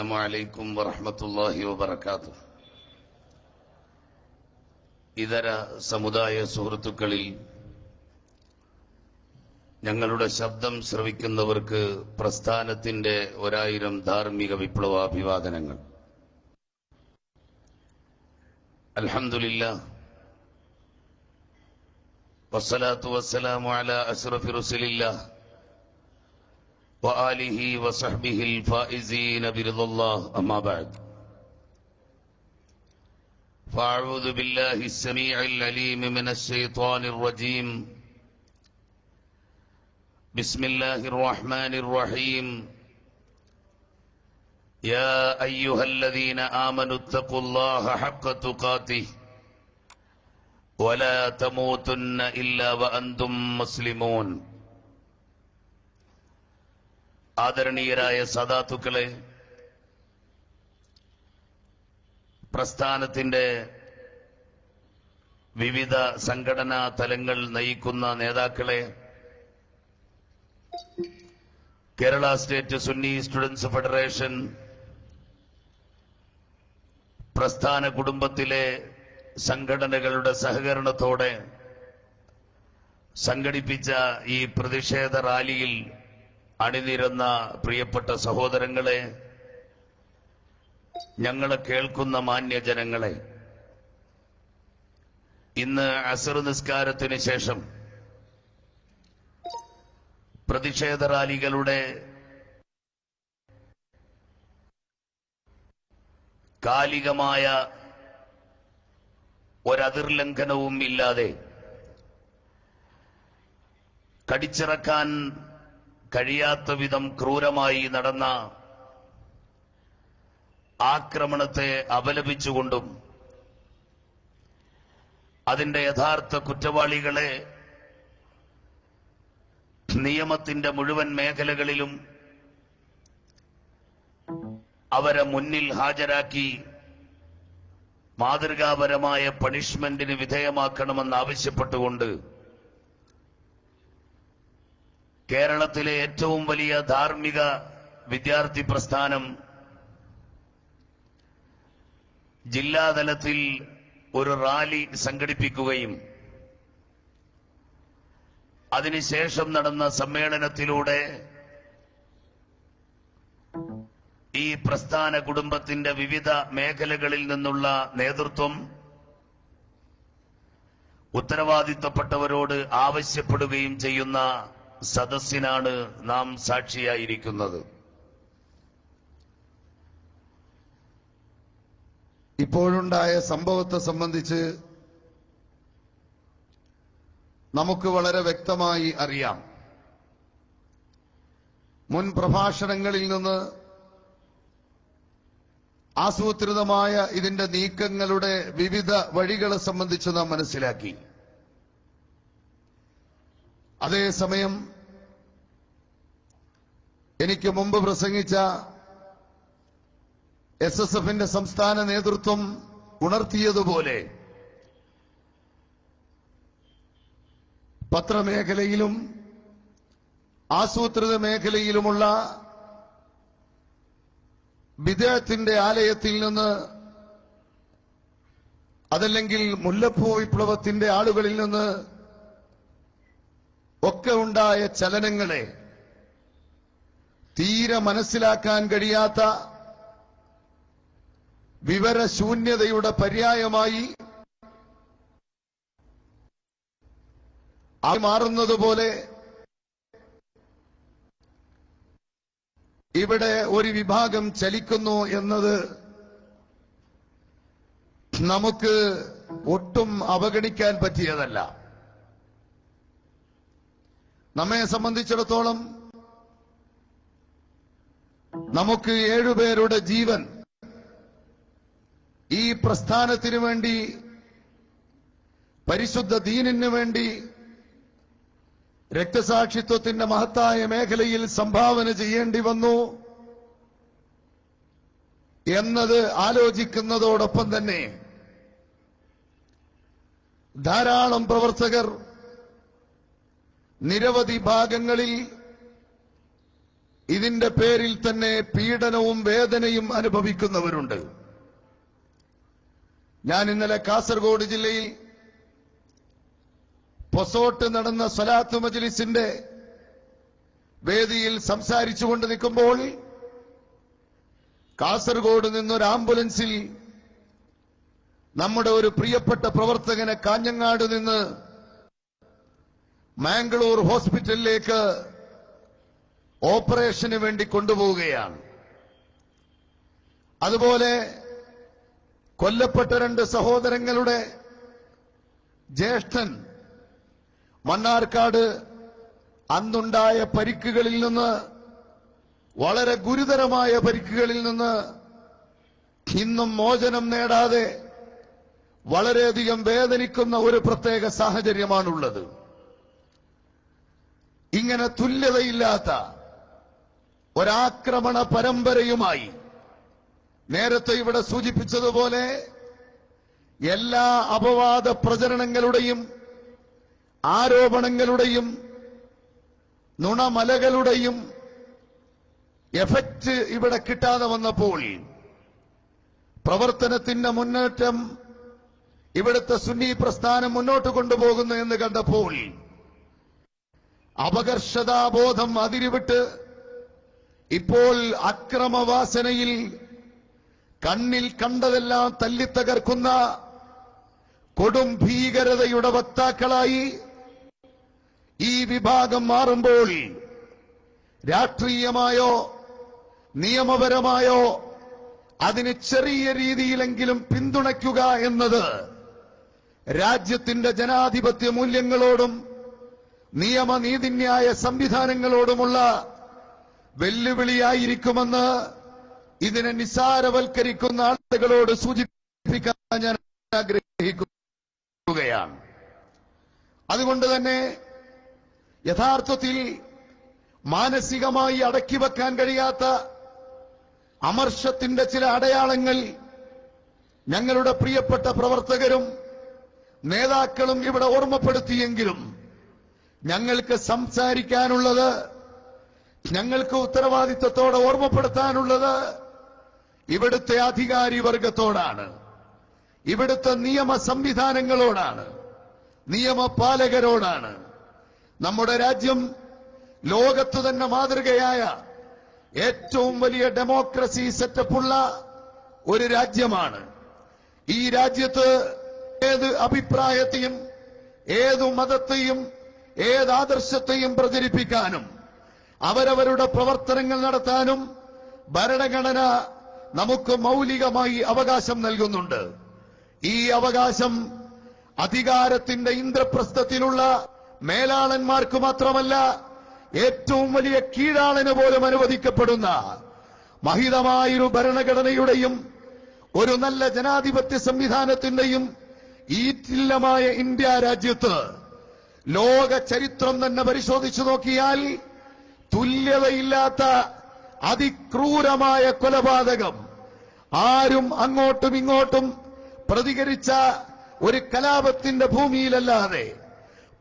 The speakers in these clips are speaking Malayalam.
السلام عليكم ورحمة الله وبركاته. ഇതര സമുദായ സുഹൃത്തുക്കളിൽ ഞങ്ങളുടെ ശബ്ദം ശ്രവിക്കുന്നവർക്ക് പ്രസ്ഥാനത്തിന്റെ 1000 ധാർമ്മിക വിപ്ലവാഭിവാദനങ്ങൾ. അൽഹംദുലില്ലാഹ് വസ്സലാത്തു വസ്സലാമു അലാ അശ്റഫി റസൂലില്ലാഹ് وآله وصحبه الفائزين برضا الله أما بعد فأعوذ بالله السميع العليم من الشيطان الرجيم بسم الله الرحمن الرحيم يا أيها الذين آمنوا اتقوا الله حق تقاته ولا تموتن إلا وأنتم مسلمون. ആദരണീയരായ സദാത്തുക്കളെ, പ്രസ്ഥാനത്തിന്റെ വിവിധ സംഘടനാ തലങ്ങൾ നയിക്കുന്ന നേതാക്കളെ, Kerala state Sunni students federation പ്രസ്ഥാന കുടുംബത്തിലെ സംഘടനകളുടെ സഹകരണത്തോടെ സംഘടിപ്പിച്ച ഈ പ്രതിഷേധ റാലിയിൽ അണിനിരന്ന പ്രിയപ്പെട്ട സഹോദരങ്ങളെ, ഞങ്ങളെ കേൾക്കുന്ന മാന്യജനങ്ങളെ, ഇന്ന് അസ്ർ നിസ്കാരത്തിന് ശേഷം പ്രതിഷേധ റാലികളുടെ കാലികമായ ഒരതിർലംഘനവും ഇല്ലാതെ കടിച്ചിറക്കാൻ കഴിയാത്ത വിധം ക്രൂരമായി നടന്ന ആക്രമണത്തെ അപലപിച്ചുകൊണ്ടും അതിന്റെ യഥാർത്ഥ കുറ്റവാളികളെ നിയമത്തിന്റെ മുഴുവൻ മേഖലകളിലും അവരെ മുന്നിൽ ഹാജരാക്കി മാതൃകാപരമായ പണിഷ്മെന്റിന് വിധേയമാക്കണമെന്നാവശ്യപ്പെട്ടുകൊണ്ട് കേരളത്തിലെ ഏറ്റവും വലിയ ധാർമ്മിക വിദ്യാർത്ഥി പ്രസ്ഥാനം ജില്ലാതലത്തിൽ ഒരു റാലി സംഘടിപ്പിക്കുകയും അതിനുശേഷം നടന്ന സമ്മേളനത്തിലൂടെ ഈ പ്രസ്ഥാന കുടുംബത്തിന്റെ വിവിധ മേഖലകളിൽ നിന്നുള്ള നേതൃത്വം ഉത്തരവാദിത്തപ്പെട്ടവരോട് ആവശ്യപ്പെടുകയും ചെയ്യുന്ന സദസ്സിനാണ് നാം സാക്ഷിയായിരിക്കുന്നത്. ഇപ്പോഴുണ്ടായ സംഭവത്തെ സംബന്ധിച്ച് നമുക്ക് വളരെ വ്യക്തമായി അറിയാം. മുൻ പ്രഭാഷണങ്ങളിൽ നിന്ന് ആസൂത്രിതമായ ഇതിന്റെ നീക്കങ്ങളുടെ വിവിധ വഴികളെ സംബന്ധിച്ച് നാം മനസ്സിലാക്കി. അതേസമയം എനിക്ക് മുമ്പ് പ്രസംഗിച്ച എസ്എസ്എഫിന്റെ സംസ്ഥാന നേതൃത്വം ഉണർത്തിയതുപോലെ പത്രമേഖലയിലും ആസൂത്രിത മേഖലയിലുമുള്ള ബിദ്അത്തിന്റെ ആലയത്തിൽ നിന്ന്, അതല്ലെങ്കിൽ മുല്ലപ്പൂ വിപ്ലവത്തിന്റെ ആളുകളിൽ നിന്ന് ഒക്കെ ഉണ്ടായ ചലനങ്ങളെ തീരെ മനസ്സിലാക്കാൻ കഴിയാത്ത വിവരശൂന്യതയുടെ പര്യായമായി മാറുന്നതുപോലെ ഇവിടെ ഒരു വിഭാഗം ചലിക്കുന്നു എന്നത് നമുക്ക് ഒട്ടും അവഗണിക്കാൻ പറ്റിയതല്ല. നമ്മെ സംബന്ധിച്ചിടത്തോളം നമുക്ക് 7 പേരുടെ ജീവൻ ഈ പ്രസ്ഥാനത്തിനു വേണ്ടി, പരിശുദ്ധ ദീനിനു വേണ്ടി, രക്തസാക്ഷിത്വത്തിന്റെ മഹത്തായ മേഖലയിൽ സംഭാവന ചെയ്യേണ്ടി വന്നു എന്നത് ആലോചിക്കുന്നതോടൊപ്പം തന്നെ ധാരാളം പ്രവർത്തകർ നിരവധി ഭാഗങ്ങളിൽ ഇതിന്റെ പേരിൽ തന്നെ പീഡനവും വേദനയും അനുഭവിക്കുന്നവരുണ്ട്. ഞാൻ ഇന്നലെ കാസർഗോഡ് ജില്ലയിൽ പൊസോട്ട് നടന്ന സ്വലാത്ത് മജ്ലിസിന്റെ വേദിയിൽ സംസാരിച്ചുകൊണ്ട് നിൽക്കുമ്പോൾ കാസർഗോഡ് നിന്നൊരു ആംബുലൻസിൽ നമ്മുടെ ഒരു പ്രിയപ്പെട്ട പ്രവർത്തകനെ കാഞ്ഞങ്ങാട് നിന്ന് മാംഗ്ലൂർ ഹോസ്പിറ്റലിലേക്ക് ഓപ്പറേഷന് വേണ്ടി കൊണ്ടുപോവുകയാണ്. അതുപോലെ കൊല്ലപ്പെട്ട 2 സഹോദരങ്ങളുടെ ജ്യേഷ്ഠൻ മണ്ണാർക്കാട് അന്നുണ്ടായ പരിക്കുകളിൽ നിന്ന്, വളരെ ഗുരുതരമായ പരിക്കുകളിൽ നിന്ന് ഇന്നും മോചനം നേടാതെ വളരെയധികം വേദനിക്കുന്ന ഒരു പ്രത്യേക സാഹചര്യമാണുള്ളത്. ഇങ്ങനെ തുല്യതയില്ലാത്ത ഒരാക്രമണ പരമ്പരയുമായി നേരത്തെ ഇവിടെ സൂചിപ്പിച്ചതുപോലെ എല്ലാ അപവാദ പ്രചരണങ്ങളുടെയും ആരോപണങ്ങളുടെയും നുണമലകളുടെയും എഫക്റ്റ് ഇവിടെ കിട്ടാതെ വന്നപ്പോൾ പ്രവർത്തനത്തിന്റെ മുന്നേറ്റം ഇവിടുത്തെ സുന്നി പ്രസ്ഥാനം മുന്നോട്ട് കൊണ്ടുപോകുന്നു എന്ന് കണ്ടപ്പോൾ അപകർഷതാബോധം അതിരുവിട്ട് ഇപ്പോൾ അക്രമവാസനയിൽ കണ്ണിൽ കണ്ടതെല്ലാം തല്ലിത്തകർക്കുന്ന കൊടും ഭീകരതയുടെ വക്താക്കളായി ഈ വിഭാഗം മാറുമ്പോൾ രാഷ്ട്രീയമായോ നിയമപരമായോ അതിന് ചെറിയ രീതിയിലെങ്കിലും പിന്തുണയ്ക്കുക എന്നത് രാജ്യത്തിന്റെ ജനാധിപത്യ മൂല്യങ്ങളോടും നിയമനീതിന്യായ സംവിധാനങ്ങളോടുമുള്ള വെല്ലുവിളിയായിരിക്കുമെന്ന് ഇതിനെ നിസ്സാരവൽക്കരിക്കുന്ന ആളുകളോട് സൂചിപ്പിക്കാൻ ഞാൻ ആഗ്രഹിക്കുകയാണ്. അതുകൊണ്ട് തന്നെ യഥാർത്ഥത്തിൽ മാനസികമായി അടക്കിവെക്കാൻ കഴിയാത്ത അമർഷത്തിന്റെ ചില അടയാളങ്ങൾ ഞങ്ങളുടെ പ്രിയപ്പെട്ട പ്രവർത്തകരും നേതാക്കളും ഇവിടെ ഓർമ്മപ്പെടുത്തിയെങ്കിലും ഞങ്ങൾക്ക് സംസാരിക്കാനുള്ളത്, ഞങ്ങൾക്ക് ഉത്തരവാദിത്വത്തോടെ ഓർമ്മപ്പെടുത്താനുള്ളത് ഇവിടുത്തെ അധികാരി വർഗത്തോടാണ്, ഇവിടുത്തെ നിയമ സംവിധാനങ്ങളോടാണ്, നിയമപാലകരോടാണ്. നമ്മുടെ രാജ്യം ലോകത്ത് തന്നെ മാതൃകയായ ഏറ്റവും വലിയ ഡെമോക്രസി സെറ്റപ്പുള്ള ഒരു രാജ്യമാണ്. ഈ രാജ്യത്ത് ഏത് അഭിപ്രായത്തെയും ഏതു മതത്തെയും ഏത് ആദർശത്തെയും പ്രചരിപ്പിക്കാനും അവരവരുടെ പ്രവർത്തനങ്ങൾ നടത്താനും ഭരണഘടന നമുക്ക് മൗലികമായി അവകാശം നൽകുന്നുണ്ട്. ഈ അവകാശം അധികാരത്തിന്റെ ഇന്ദ്രപ്രസ്ഥത്തിലുള്ള മേലാളന്മാർക്ക് മാത്രമല്ല, ഏറ്റവും വലിയ കീഴാളന് പോലും അനുവദിക്കപ്പെടുന്ന മഹിതമായൊരു ഭരണഘടനയുടെയും ഒരു നല്ല ജനാധിപത്യ സംവിധാനത്തിന്റെയും ഈറ്റില്ലമായ ഇന്ത്യ രാജ്യത്ത് ലോക ചരിത്രം തന്നെ പരിശോധിച്ചു നോക്കിയാൽ തുല്യതയില്ലാത്ത അതിക്രൂരമായ കൊലപാതകം, ആരും അങ്ങോട്ടും ഇങ്ങോട്ടും പ്രതികരിച്ച ഒരു കലാപത്തിന്റെ ഭൂമിയിലല്ലാതെ,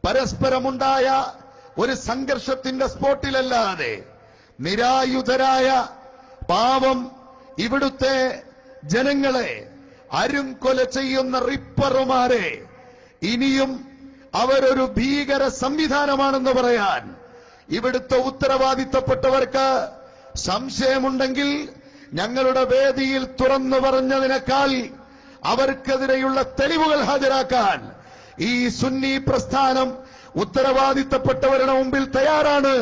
പരസ്പരമുണ്ടായ ഒരു സംഘർഷത്തിന്റെ സ്പോട്ടിലല്ലാതെ, നിരായുധരായ പാവം ഇവിടുത്തെ ജനങ്ങളെ അരുംകൊല ചെയ്യുന്ന റിപ്പറുമാരെ ഇനിയും അവരൊരു ഭീകര സംവിധാനമാണെന്ന് പറയാൻ ഇവിടുത്തെ ഉത്തരവാദിത്തപ്പെട്ടവർക്ക് സംശയമുണ്ടെങ്കിൽ ഞങ്ങളുടെ വേദിയിൽ തുറന്നു പറഞ്ഞതിനേക്കാൾ അവർക്കെതിരെയുള്ള തെളിവുകൾ ഹാജരാക്കാൻ ഈ സുന്നി പ്രസ്ഥാനം ഉത്തരവാദിത്തപ്പെട്ടവരുടെ മുമ്പിൽ തയ്യാറാണ്.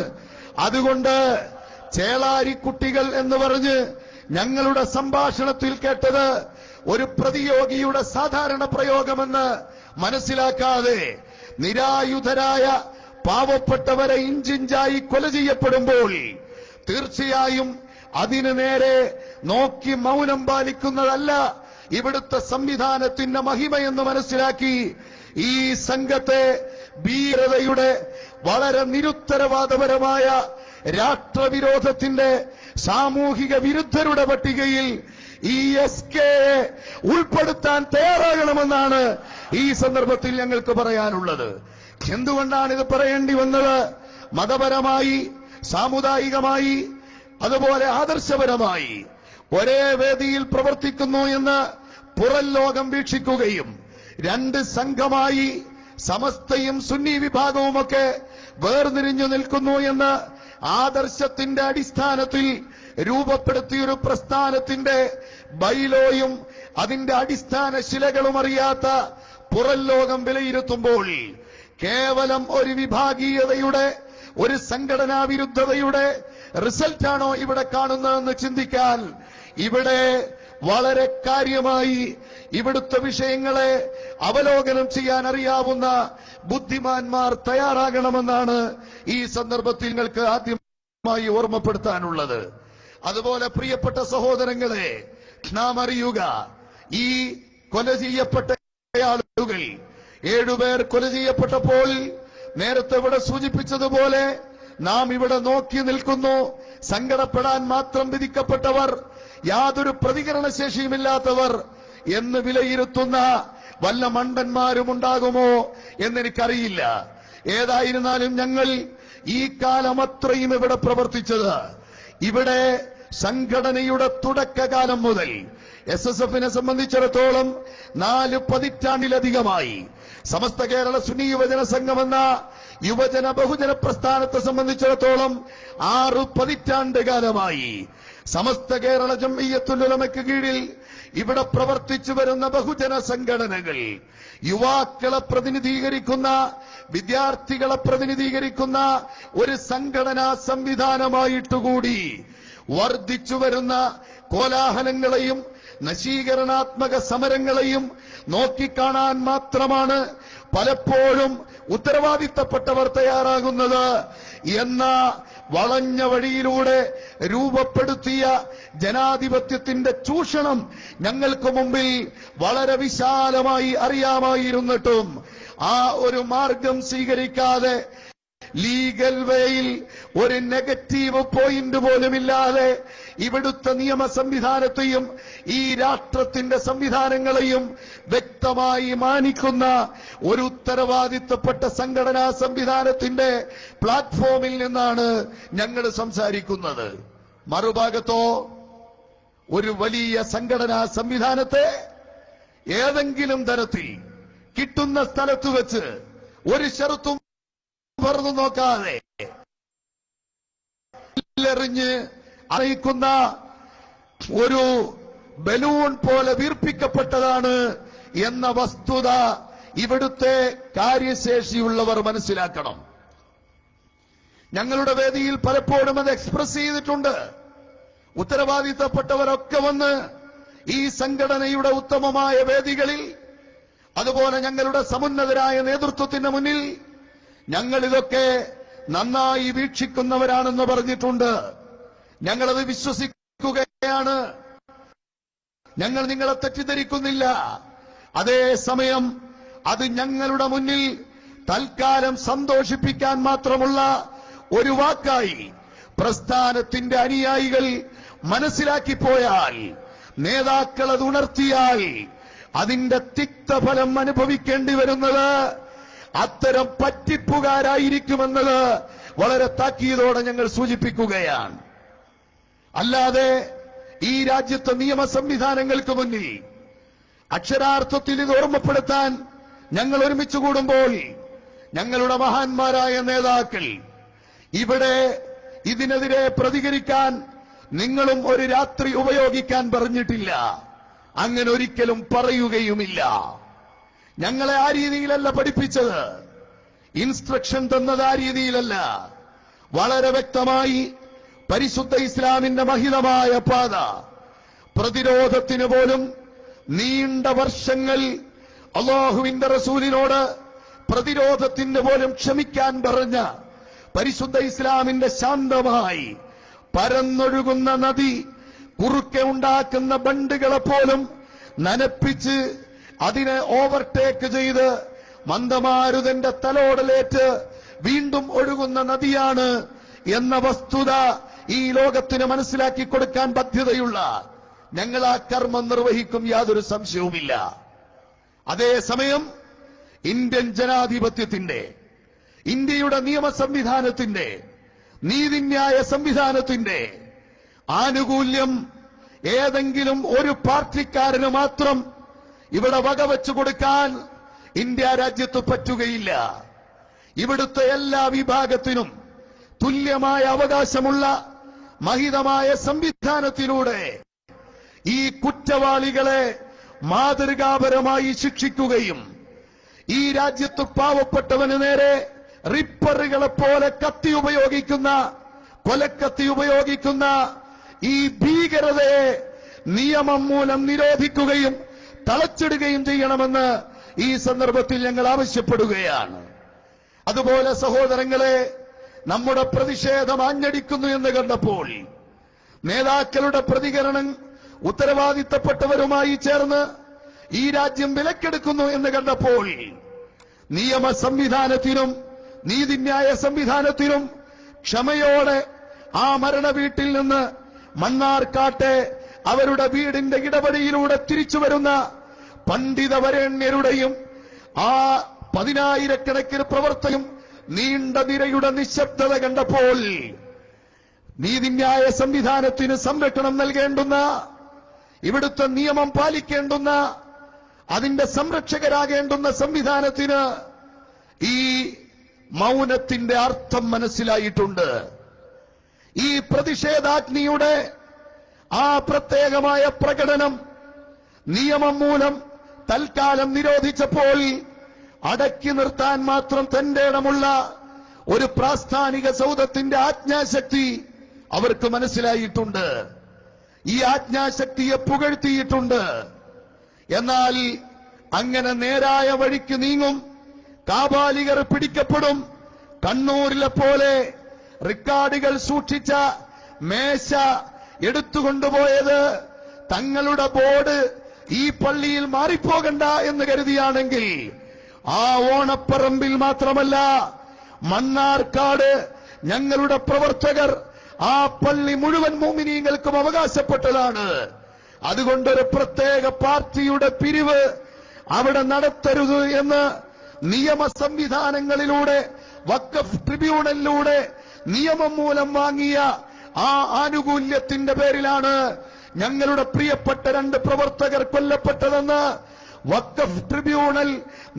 അതുകൊണ്ട് ചേളാരിക്കുട്ടികൾ എന്ന് പറഞ്ഞ് ഞങ്ങളുടെ സംഭാഷണത്തിൽ കേട്ടത് ഒരു പ്രതിയോഗിയുടെ സാധാരണ പ്രയോഗമെന്ന് മനസ്സിലാക്കാതെ നിരായുധരായ പാവപ്പെട്ടവരെ ഇഞ്ചിഞ്ചായി കൊല ചെയ്യപ്പെടുമ്പോൾ തീർച്ചയായും അതിനു നേരെ നോക്കി മൗനം പാലിക്കുന്നതല്ല ഇവിടുത്തെ സംവിധാനത്തിന്റെ മഹിമയെന്ന് മനസ്സിലാക്കി ഈ സംഘത്തെ ഭീകരതയുടെ വളരെ നിരുത്തരവാദപരമായ രാഷ്ട്രവിരോധത്തിന്റെ സാമൂഹിക വിരുദ്ധരുടെ പട്ടികയിൽ ഈ SK ഉൾപ്പെടുത്താൻ തയ്യാറാകണമെന്നാണ് ഈ സന്ദർഭത്തിൽ ഞങ്ങൾക്ക് പറയാനുള്ളത്. എന്തുകൊണ്ടാണ് ഇത് പറയേണ്ടി വന്നത്? മതപരമായി, സാമുദായികമായി, അതുപോലെ ആദർശപരമായി ഒരേ വേദിയിൽ പ്രവർത്തിക്കുന്നു എന്ന് പുറം ലോകം വീക്ഷിക്കുകയും രണ്ട് സംഘമായി സമസ്തയും സുന്നി വിഭാഗവുമൊക്കെ വേർതിരിഞ്ഞു നിൽക്കുന്നു എന്ന് ആദർശത്തിന്റെ അടിസ്ഥാനത്തിൽ രൂപപ്പെടുത്തിയൊരു പ്രസ്ഥാനത്തിന്റെ ബൈലോയും അതിന്റെ അടിസ്ഥാന ശിലകളും അറിയാത്ത പുറം ലോകം വിലയിരുത്തുമ്പോൾ കേവലം ഒരു വിഭാഗീയതയുടെ, ഒരു സംഘടനാ വിരുദ്ധതയുടെ റിസൾട്ടാണോ ഇവിടെ കാണുന്നതെന്ന് ചിന്തിക്കാൻ ഇവിടെ വളരെ കാര്യമായി ഇവിടുത്തെ വിഷയങ്ങളെ അവലോകനം ചെയ്യാൻ അറിയാവുന്ന ബുദ്ധിമാന്മാർ തയ്യാറാകണമെന്നാണ് ഈ സന്ദർഭത്തിൽ നിങ്ങൾക്ക് ആദ്യമായി ഓർമ്മപ്പെടുത്താനുള്ളത്. അതുപോലെ പ്രിയപ്പെട്ട സഹോദരങ്ങളെ, നാം അറിയുക, ഈ കൊല ചെയ്യപ്പെട്ട ആളുകൾ 7 പേർ കൊല ചെയ്യപ്പെട്ടപ്പോൾ നേരത്തെ ഇവിടെ സൂചിപ്പിച്ചതുപോലെ നാം ഇവിടെ നോക്കി നിൽക്കുന്നു. സങ്കടപ്പെടാൻ മാത്രം വിധിക്കപ്പെട്ടവർ, യാതൊരു പ്രതികരണശേഷിയുമില്ലാത്തവർ എന്ന് വിലയിരുത്തുന്ന വല്ല മണ്ടന്മാരും ഉണ്ടാകുമോ എന്നെനിക്കറിയില്ല. ഏതായിരുന്നാലും ഞങ്ങൾ ഈ കാലം അത്രയും ഇവിടെ പ്രവർത്തിച്ചത്, ഇവിടെ സംഘടനയുടെ തുടക്കകാലം മുതൽ SSFനെ സംബന്ധിച്ചിടത്തോളം 4 പതിറ്റാണ്ടിലധികമായി, സമസ്ത കേരള സുന്നി യുവജന സംഘമെന്ന യുവജന ബഹുജന പ്രസ്ഥാനത്തെ സംബന്ധിച്ചിടത്തോളം 6 പതിറ്റാണ്ട് കാലമായി സമസ്ത കേരള ജംഇയ്യത്തുൽ ഉലമയ്ക്ക് കീഴിൽ ഇവിടെ പ്രവർത്തിച്ചു വരുന്ന ബഹുജന സംഘടനകൾ യുവാക്കളെ പ്രതിനിധീകരിക്കുന്ന, വിദ്യാർത്ഥികളെ പ്രതിനിധീകരിക്കുന്ന ഒരു സംഘടനാ സംവിധാനമായിട്ടുകൂടി വർദ്ധിച്ചു വരുന്ന കോലാഹലങ്ങളെയും നശീകരണാത്മക സമരങ്ങളെയും നോക്കിക്കാണാൻ മാത്രമാണ് പലപ്പോഴും ഉത്തരവാദിത്തപ്പെട്ടവർ തയ്യാറാകുന്നത് എന്ന വളഞ്ഞ വഴിയിലൂടെ രൂപപ്പെടുത്തിയ ജനാധിപത്യത്തിന്റെ ചൂഷണം ഞങ്ങൾക്ക് മുമ്പിൽ വളരെ വിശാലമായി അറിയാമായിരുന്നിട്ടും ആ ഒരു മാർഗം സ്വീകരിക്കാതെ ലീഗൽ വേയിൽ ഒരു നെഗറ്റീവ് പോയിന്റ് പോലുമില്ലാതെ ഇവിടുത്തെ നിയമ സംവിധാനത്തെയും ഈ രാഷ്ട്രത്തിന്റെ സംവിധാനങ്ങളെയും വ്യക്തമായി മാനിക്കുന്ന ഒരു ഉത്തരവാദിത്തപ്പെട്ട സംഘടനാ സംവിധാനത്തിന്റെ പ്ലാറ്റ്ഫോമിൽ നിന്നാണ് ഞങ്ങൾ സംസാരിക്കുന്നത്. മറുഭാഗത്തോ ഒരു വലിയ സംഘടനാ സംവിധാനത്തെ ഏതെങ്കിലും തരത്തിൽ കിട്ടുന്ന സ്ഥലത്ത് വെച്ച് ഒരു ഷർത്തും പറഞ്ഞു നോക്കാതെ എറിഞ്ഞ് അറിയിക്കുന്ന ഒരു ബലൂൺ പോലെ വീർപ്പിക്കപ്പെട്ടതാണ് എന്ന വസ്തുത ഇവിടുത്തെ കാര്യശേഷിയുള്ളവർ മനസ്സിലാക്കണം. ഞങ്ങളുടെ വേദിയിൽ പലപ്പോഴും അത് എക്സ്പ്രസ് ചെയ്തിട്ടുണ്ട്. ഉത്തരവാദിത്തപ്പെട്ടവരൊക്കെ വന്ന് ഈ സംഘടനയുടെ ഉത്തമമായ വേദികളിൽ, അതുപോലെ ഞങ്ങളുടെ സമുന്നതരായ നേതൃത്വത്തിന് മുന്നിൽ ഞങ്ങളിതൊക്കെ നന്നായി വീക്ഷിക്കുന്നവരാണെന്ന് പറഞ്ഞിട്ടുണ്ട്. ഞങ്ങളത് വിശ്വസിക്കുകയാണ്. ഞങ്ങൾ നിങ്ങളെ തെറ്റിദ്ധരിക്കുന്നില്ല. അതേസമയം അത് ഞങ്ങളുടെ മുന്നിൽ തൽക്കാലം സന്തോഷിപ്പിക്കാൻ മാത്രമുള്ള ഒരു വാക്കായി പ്രസ്ഥാനത്തിന്റെ അനുയായികൾ മനസ്സിലാക്കിപ്പോയാൽ, നേതാക്കൾ അത് ഉണർത്തിയാൽ അതിന്റെ തിക്തഫലം അനുഭവിക്കേണ്ടി വരുന്നത് അത്തരം പറ്റിപ്പുകാരായിരിക്കുമെന്നത് വളരെ താക്കീതോടെ ഞങ്ങൾ സൂചിപ്പിക്കുകയാണ്. അല്ലാതെ ഈ രാജ്യത്തെ നിയമ സംവിധാനങ്ങൾക്ക് മുന്നിൽ അക്ഷരാർത്ഥത്തിൽ ഇത് ഓർമ്മപ്പെടുത്താൻ ഞങ്ങൾ ഒരുമിച്ച് കൂടുമ്പോൾ ഞങ്ങളുടെ മഹാന്മാരായ നേതാക്കൾ ഇവിടെ ഇതിനെതിരെ പ്രതികരിക്കാൻ നിങ്ങളും ഒരു രാത്രി ഉപയോഗിക്കാൻ പറഞ്ഞിട്ടില്ല. അങ്ങനെ ഒരിക്കലും പറയുകയുമില്ല. ഞങ്ങളെ ആ രീതിയിലല്ല പഠിപ്പിച്ചത്. ഇൻസ്ട്രക്ഷൻ തന്നത് ആ രീതിയിലല്ല. വളരെ വ്യക്തമായി പരിശുദ്ധ ഇസ്ലാമിന്റെ മഹിതമായ പാത, പ്രതിരോധത്തിന് പോലും നീണ്ട വർഷങ്ങൾ അല്ലാഹുവിന്റെ റസൂലിനോട് പ്രതിരോധത്തിന് പോലും ക്ഷമിക്കാൻ പറഞ്ഞ പരിശുദ്ധ ഇസ്ലാമിന്റെ ശാന്തമായി പരന്നൊഴുകുന്ന നദി കുറുക്കെ ഉണ്ടാക്കുന്ന ബണ്ടുകളെ പോലും നനപ്പിച്ച് അതിനെ ഓവർടേക്ക് ചെയ്ത് മന്ദമാരുതന്റെ തലോടലേറ്റ് വീണ്ടും ഒഴുകുന്ന നദിയാണ് എന്ന വസ്തുത ഈ ലോകത്തിന് മനസ്സിലാക്കി കൊടുക്കാൻ ബാധ്യതയുള്ള ഞങ്ങൾ ആ കർമ്മം നിർവഹിക്കും, യാതൊരു സംശയവുമില്ല. അതേസമയം ഇന്ത്യൻ ജനാധിപത്യത്തിന്റെ, ഇന്ത്യയുടെ നിയമ സംവിധാനത്തിന്റെ, നീതിന്യായ സംവിധാനത്തിന്റെ ആനുകൂല്യം ഏതെങ്കിലും ഒരു പാർട്ടിക്കാരന് മാത്രം ഇവിടെ വകവെച്ചു കൊടുക്കാൻ ഇന്ത്യ രാജ്യത്ത് പറ്റുകയില്ല. ഇവിടുത്തെ എല്ലാ വിഭാഗത്തിനും തുല്യമായ അവകാശമുള്ള മഹിതമായ സംവിധാനത്തിലൂടെ ഈ കുറ്റവാളികളെ മാതൃകാപരമായി ശിക്ഷിക്കുകയും ഈ രാജ്യത്ത് പാവപ്പെട്ടവന് നേരെ റിപ്പറുകളെ പോലെ കത്തി ഉപയോഗിക്കുന്ന, കൊലക്കത്തി ഉപയോഗിക്കുന്ന ഈ ഭീകരതയെ നിയമം മൂലം നിരോധിക്കുകയും തളച്ചിടുകയും ചെയ്യണമെന്ന് ഈ സന്ദർഭത്തിൽ ഞങ്ങൾ ആവശ്യപ്പെടുകയാണ്. അതുപോലെ സഹോദരങ്ങളെ, നമ്മുടെ പ്രതിഷേധം ആഞ്ഞടിക്കുന്നു എന്ന് കണ്ടപ്പോൾ നേതാക്കളുടെ പ്രതികരണം ഉത്തരവാദിത്തപ്പെട്ടവരുമായി ചേർന്ന് ഈ രാജ്യം വിലക്കെടുക്കുന്നു എന്ന് കണ്ടപ്പോൾ നിയമ സംവിധാനത്തിനും നീതിന്യായ സംവിധാനത്തിനും ക്ഷമയോടെ ആ മരണ വീട്ടിൽ നിന്ന് മണ്ണാർക്കാട്ടെ അവരുടെ വീടിന്റെ ഇടവഴിയിലൂടെ തിരിച്ചു വരുന്ന പണ്ഡിതവരേണ്യരുടെയും ആ 10,000-കണക്കിന് പ്രവർത്തകരും നീണ്ട നിരയുടെ നിശബ്ദത കണ്ടപ്പോൾ നീതിന്യായ സംവിധാനത്തിന് സംരക്ഷണം നൽകേണ്ടുന്ന, ഇവിടുത്തെ നിയമം പാലിക്കേണ്ടുന്ന, അതിന്റെ സംരക്ഷകരാകേണ്ടുന്ന സംവിധാനത്തിന് ഈ മൗനത്തിന്റെ അർത്ഥം മനസ്സിലായിട്ടുണ്ട്. ഈ പ്രതിഷേധാഗ്നിയുടെ ആ പ്രത്യേകമായ പ്രകടനം നിയമം മൂലം തൽക്കാലം നിരോധിച്ചപ്പോൾ അടക്കി നിർത്താൻ മാത്രം തന്റെ ഇടമുള്ള ഒരു പ്രാസ്ഥാനിക സൗധത്തിന്റെ ആജ്ഞാശക്തി അവർക്ക് മനസ്സിലായിട്ടുണ്ട്. ഈ ആജ്ഞാശക്തിയെ പുകഴ്ത്തിയിട്ടുണ്ട്. എന്നാൽ അങ്ങനെ നേരായ വഴിക്ക് നീങ്ങും, കാബാലികർ പിടിക്കപ്പെടും. കണ്ണൂരിലെ പോലെ റിക്കാർഡുകൾ സൂക്ഷിച്ച മേശ എടുത്തുകൊണ്ടുപോയത് തങ്ങളുടെ ബോർഡ് ഈ പള്ളിയിൽ മാറിപ്പോകണ്ട എന്ന് കരുതിയാണെങ്കിൽ ആ ഓണപ്പറമ്പിൽ മാത്രമല്ല, മണ്ണാർക്കാട് ഞങ്ങളുടെ പ്രവർത്തകർ ആ പള്ളി മുഴുവൻ മുഅ്മിനീങ്ങൾക്കും അവകാശപ്പെട്ടതാണ്. അതുകൊണ്ടൊരു പ്രത്യേക പാർട്ടിയുടെ പിരിവ് അവിടെ നടത്തരുത് എന്ന് നിയമ സംവിധാനങ്ങളിലൂടെ, വഖഫ് ട്രിബ്യൂണലിലൂടെ നിയമം മൂലം വാങ്ങിയ ആ ആനുകൂല്യത്തിന്റെ പേരിലാണ് ഞങ്ങളുടെ പ്രിയപ്പെട്ട 2 പ്രവർത്തകർ കൊല്ലപ്പെട്ടതെന്ന് വഖഫ് ട്രിബ്യൂണൽ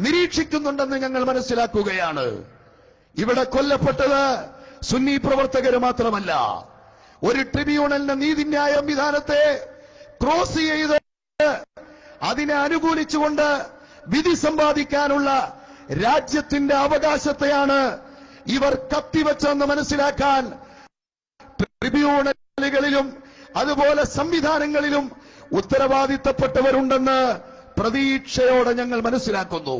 നിരീക്ഷിക്കുന്നുണ്ടെന്ന് ഞങ്ങൾ മനസ്സിലാക്കുകയാണ്. ഇവിടെ കൊല്ലപ്പെട്ടത് സുന്നി പ്രവർത്തകർ മാത്രമല്ല, ഒരു ട്രിബ്യൂണലിന്റെ നീതിന്യായ സംവിധാനത്തെ ക്രോസ് ചെയ്ത് അതിനെ അനുകൂലിച്ചുകൊണ്ട് വിധി സമ്പാദിക്കാനുള്ള രാജ്യത്തിന്റെ അവകാശത്തെയാണ് ഇവർ കത്തിവെച്ചതെന്ന് മനസ്സിലാക്കാൻ ട്രിബ്യൂണലുകളിലും അതുപോലെ സംവിധാനങ്ങളിലും ഉത്തരവാദിത്തപ്പെട്ടവരുണ്ടെന്ന് പ്രതീക്ഷയോടെ ഞങ്ങൾ മനസ്സിലാക്കുന്നു.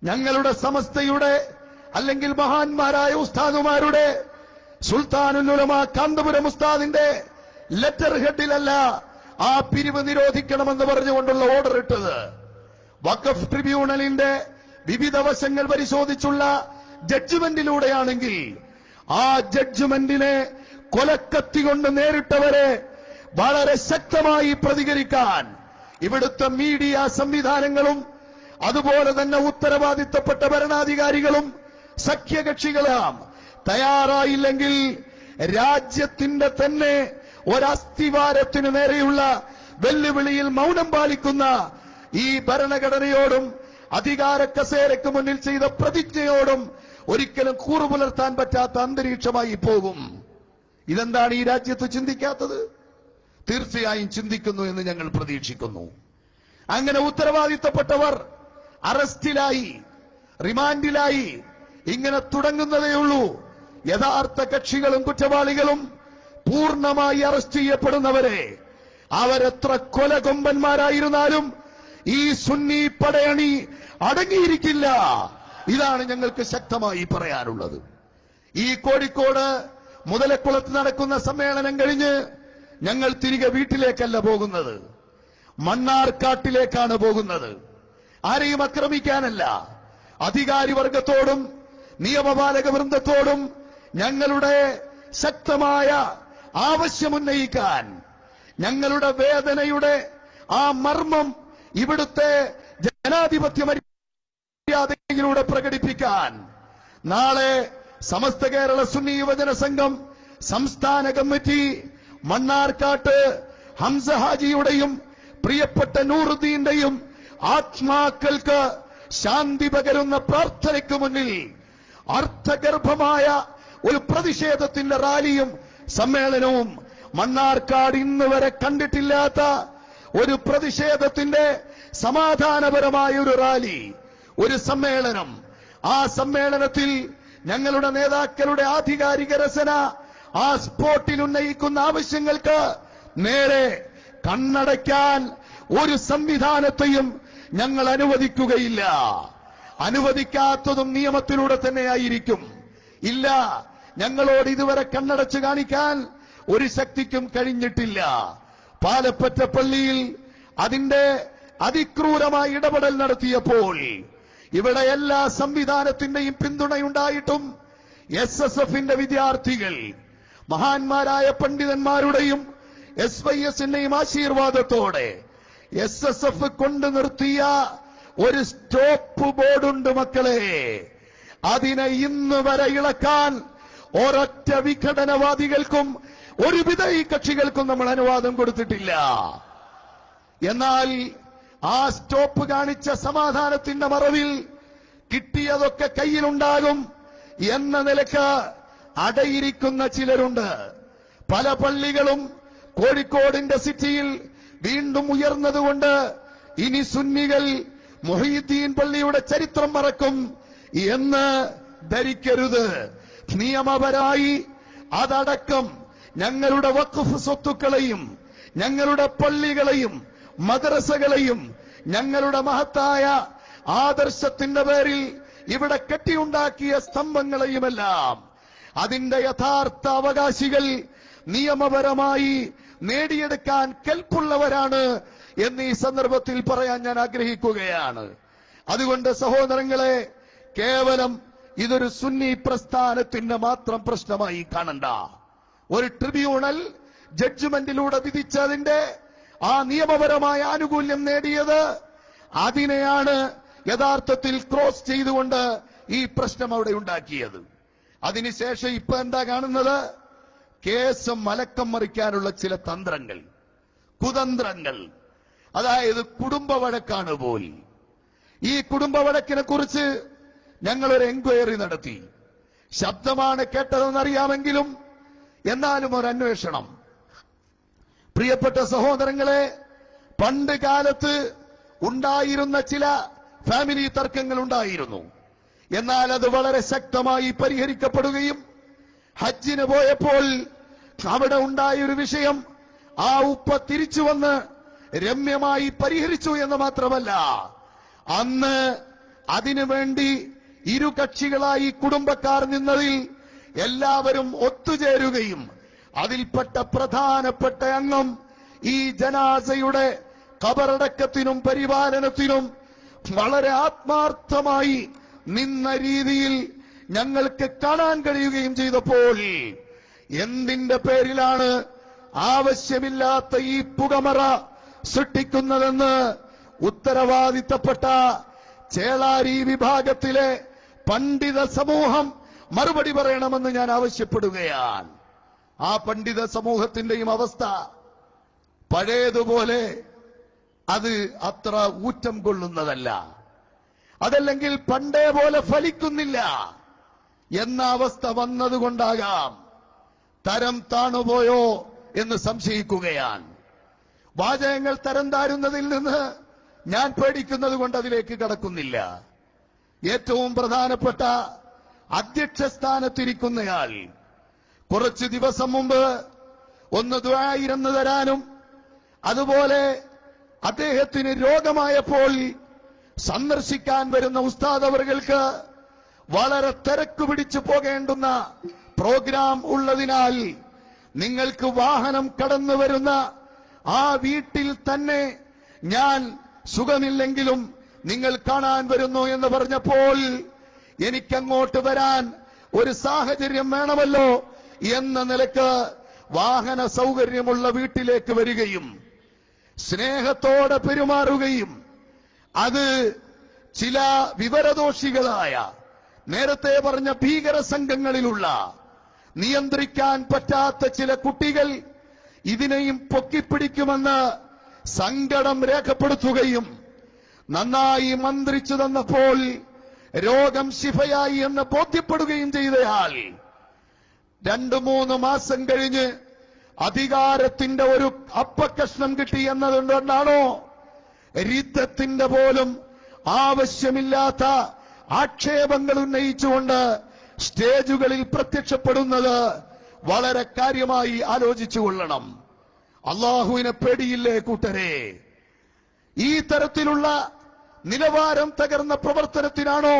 ഞങ്ങളുടെ സമസ്തയുടെ അല്ലെങ്കിൽ മഹാന്മാരായ ഉസ്താദുമാരുടെ സുൽത്താനുൽ ഉലമ കാന്തപുരം ഉസ്താദിന്റെ ലെറ്റർ ഹെഡിലല്ല ആ പിരിവ് നിരോധിക്കണമെന്ന് പറഞ്ഞുകൊണ്ടുള്ള ഓർഡർ ഇട്ടത്. വഖഫ് ട്രിബ്യൂണലിന്റെ വിവിധ വശങ്ങൾ പരിശോധിച്ചുള്ള ജഡ്ജ്മെന്റിലൂടെയാണെങ്കിൽ ആ ജഡ്ജ്മെന്റിനെ കൊലക്കത്തി കൊണ്ട് നേരിട്ടവരെ വളരെ ശക്തമായി പ്രതികരിക്കാൻ ഇവിടുത്തെ മീഡിയ സംവിധാനങ്ങളും അതുപോലെ തന്നെ ഉത്തരവാദിത്തപ്പെട്ട ഭരണാധികാരികളും സഖ്യകക്ഷികളും തയ്യാറായില്ലെങ്കിൽ രാജ്യത്തിന്റെ തന്നെ ഒരസ്ഥിവാരത്തിനു നേരെയുള്ള വെല്ലുവിളിയിൽ മൗനം പാലിക്കുന്ന ഈ ഭരണഘടനയോടും അധികാര കസേരയ്ക്ക് മുന്നിൽ ചെയ്ത പ്രതിജ്ഞയോടും ഒരിക്കലും കൂറുപുലർത്താൻ പറ്റാത്ത അന്തരീക്ഷമായി പോകും. ഇതെന്താണ് ഈ രാജ്യത്ത് ചിന്തിക്കാത്തത്? തീർച്ചയായും ചിന്തിക്കുന്നു എന്ന് ഞങ്ങൾ പ്രതീക്ഷിക്കുന്നു. അങ്ങനെ ഉത്തരവാദിത്തപ്പെട്ടവർ അറസ്റ്റിലായി, റിമാൻഡിലായി, ഇങ്ങനെ തുടങ്ങുന്നതേയുള്ളൂ. യഥാർത്ഥ കക്ഷികളും കുറ്റവാളികളും പൂർണ്ണമായി അറസ്റ്റ് ചെയ്യപ്പെടുന്നവരെ അവരെത്ര കൊലകൊമ്പന്മാരായിരുന്നാലും ഈ സുന്നി പടയണി അടങ്ങിയിരിക്കില്ല. ഇതാണ് ഞങ്ങൾക്ക് ശക്തമായി പറയാനുള്ളത്. ഈ കോഴിക്കോട് മുതലക്കുളത്ത് നടക്കുന്ന സമ്മേളനം കഴിഞ്ഞ് ഞങ്ങൾ തിരികെ വീട്ടിലേക്കല്ല പോകുന്നത്, മണ്ണാർക്കാട്ടിലേക്കാണ് പോകുന്നത്. ആരെയും ആക്രമിക്കാനല്ല, അധികാരി വർഗത്തോടും നിയമപാലക വൃന്ദത്തോടും ഞങ്ങളുടെ ശക്തമായ ആവശ്യമുന്നയിക്കാൻ, ഞങ്ങളുടെ വേദനയുടെ ആ മർമ്മം ഇവിടുത്തെ ജനാധിപത്യ മര്യാദയിലൂടെ പ്രകടിപ്പിക്കാൻ നാളെ സമസ്ത കേരള സുന്നി യുവജന സംഘം സംസ്ഥാന കമ്മിറ്റി മണ്ണാർക്കാട്ട് ഹംസ ഹാജിയുടെയും പ്രിയപ്പെട്ട നൂറുദ്ദീന്റെയും ആത്മാക്കൾക്ക് ശാന്തി പകരുന്ന പ്രാർത്ഥനയ്ക്ക് മുന്നിൽ അർത്ഥഗർഭമായ ഒരു പ്രതിഷേധത്തിന്റെ റാലിയും സമ്മേളനവും മണ്ണാർക്കാട് ഇന്ന് വരെ കണ്ടിട്ടില്ലാത്ത ഒരു പ്രതിഷേധത്തിന്റെ സമാധാനപരമായ ഒരു റാലി, ഒരു സമ്മേളനം. ആ സമ്മേളനത്തിൽ ഞങ്ങളുടെ നേതാക്കളുടെ ആധികാരിക രചന ആ സ്പോട്ടിൽ ഉന്നയിക്കുന്ന ആവശ്യങ്ങൾക്ക് നേരെ കണ്ണടയ്ക്കാൻ ഒരു സംവിധാനത്തെയും ഞങ്ങൾ അനുവദിക്കുകയില്ല. അനുവദിക്കാത്തതും നിയമത്തിലൂടെ തന്നെയായിരിക്കും. ഇല്ല, ഞങ്ങളോട് ഇതുവരെ കണ്ണടച്ച് കാണിക്കാൻ ഒരു ശക്തിക്കും കഴിഞ്ഞിട്ടില്ല. പാലപ്പറ്റ പള്ളിയിൽ അതിന്റെ അതിക്രൂരമായ ഇടപെടൽ നടത്തിയപ്പോൾ ഇവിടെ എല്ലാ സംവിധാനത്തിന്റെയും പിന്തുണയുണ്ടായിട്ടും SSFന്റെ വിദ്യാർത്ഥികൾ മഹാന്മാരായ പണ്ഡിതന്മാരുടെയും SYSന്റെയും ആശീർവാദത്തോടെ SSF കൊണ്ടു നിർത്തിയ ഒരു സ്റ്റോപ്പ് ബോർഡുണ്ട് മക്കളെ. അതിനെ ഇന്ന് വരെ ഇളക്കാൻ ഒരൊറ്റ വിഘടനവാദികൾക്കും ഒരു വിധേയ കക്ഷികൾക്കും നമ്മൾ അനുവാദം കൊടുത്തിട്ടില്ല. എന്നാൽ ആ സ്റ്റോപ്പ് കാണിച്ച സമാധാനത്തിന്റെ മറവിൽ കിട്ടിയതൊക്കെ കയ്യിലുണ്ടാകും എന്ന നിലക്ക് അടയിരിക്കുന്ന ചിലരുണ്ട്. പല പള്ളികളും കോഴിക്കോടിന്റെ സിറ്റിയിൽ വീണ്ടും ഉയർന്നതുകൊണ്ട് ഇനി സുന്നികൾ മുഹീദ്ദീൻ പള്ളിയുടെ ചരിത്രം മറക്കും എന്ന് ധരിക്കരുത്. നിയമപരമായി അതടക്കം ഞങ്ങളുടെ വഖഫ് സ്വത്തുക്കളെയും ഞങ്ങളുടെ പള്ളികളെയും മദ്രസകളെയും ഞങ്ങളുടെ മഹത്തായ ആദർശത്തിന്റെ പേരിൽ ഇവിടെ കെട്ടിയുണ്ടാക്കിയ സ്തംഭങ്ങളെയുമെല്ലാം അതിന്റെ യഥാർത്ഥ അവകാശികൾ നിയമപരമായി നേടിയെടുക്കാൻ കെൽപ്പുള്ളവരാണ് എന്ന് ഈ സന്ദർഭത്തിൽ പറയാൻ ഞാൻ ആഗ്രഹിക്കുകയാണ്. അതുകൊണ്ട് സഹോദരങ്ങളെ, കേവലം ഇതൊരു സുന്നി പ്രസ്ഥാനത്തിന്റെ മാത്രം പ്രശ്നമായി കാണണ്ട. ഒരു ട്രിബ്യൂണൽ ജഡ്ജ്മെന്റിലൂടെ വിധിച്ചതിന്റെ ആ നിയമപരമായ ആനുകൂല്യം നേടിയത് അതിനെയാണ് യഥാർത്ഥത്തിൽ ക്രോസ് ചെയ്തുകൊണ്ട് ഈ പ്രശ്നം അവിടെ ഉണ്ടാക്കിയത്. അതിനുശേഷം ഇപ്പൊ എന്താ കാണുന്നത്? കേസ് മലക്കം മറിക്കാനുള്ള ചില തന്ത്രങ്ങൾ, കുതന്ത്രങ്ങൾ. അതായത് കുടുംബ വഴക്കാണ് പോൽ. ഈ കുടുംബ വഴക്കിനെ കുറിച്ച് ഞങ്ങളൊരു എൻക്വയറി നടത്തി. ശബ്ദമാണ് കേട്ടതെന്നറിയാമെങ്കിലും എന്നാലും ഒരു അന്വേഷണം. പ്രിയപ്പെട്ട സഹോദരങ്ങളെ, പണ്ട് കാലത്ത് ഉണ്ടായിരുന്ന ചില ഫാമിലി തർക്കങ്ങൾ ഉണ്ടായിരുന്നു. എന്നാൽ അത് വളരെ ശക്തമായി പരിഹരിക്കപ്പെടുകയും ഹജ്ജിന് പോയപ്പോൾ അവിടെ ഉണ്ടായൊരു വിഷയം ആ ഉപ്പ തിരിച്ചു വന്ന് രമ്യമായി പരിഹരിച്ചു എന്ന് മാത്രമല്ല, അന്ന് അതിനുവേണ്ടി ഇരു കക്ഷികളായി കുടുംബക്കാർ നിന്നതിൽ എല്ലാവരും ഒത്തുചേരുകയും അതിൽപ്പെട്ട പ്രധാനപ്പെട്ട അംഗം ഈ ജനാസയുടെ ഖബറടക്കത്തിനും പരിപാലനത്തിനും വളരെ ആത്മാർത്ഥമായി നിന്ന രീതിയിൽ ഞങ്ങൾക്ക് കാണാൻ കഴിയുകയും ചെയ്തപ്പോൾ എന്തിന്റെ പേരിലാണ് ആവശ്യമില്ലാത്ത ഈ പുകമറ സൃഷ്ടിക്കുന്നതെന്ന് ഉത്തരവാദിത്തപ്പെട്ട ചേളാരി വിഭാഗത്തിലെ പണ്ഡിത സമൂഹം മറുപടി പറയണമെന്ന് ഞാൻ ആവശ്യപ്പെടുകയാണ്. ആ പണ്ഡിത സമൂഹത്തിന്റെയും അവസ്ഥ പഴയതുപോലെ അത് അത്ര ഊറ്റം കൊള്ളുന്നതല്ല. അതല്ലെങ്കിൽ പണ്ടേ പോലെ ഫലിക്കുന്നില്ല എന്ന അവസ്ഥ വന്നതുകൊണ്ടാകാം തരം താണുപോയോ എന്ന് സംശയിക്കുകയാണ്. വാചകങ്ങൾ തരം താരുന്നതിൽ നിന്ന് ഞാൻ പേടിക്കുന്നത് കൊണ്ട് അതിലേക്ക് കടക്കുന്നില്ല. ഏറ്റവും പ്രധാനപ്പെട്ട അധ്യക്ഷ സ്ഥാനത്തിരിക്കുന്നയാൾ കുറച്ചു ദിവസം മുമ്പ് ഒന്ന് ദുആഇരന്ന് തരാനും അതുപോലെ അദ്ദേഹത്തിന് രോഗമായപ്പോൾ സന്ദർശിക്കാൻ വരുന്ന ഉസ്താദ് അവർക്ക് വളരെ തിരക്ക് പിടിച്ചു പോകേണ്ടുന്ന പ്രോഗ്രാം ഉള്ളതിനാൽ നിങ്ങൾക്ക് വാഹനം കടന്നു വരുന്ന ആ വീട്ടിൽ തന്നെ ഞാൻ സുഖമില്ലെങ്കിലും നിങ്ങൾ കാണാൻ വരുന്നു എന്ന് പറഞ്ഞപ്പോൾ എനിക്കങ്ങോട്ട് വരാൻ ഒരു സാഹചര്യം വേണമല്ലോ എന്ന നിലക്ക് വാഹന സൗകര്യമുള്ള വീട്ടിലേക്ക് വരികയും സ്നേഹത്തോടെ പെരുമാറുകയും അത് ചില വിവരദോഷികളായ നേരത്തെ പറഞ്ഞ ഭീകര സംഘങ്ങളിലുള്ള നിയന്ത്രിക്കാൻ പറ്റാത്ത ചില കുട്ടികൾ ഇതിനെയും പൊക്കിപ്പിടിക്കുമെന്ന് സങ്കടം രേഖപ്പെടുത്തുകയും നന്നായി മന്ത്രിച്ചു തന്നപ്പോൾ രോഗം ശിഫയായി എന്ന് ബോധ്യപ്പെടുകയും ചെയ്തയാൾ 2-3 മാസം കഴിഞ്ഞ് അധികാരത്തിന്റെ ഒരു അപ്പക്കഷ്ണം കിട്ടി എന്നതുകൊണ്ടാണോ രിദ്ധത്തിന്റെ പോലും ആവശ്യമില്ലാത്ത ആക്ഷേപങ്ങൾ ഉന്നയിച്ചുകൊണ്ട് സ്റ്റേജുകളിൽ പ്രത്യക്ഷപ്പെടുന്നത്? വളരെ കാര്യമായി ആലോചിച്ചുകൊള്ളണം. അള്ളാഹുവിനെ പേടിയില്ലേ കൂട്ടരെ? ഈ തരത്തിലുള്ള നിലവാരം തകർന്ന പ്രവർത്തനത്തിനാണോ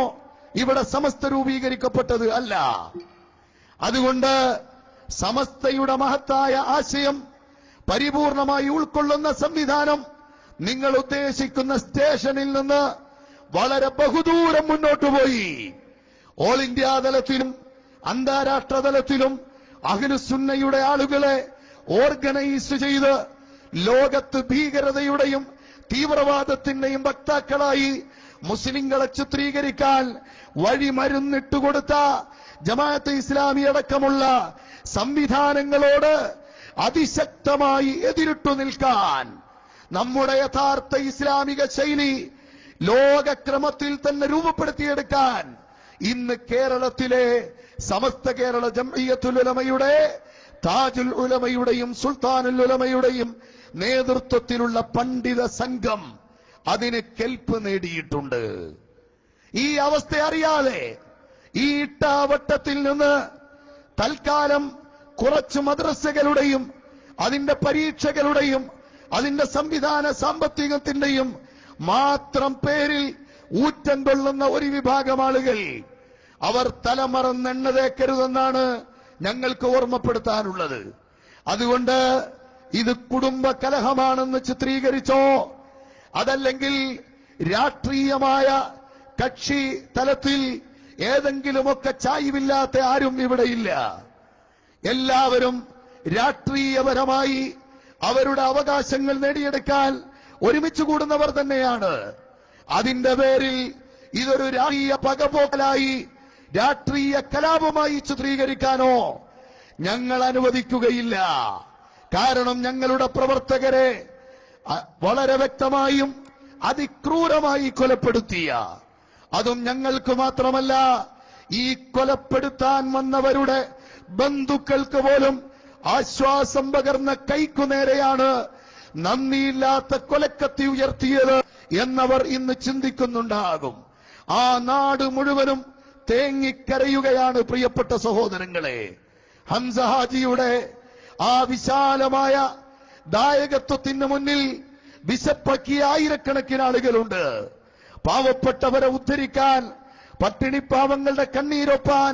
ഇവിടെ സമസ്ത രൂപീകരിക്കപ്പെട്ടത്? അല്ല. അതുകൊണ്ട് സമസ്തയുടെ മഹത്തായ ആശയം പരിപൂർണമായി ഉൾക്കൊള്ളുന്ന സംവിധാനം നിങ്ങൾ ഉദ്ദേശിക്കുന്ന സ്റ്റേഷനിൽ നിന്ന് വളരെ ബഹുദൂരം മുന്നോട്ട് പോയി. ഓൾ ഇന്ത്യ തലത്തിലും അന്താരാഷ്ട്ര തലത്തിലും അഹ്ലുസുന്നയുടെ ആളുകളെ ഓർഗനൈസ് ചെയ്ത് ലോകത്ത് ഭീകരതയുടെയും തീവ്രവാദത്തിന്റെയും വക്താക്കളായി മുസ്ലിങ്ങളെ ചിത്രീകരിക്കാൻ വഴിമരുന്നിട്ടുകൊടുത്ത ജമാഅത്തെ ഇസ്ലാമി അടക്കമുള്ള സംവിധാനങ്ങളോട് അതിശക്തമായി എതിരിട്ടു നിൽക്കാൻ നമ്മുടെ യഥാർത്ഥ ഇസ്ലാമിക ശൈലി ലോകക്രമത്തിൽ തന്നെ രൂപപ്പെടുത്തിയെടുക്കാൻ ഇന്ന് കേരളത്തിലെ സമസ്ത കേരള ജംഇയ്യത്തുൽ ഉലമയുടെ, താജുൽ ഉലമയുടെയും സുൽത്താനുൽ ഉലമയുടെയും നേതൃത്വത്തിലുള്ള പണ്ഡിത സംഘം അതിന് കെൽപ്പ് നേടിയിട്ടുണ്ട്. ഈ അവസ്ഥ അറിയാതെ ഈ ഇട്ടാവട്ടത്തിൽ നിന്ന് തൽക്കാലം കുറച്ച് മദ്രസകളുടെയും അതിന്റെ പരീക്ഷകളുടെയും അതിന്റെ സംവിധാന സാമ്പത്തികത്തിന്റെയും മാത്രം പേരിൽ ഊറ്റം കൊള്ളുന്ന ഒരു വിഭാഗം ആളുകൾ അവർ തലമറന്നെണ്ണ തേക്കരുതെന്നാണ് ഞങ്ങൾക്ക് ഓർമ്മപ്പെടുത്താനുള്ളത്. അതുകൊണ്ട് ഇത് കുടുംബ കലഹമാണെന്ന് ചിത്രീകരിച്ചോ അതല്ലെങ്കിൽ രാഷ്ട്രീയമായ കക്ഷി തലത്തിൽ ഏതെങ്കിലുമൊക്കെ ചായ്വില്ലാത്ത ആരും ഇവിടെയില്ല. എല്ലാവരും രാഷ്ട്രീയപരമായി അവരുടെ അവകാശങ്ങൾ നേടിയെടുക്കാൻ ഒരുമിച്ച് കൂടുന്നവർ തന്നെയാണ്. അതിന്റെ പേരിൽ ഇതൊരു രാഷ്ട്രീയ പകപോക്കലായി രാഷ്ട്രീയ കലാപമായി ചിത്രീകരിക്കാനോ ഞങ്ങൾ അനുവദിക്കുകയില്ല. കാരണം ഞങ്ങളുടെ പ്രവർത്തകരെ വളരെ വ്യക്തമായും അതിക്രൂരമായി കൊലപ്പെടുത്തിയ, അതും ഞങ്ങൾക്ക് മാത്രമല്ല ഈ കൊലപ്പെടുത്താൻ വന്നവരുടെ ബന്ധുക്കൾക്ക് പോലും ആശ്വാസം പകർന്ന കൈക്കുനേരെയാണ് നന്ദിയില്ലാത്ത കൊലക്കത്തി ഉയർത്തിയത് എന്നവർ ഇന്ന് ചിന്തിക്കുന്നുണ്ടാകും. ആ നാട് മുഴുവനും തേങ്ങിക്കരയുകയാണ്. പ്രിയപ്പെട്ട സഹോദരങ്ങളെ, ഹംസ ഹാജിയുടെ ആ വിശാലമായ ദായകത്വത്തിന് മുന്നിൽ വിശപ്പക്കിയ ആയിരക്കണക്കിന് ആളുകളുണ്ട്. പാവപ്പെട്ടവരെ ഉദ്ധരിക്കാൻ, പട്ടിണിപ്പാവങ്ങളുടെ കണ്ണീരൊപ്പാൻ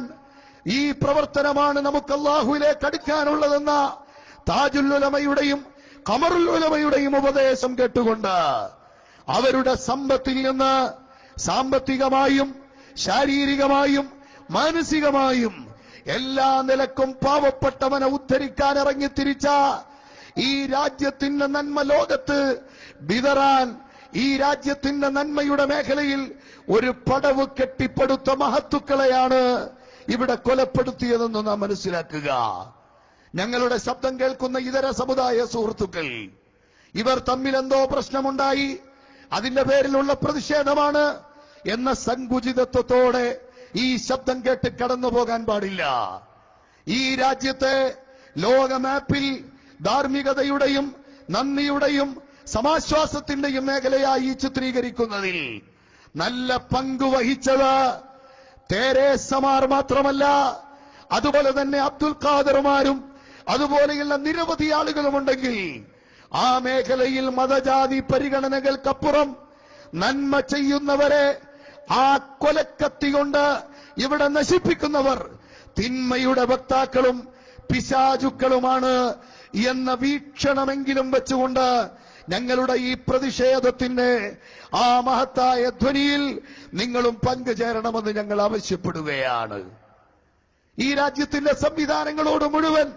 ഈ പ്രവർത്തനമാണ് നമുക്ക് അല്ലാഹുവിലേക്ക് അടുക്കാനുള്ളതെന്ന താജുൽ ഉലമയുടെയും ഖമറുൽ ഉലമയുടെയും ഉപദേശം കേട്ടുകൊണ്ട് അവരുടെ സമ്പത്തിൽ നിന്ന് സാമ്പത്തികമായും ശാരീരികമായും മാനസികമായും എല്ലാ നിലക്കും പാവപ്പെട്ടവനെ ഉദ്ധരിക്കാൻ ഇറങ്ങിത്തിരിച്ച ഈ രാജ്യത്തിന്റെ നന്മ ലോകത്ത് വിതറാൻ, ഈ രാജ്യത്തിന്റെ നന്മയുടെ മേഖലയിൽ ഒരു പടവ് കെട്ടിപ്പടുത്ത മഹത്തുക്കളെയാണ് ഇവിടെ കൊലപ്പെടുത്തിയതെന്ന് നാം മനസ്സിലാക്കുക. ഞങ്ങളുടെ ശബ്ദം കേൾക്കുന്ന ഇതര സമുദായ സുഹൃത്തുക്കൾ, ഇവർ തമ്മിൽ എന്തോ പ്രശ്നമുണ്ടായി, അതിന്റെ പേരിലുള്ള പ്രതിഷേധമാണ് എന്ന സങ്കുചിതത്വത്തോടെ ഈ ശബ്ദം കേട്ട് കടന്നു പോകാൻ പാടില്ല. ഈ രാജ്യത്തെ ലോക മാപ്പിൽ ധാർമ്മികതയുടെയും നന്ദിയുടെയും സമാശ്വാസത്തിന്റെയും മേഖലയായി ചിത്രീകരിക്കുന്നതിൽ നല്ല പങ്കുവഹിച്ചത് തെരേസമാർ മാത്രമല്ല, അതുപോലെ തന്നെ അബ്ദുൽ ഖാദർമാരും അതുപോലെയുള്ള നിരവധി ആളുകളുമുണ്ടെങ്കിൽ ആ മേഖലയിൽ മതജാതി പരിഗണനകൾക്കപ്പുറം നന്മ ചെയ്യുന്നവരെ ആ കൊലക്കത്തി കൊണ്ട് ഇവിടെ നശിപ്പിക്കുന്നവർ തിന്മയുടെ വക്താക്കളും പിശാചുക്കളുമാണ് എന്ന വീക്ഷണമെങ്കിലും വെച്ചുകൊണ്ട് ഞങ്ങളുടെ ഈ പ്രതിഷേധത്തിന്റെ ആ മഹത്തായ ധ്വനിയിൽ നിങ്ങളും പങ്കുചേരണമെന്ന് ഞങ്ങൾ ആവശ്യപ്പെടുകയാണ്. ഈ രാജ്യത്തിന്റെ സംവിധാനങ്ങളോട് മുഴുവൻ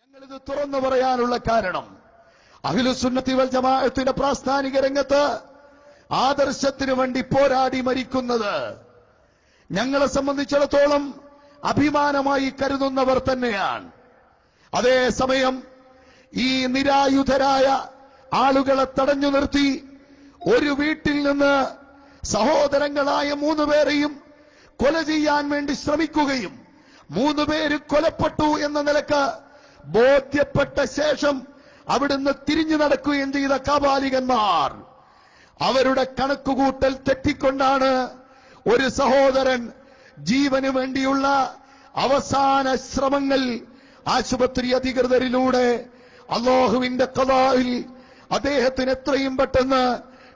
ഞങ്ങളിത് തുറന്നു പറയാനുള്ള കാരണം, അഹ്ലുസുന്നത്തി വൽ ജമാഅത്തിന്റെ പ്രാസ്ഥാനിക രംഗത്ത് ആദർശത്തിനു വേണ്ടി പോരാടി മരിക്കുന്നത് ഞങ്ങളെ സംബന്ധിച്ചിടത്തോളം അഭിമാനമായി കരുതുന്നവർ തന്നെയാണ്. അതേസമയം ഈ നിരായുധരായ ആളുകളെ തടഞ്ഞു നിർത്തി ഒരു വീട്ടിൽ നിന്ന് സഹോദരങ്ങളായ 3 പേരെയും കൊല ചെയ്യാൻ വേണ്ടി ശ്രമിക്കുകയും 3 പേര് കൊലപ്പെട്ടു എന്ന നിലക്ക് ബോധ്യപ്പെട്ട ശേഷം അവിടുന്ന് തിരിഞ്ഞു നടക്കുകയും ചെയ്ത കാപാലികന്മാർ അവരുടെ കണക്കുകൂട്ടൽ തെറ്റിക്കൊണ്ടാണ് ഒരു സഹോദരൻ ജീവന് വേണ്ടിയുള്ള അവസാന ശ്രമങ്ങൾ ആശുപത്രി അധികൃതരിലൂടെ അല്ലാഹുവിന്റെ ഖദാഇൽ അദ്ദേഹത്തിന് എത്രയും പെട്ടെന്ന്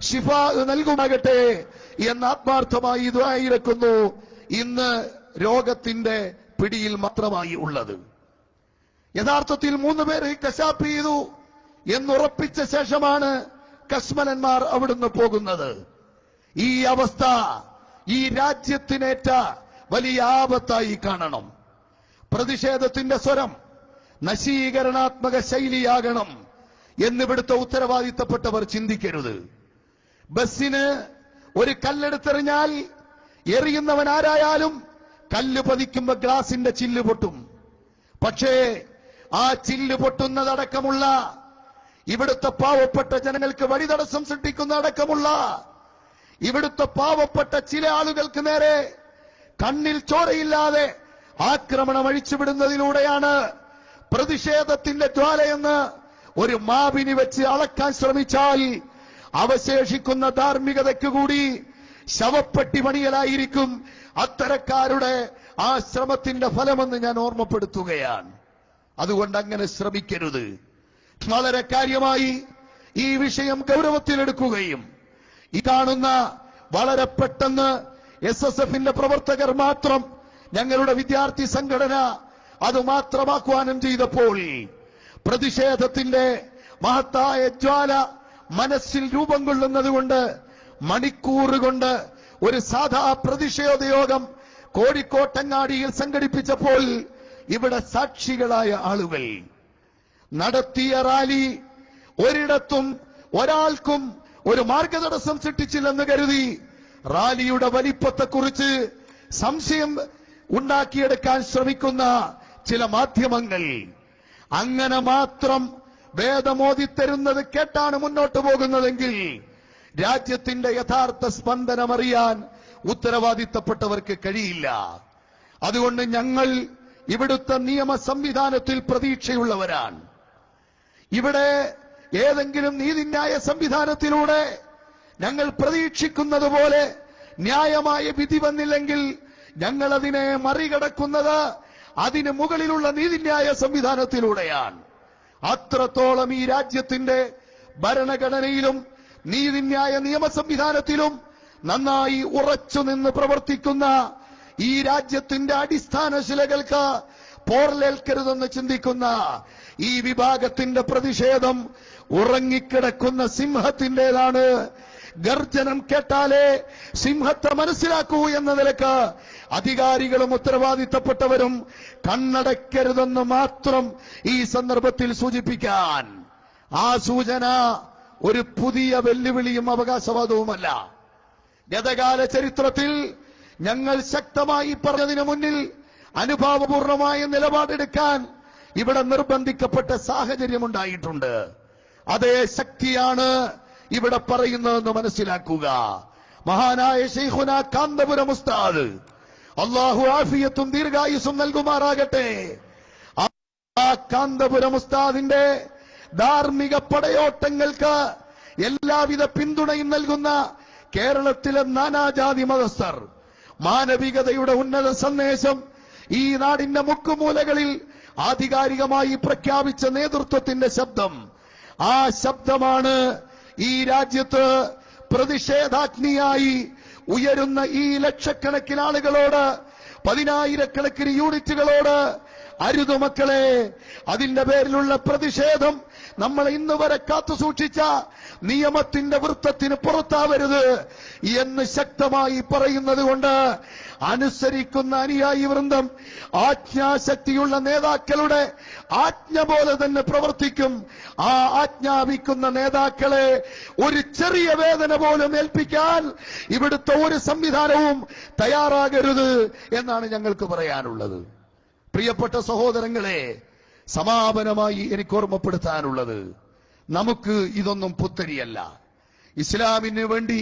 ശിഫാ നൽകുമാകട്ടെ എന്ന് ആത്മാർത്ഥമായി ദുആ ഇറക്കുന്നു. ഇന്ന് രോഗത്തിന്റെ പിടിയിൽ മാത്രമായി ഉള്ളത്. യഥാർത്ഥത്തിൽ 3 പേരെ കശാപ്പ് ചെയ്തു എന്നുറപ്പിച്ച ശേഷമാണ് കശ്മലന്മാർ അവിടുന്ന് പോകുന്നത്. ഈ അവസ്ഥ ഈ രാജ്യത്തിനേറ്റ വലിയ ആപത്തായി കാണണം. പ്രതിഷേധത്തിന്റെ സ്വരം നശീകരണാത്മക ശൈലിയാകണം എന്നിവിടുത്തെ ഉത്തരവാദിത്തപ്പെട്ടവർ ചിന്തിക്കരുത്. ബസ്സിന് ഒരു കല്ലെടുത്തെറിഞ്ഞാൽ എറിയുന്നവൻ ആരായാലും കല്ല് പതിക്കുമ്പോ ഗ്ലാസിന്റെ ചില്ല് പൊട്ടും. പക്ഷേ ആ ചില്ല് പൊട്ടുന്നതടക്കമുള്ള ഇവിടുത്തെ പാവപ്പെട്ട ജനങ്ങൾക്ക് വഴിതടസ്സം സൃഷ്ടിക്കുന്ന അടക്കമുള്ള ഇവിടുത്തെ പാവപ്പെട്ട ചില ആളുകൾക്ക് നേരെ കണ്ണിൽ ചോരയില്ലാതെ ആക്രമണം അഴിച്ചുവിടുന്നതിലൂടെയാണ് പ്രതിഷേധത്തിന്റെ ജ്വാലയെന്ന് ഒരു മാവിനി വെച്ച് അളക്കാൻ ശ്രമിച്ചാൽ അവശേഷിക്കുന്ന ധാർമ്മികതയ്ക്ക് കൂടി ശവപ്പെട്ടി പണിയലായിരിക്കും അത്തരക്കാരുടെ ആ ശ്രമത്തിന്റെ ഫലമെന്ന് ഞാൻ ഓർമ്മപ്പെടുത്തുകയാണ്. അതുകൊണ്ട് അങ്ങനെ ശ്രമിക്കരുത്. വളരെ കാര്യമായി ഈ വിഷയം ഗൗരവത്തിലെടുക്കുകയും ഈ കാണുന്ന വളരെ പെട്ടെന്ന് SSFന്റെ പ്രവർത്തകർ മാത്രം ഞങ്ങളുടെ വിദ്യാർത്ഥി സംഘടന അത് മാത്രമാക്കുവാനും ചെയ്തപ്പോൾ പ്രതിഷേധത്തിന്റെ മഹത്തായ ജ്വാല മനസ്സിൽ രൂപം കൊള്ളുന്നതുകൊണ്ട് മണിക്കൂറുകൊണ്ട് ഒരു സാധാ പ്രതിഷേധ യോഗം കോഴിക്കോട്ടങ്ങാടിയിൽ സംഘടിപ്പിച്ചപ്പോൾ ഇവിടെ സാക്ഷികളായ ആളുകൾ നടത്തിയ റാലി ഒരിടത്തും ഒരാൾക്കും ഒരു മാർഗതടസ്സം സൃഷ്ടിച്ചില്ലെന്ന് കരുതി റാലിയുടെ വലിപ്പത്തെക്കുറിച്ച് സംശയം ഉണ്ടാക്കിയെടുക്കാൻ ശ്രമിക്കുന്ന ചില മാധ്യമങ്ങൾ അങ്ങനെ മാത്രം വേദമോദിത്തരുന്നത് കേട്ടാണ് മുന്നോട്ട് പോകുന്നതെങ്കിൽ രാജ്യത്തിന്റെ യഥാർത്ഥ സ്പന്ദനമറിയാൻ ഉത്തരവാദിത്തപ്പെട്ടവർക്ക് കഴിയില്ല. അതുകൊണ്ട് ഞങ്ങൾ ഇവിടുത്തെ നിയമ സംവിധാനത്തിൽ പ്രതീക്ഷയുള്ളവരാണ്. ഇവിടെ ഏതെങ്കിലും നീതിന്യായ സംവിധാനത്തിലൂടെ ഞങ്ങൾ പ്രതീക്ഷിക്കുന്നത് പോലെ ന്യായമായ വിധി വന്നില്ലെങ്കിൽ ഞങ്ങൾ അതിനെ മറികടക്കുന്നത് അതിന് മുകളിലുള്ള നീതിന്യായ സംവിധാനത്തിലൂടെയാണ്. അത്രത്തോളം ഈ രാജ്യത്തിന്റെ ഭരണഘടനയിലും നീതിന്യായ നിയമ സംവിധാനത്തിലും നന്നായി ഉറച്ചുനിന്ന് പ്രവർത്തിക്കുന്ന ഈ രാജ്യത്തിന്റെ അടിസ്ഥാന ശിലകൾക്ക് പോർലേൽക്കരുതെന്ന് ചിന്തിക്കുന്ന ഈ വിഭാഗത്തിന്റെ പ്രതിഷേധം ഉറങ്ങിക്കിടക്കുന്ന സിംഹത്തിന്റേതാണ്. ഗർജനം കേട്ടാലേ സിംഹത്തെ മനസ്സിലാക്കൂ എന്ന നിലക്ക് അധികാരികളും ഉത്തരവാദിത്തപ്പെട്ടവരും കണ്ണടയ്ക്കരുതെന്ന് മാത്രം ഈ സന്ദർഭത്തിൽ സൂചിപ്പിക്കാൻ. ആ സൂചന ഒരു പുതിയ വെല്ലുവിളിയും അവകാശവാദവുമല്ല. ഗതകാല ചരിത്രത്തിൽ ഞങ്ങൾ ശക്തമായി പറഞ്ഞതിന് മുന്നിൽ അനുഭാവപൂർണമായ നിലപാടെടുക്കാൻ ഇവിടെ നിർബന്ധിക്കപ്പെട്ട സാഹചര്യമുണ്ടായിട്ടുണ്ട്. അതേ ശക്തിയാണ് ഇവിടെ പറയുന്നതെന്ന് മനസ്സിലാക്കുക. മഹാനായ ശൈഖുന കാന്തപുരം ഉസ്താദ് അല്ലാഹു ആഫിയത്തും ദീർഘായുസ്സും നൽകുമാറാകട്ടെ. ആ കാന്തപുരം ഉസ്താദിന്റെ ധാർമ്മിക പടയോട്ടങ്ങൾക്ക് എല്ലാവിധ പിന്തുണയും നൽകുന്ന കേരളത്തിലെ നാനാജാതി മതസ്ഥർ മാനവികതയുടെ ഉന്നത സന്ദേശം ഈ നാടിന്റെ മുക്കുമൂലകളിൽ ആധികാരികമായി പ്രഖ്യാപിച്ച നേതൃത്വത്തിന്റെ ശബ്ദം, ആ ശബ്ദമാണ് ഈ രാജ്യത്ത് പ്രതിഷേധാഗ്നിയായി ഉയരുന്ന ഈ ലക്ഷക്കണക്കിന് ആളുകളോട്, 10,000-കണക്കിന് യൂണിറ്റുകളോട് അരുതു മക്കളെ, അതിന്റെ പേരിലുള്ള പ്രതിഷേധം നമ്മൾ ഇന്ന് വരെ കാത്തുസൂക്ഷിച്ച നിയമത്തിന്റെ വൃത്തത്തിന് പുറത്താവരുത് എന്ന് ശക്തമായി പറയുന്നത് കൊണ്ട് അനുസരിക്കുന്ന അനുയായി വൃന്ദം ആജ്ഞാശക്തിയുള്ള നേതാക്കളുടെ ആജ്ഞ പോലെ തന്നെ പ്രവർത്തിക്കും. ആ ആജ്ഞാപിക്കുന്ന നേതാക്കളെ ഒരു ചെറിയ വേദന പോലും ഏൽപ്പിക്കാൻ ഇവിടുത്തെ ഒരു സംവിധാനവും തയ്യാറാകരുത് എന്നാണ് ഞങ്ങൾക്ക് പറയാനുള്ളത്. പ്രിയപ്പെട്ട സഹോദരങ്ങളെ, സമാപനമായി എനിക്ക് ഓർമ്മപ്പെടുത്താനുള്ളത്, നമുക്ക് ഇതൊന്നും പുത്തരിയല്ല. ഇസ്ലാമിന് വേണ്ടി,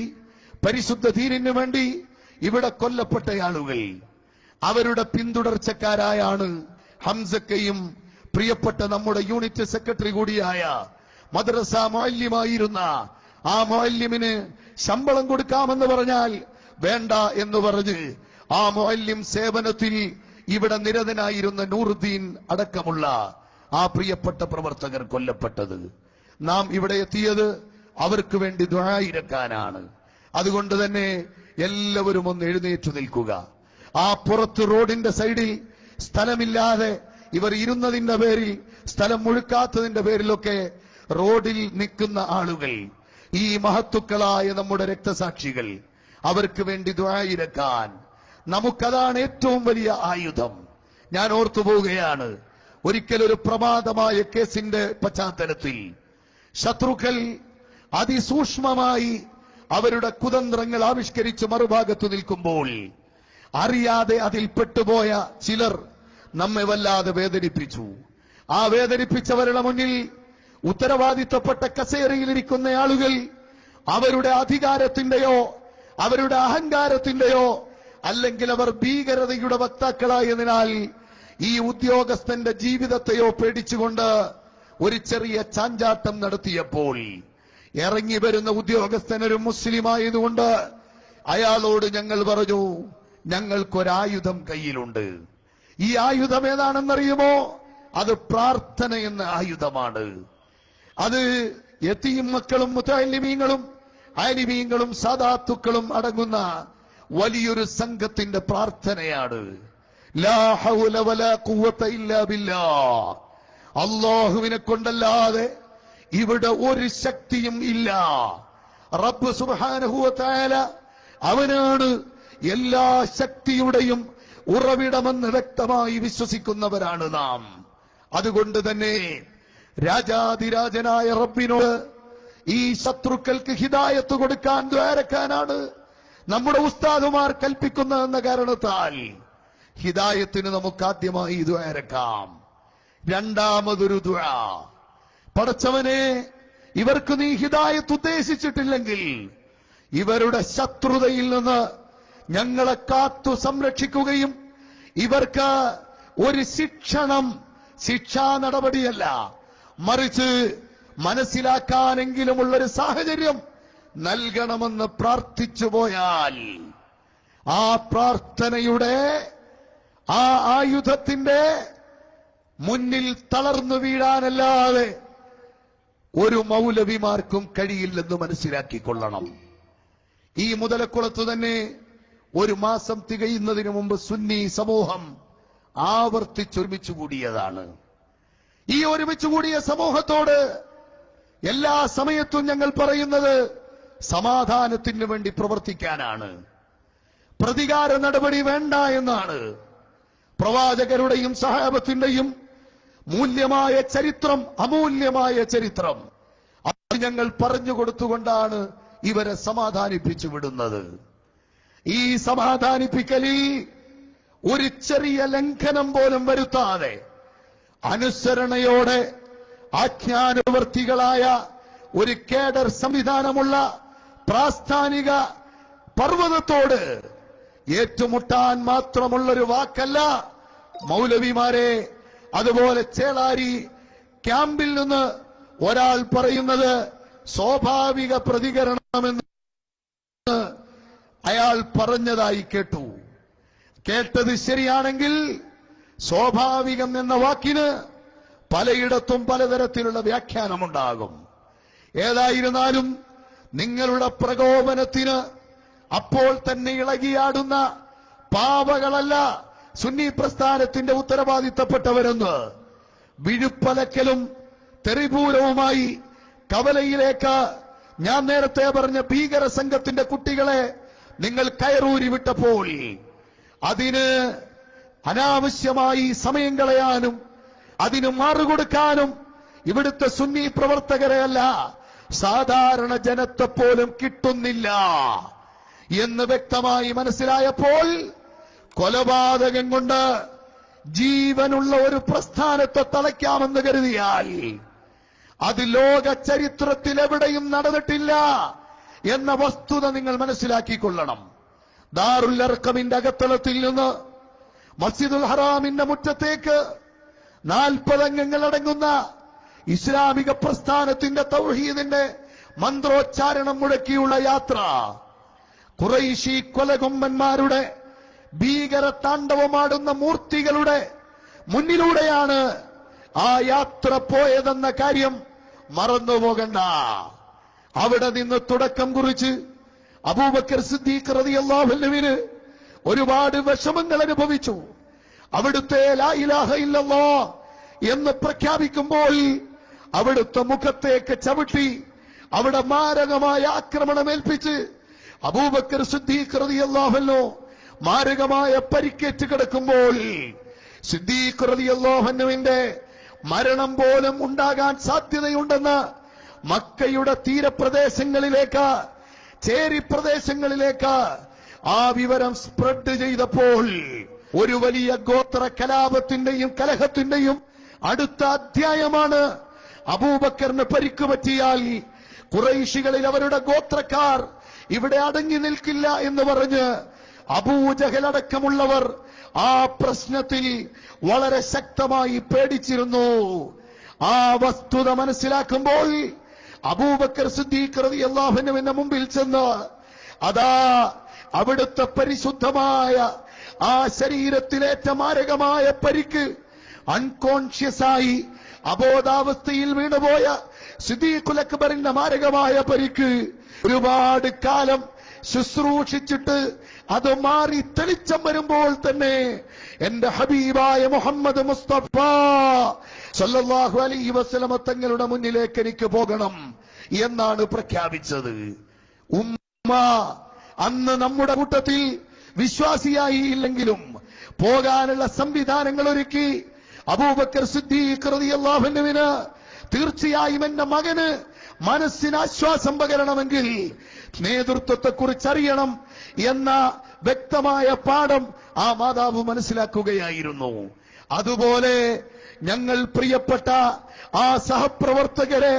പരിശുദ്ധ ദീനിന് വേണ്ടി ഇവിടെ കൊല്ലപ്പെട്ട ആളുകൾ, അവരുടെ പിന്തുടർച്ചക്കാരായാണ് ഹംസക്കയും പ്രിയപ്പെട്ട നമ്മുടെ യൂണിറ്റ് സെക്രട്ടറി കൂടിയായ മദ്രസ മുഅല്ലിമായിരുന്ന ആ മുഅല്ലിമിന് ശമ്പളം കൊടുക്കാമെന്ന് പറഞ്ഞാൽ വേണ്ട എന്ന് പറഞ്ഞ് ആ മുഅല്ലിം സേവനത്തിൽ ഇവിടെ നിരതനായിരുന്ന നൂറുദ്ദീൻ അടക്കമുള്ള ആ പ്രിയപ്പെട്ട പ്രവർത്തകർ കൊല്ലപ്പെട്ടത്. നാം ഇവിടെ എത്തിയത് അവർക്ക് വേണ്ടി ദുആയിരക്കാനാണ്. അതുകൊണ്ട് തന്നെ എല്ലാവരും ഒന്ന് എഴുന്നേറ്റു നിൽക്കുക. ആ പുറത്ത് റോഡിന്റെ സൈഡിൽ സ്ഥലമില്ലാതെ ഇവർ ഇരുന്നതിന്റെ പേരിൽ, സ്ഥലം മുഴുക്കാത്തതിന്റെ പേരിലൊക്കെ റോഡിൽ നിൽക്കുന്ന ആളുകൾ, ഈ മഹത്തുക്കളായ നമ്മുടെ രക്തസാക്ഷികൾ, അവർക്ക് വേണ്ടി ദുആയിരക്കാൻ നമുക്കതാണ് ഏറ്റവും വലിയ ആയുധം. ഞാൻ ഓർത്തുപോവുകയാണ്, ഒരിക്കലൊരു പ്രമാദമായ കേസിന്റെ പശ്ചാത്തലത്തിൽ ശത്രുക്കൾ അതിസൂക്ഷ്മമായി അവരുടെ കുതന്ത്രങ്ങൾ ആവിഷ്കരിച്ച് മറുഭാഗത്തു നിൽക്കുമ്പോൾ അറിയാതെ അതിൽ പെട്ടുപോയ ചിലർ നമ്മെ വല്ലാതെ വേദനിപ്പിച്ചു. ആ വേദനിപ്പിച്ചവരുടെ മുന്നിൽ ഉത്തരവാദിത്തപ്പെട്ട കസേരയിലിരിക്കുന്ന ആളുകൾ അവരുടെ അധികാരത്തിന്റെയോ അവരുടെ അഹങ്കാരത്തിന്റെയോ അല്ലെങ്കിൽ അവർ ഭീകരതയുടെ വക്താക്കളായതിനാൽ ഈ ഉദ്യോഗസ്ഥന്റെ ജീവിതത്തെയോ പേടിച്ചുകൊണ്ട് ഒരു ചെറിയ ചാഞ്ചാട്ടം നടത്തിയപ്പോൾ ഇറങ്ങി വരുന്ന ഉദ്യോഗസ്ഥനൊരു മുസ്ലിമായതുകൊണ്ട് അയാളോട് ഞങ്ങൾ പറഞ്ഞു, ഞങ്ങൾക്കൊരായുധം കയ്യിലുണ്ട്. ഈ ആയുധം ഏതാണെന്നറിയുമോ? അത് പ്രാർത്ഥന എന്ന ആയുധമാണ്. അത് യതീം മക്കളും മുതഅല്ലിമീങ്ങളും ആലിമീങ്ങളും സാദാത്തുക്കളും അടങ്ങുന്ന വലിയൊരു സംഘത്തിന്റെ പ്രാർത്ഥനയാണ്. ലാ ഹൗല വലാ ഖുവത ഇല്ലാ ബില്ലാഹ്. അല്ലാഹുവിനെ കൊണ്ടല്ലാതെ ഇവിടെ ഒരു ശക്തിയും ഇല്ല. റബ്ബ് സുബ്ഹാനഹു വ തആല അവനാണ് എല്ലാ ശക്തിയുടെയും ഉറവിടമെന്ന് വ്യക്തമായി വിശ്വസിക്കുന്നവരാണ് നാം. അതുകൊണ്ട് തന്നെ രാജാതിരാജനായ റബ്ബിനോട് ഈ ശത്രുക്കൾക്ക് ഹിദായത്ത് കൊടുക്കാൻ ദ്വാരക്കാനാണ് നമ്മുടെ ഉസ്താദുമാർ കൽപ്പിക്കുന്നതെന്ന കാരണത്താൽ ഹിദായത്തിന് നമുക്ക് ആദ്യമായി ദ്വാരക്കാം. രണ്ടാമതൊരു ദുആ, പടച്ചവനെ, ഇവർക്ക് നീ ഹിദായത്ത് ഉദ്ദേശിച്ചിട്ടില്ലെങ്കിൽ ഇവരുടെ ശത്രുതയിൽ നിന്ന് ഞങ്ങളെ കാത്തു സംരക്ഷിക്കുകയും ഇവർക്ക് ഒരു ശിക്ഷാ നടപടിയല്ല, മറിച്ച് മനസ്സിലാക്കാനെങ്കിലുമുള്ളൊരു സാഹചര്യം നൽകണമെന്ന് പ്രാർത്ഥിച്ചു പോയാൽ ആ പ്രാർത്ഥനയുടെ ആ ആയുധത്തിന്റെ മുന്നിൽ തളർന്നു വീഴാനല്ലാതെ ഒരു മൗലവിമാർക്കും കഴിയില്ലെന്ന് മനസ്സിലാക്കിക്കൊള്ളണം. ഈ മുതലക്കുളത്ത് തന്നെ ഒരു മാസം തികയുന്നതിന് മുമ്പ് സുന്നി സമൂഹം ആവർത്തിച്ചൊരുമിച്ചു കൂടിയതാണ്. ഈ ഒരുമിച്ചു കൂടിയ സമൂഹത്തോട് എല്ലാ സമയത്തും ഞങ്ങൾ പറയുന്നത് സമാധാനത്തിന് വേണ്ടി പ്രവർത്തിക്കാനാണ്, പ്രതികാര നടപടി വേണ്ട എന്നാണ്. പ്രവാചകരുടെയും സഹാബത്തിന്റെയും മൂല്യമായ ചരിത്രം, അമൂല്യമായ ചരിത്രം, അത് ഞങ്ങൾ പറഞ്ഞു കൊടുത്തുകൊണ്ടാണ് ഇവരെ സമാധാനിപ്പിച്ചു വിടുന്നത്. ഈ സമാധാനിപ്പിക്കലിൽ ഒരു ചെറിയ ലംഘനം പോലും വരുത്താതെ അനുസരണയോടെ ആജ്ഞാനുവർത്തികളായ ഒരു കേഡർ സംവിധാനമുള്ള പ്രാസ്ഥാനിക പർവ്വതത്തോട് ഏറ്റുമുട്ടാൻ മാത്രമുള്ളൊരു വാക്കല്ല മൗലവിമാരെ. അതുപോലെ ചേളാരി ക്യാമ്പിൽ നിന്ന് ഒരാൾ പറയുന്നത് സ്വാഭാവിക പ്രതികരണമെന്ന് അയാൾ പറഞ്ഞതായി കേട്ടു. കേട്ടത് ശരിയാണെങ്കിൽ സ്വാഭാവികം എന്ന വാക്കിന് പലയിടത്തും പലതരത്തിലുള്ള വ്യാഖ്യാനമുണ്ടാകും. ഏതായിരുന്നാലും നിങ്ങളുടെ പ്രകോപനത്തിന് അപ്പോൾ തന്നെ ഇളകിയാടുന്ന പാവകളല്ല സുന്നി പ്രസ്ഥാനത്തിന്റെ ഉത്തരവാദിത്തപ്പെട്ടവരെന്ന് വിഴുപ്പലക്കലും തെറിപൂരവുമായി കവലയിലേക്ക് ഞാൻ നേരത്തെ പറഞ്ഞ ഭീകര സംഘത്തിന്റെ കുട്ടികളെ നിങ്ങൾ കയറൂരി വിട്ടപ്പോൾ അതിന് അനാവശ്യമായി സമയം കളയാനും അതിന് മാറുകൊടുക്കാനും ഇവിടുത്തെ സുന്നി പ്രവർത്തകരെ അല്ല, സാധാരണ ജനത്തെ പോലും കിട്ടുന്നില്ല എന്ന് വ്യക്തമായി മനസ്സിലായപ്പോൾ കൊലപാതകം കൊണ്ട് ജീവനുള്ള ഒരു പ്രസ്ഥാനത്തെ തളയ്ക്കാമെന്ന് കരുതിയാൽ അത് ലോക ചരിത്രത്തിൽ എവിടെയും നടന്നിട്ടില്ല എന്ന വസ്തുത നിങ്ങൾ മനസ്സിലാക്കിക്കൊള്ളണം. ദാറുൽ അർഖമിന്റെ അകത്തളത്തിൽ നിന്ന് മസ്ജിദുൽ ഹറാമിന്റെ മുറ്റത്തേക്ക് 40 അംഗങ്ങൾ അടങ്ങുന്ന ഇസ്ലാമിക പ്രസ്ഥാനത്തിന്റെ തൗഹീദിന്റെ മന്ത്രോച്ചാരണം മുഴക്കിയുള്ള യാത്ര ഖുറൈശി കൊലകൊമ്പന്മാരുടെ ഭീകര താണ്ഡവമാടുന്ന മൂർത്തികളുടെ മുന്നിലൂടെയാണ് ആ യാത്ര പോയതെന്ന കാര്യം മറന്നുപോകണ്ട. അവിടെ നിന്ന് തുടക്കം കുറിച്ച് അബൂബക്കർ സിദ്ദീഖ് റളിയല്ലാഹു അൻഹുവിന് ഒരുപാട് വിഷമങ്ങൾ അനുഭവിച്ചു. അവിടുത്തെ ലാ ഇലാഹ ഇല്ലല്ലാഹ് എന്ന് പ്രഖ്യാപിക്കുമ്പോൾ അവിടുത്തെ മുഖത്തേക്ക് ചവിട്ടി അവിടെ മാരകമായ ആക്രമണമേൽപ്പിച്ച് അബൂബക്കർ സിദ്ദീഖ് റളിയല്ലാഹു അൻഹു മാരകമായ പരിക്കേറ്റ് കിടക്കുമ്പോൾ സിദ്ദീഖ് റളിയല്ലാഹു അൻഹുവിന്റെ മരണം പോലും ഉണ്ടാകാൻ സാധ്യതയുണ്ടെന്ന് മക്കയുടെ തീരപ്രദേശങ്ങളിലേക്ക്, ചേരി പ്രദേശങ്ങളിലേക്ക് ആ വിവരം സ്പ്രെഡ് ചെയ്തപ്പോൾ ഒരു വലിയ ഗോത്ര കലാപത്തിന്റെയും കലഹത്തിന്റെയും അടുത്ത അധ്യായമാണ്. അബൂബക്കറിന് പരിക്ക് പറ്റിയാൽ ഖുറൈശികളിൽ അവരുടെ ഗോത്രക്കാർ ഇവിടെ അടങ്ങി നിൽക്കില്ല എന്ന് പറഞ്ഞ് അബൂജഹൽ അടക്കമുള്ളവർ ആ പ്രശ്നത്തിൽ വളരെ ശക്തമായി പേടിച്ചിരുന്നു. ആ വസ്തുത മനസ്സിലാക്കുമ്പോൾ അബൂബക്കർ സിദ്ദീഖ് റളിയല്ലാഹു അൻഹുവിന്റെ മുമ്പിൽ ചെന്ന് അതാ അവിടുത്തെ പരിശുദ്ധമായ ആ ശരീരത്തിലേറ്റ മാരകമായ പരിക്ക്, അൺകോൺഷ്യസ് ആയി അബോധാവസ്ഥയിൽ വീണുപോയ സിദ്ദീഖുൽ അക്ബറിന്റെ മാരകമായ പരിക്ക് ഒരുപാട് കാലം ശുശ്രൂഷിച്ചിട്ട് അത് മാറി തെളിച്ചം വരുമ്പോൾ തന്നെ എന്റെ ഹബീബായ മുഹമ്മദ് മുസ്തഫ സല്ലല്ലാഹു അലൈഹി വസല്ലമ തങ്ങളുടെ മുന്നിലേക്ക് എനിക്ക് പോകണം എന്നാണ് പ്രഖ്യാപിച്ചത്. ഉമ്മ അന്ന് നമ്മുടെ കൂട്ടത്തിൽ വിശ്വാസിയായി ഇല്ലെങ്കിലും പോകാനുള്ള സംവിധാനങ്ങൾ ഒരുക്കി. അബൂബക്കർ സിദ്ദീഖ് റളിയല്ലാഹു അൻഹുവിന് തീർച്ചയായും എന്റെ മകന് മനസ്സിന് ആശ്വാസം പകരണമെങ്കിൽ നേതൃത്വത്തെക്കുറിച്ച് അറിയണം എന്ന വ്യക്തമായ പാഠം ആ മാതാവ് മനസ്സിലാക്കുകയായിരുന്നു. അതുപോലെ ഞങ്ങൾ പ്രിയപ്പെട്ട ആ സഹപ്രവർത്തകരെ,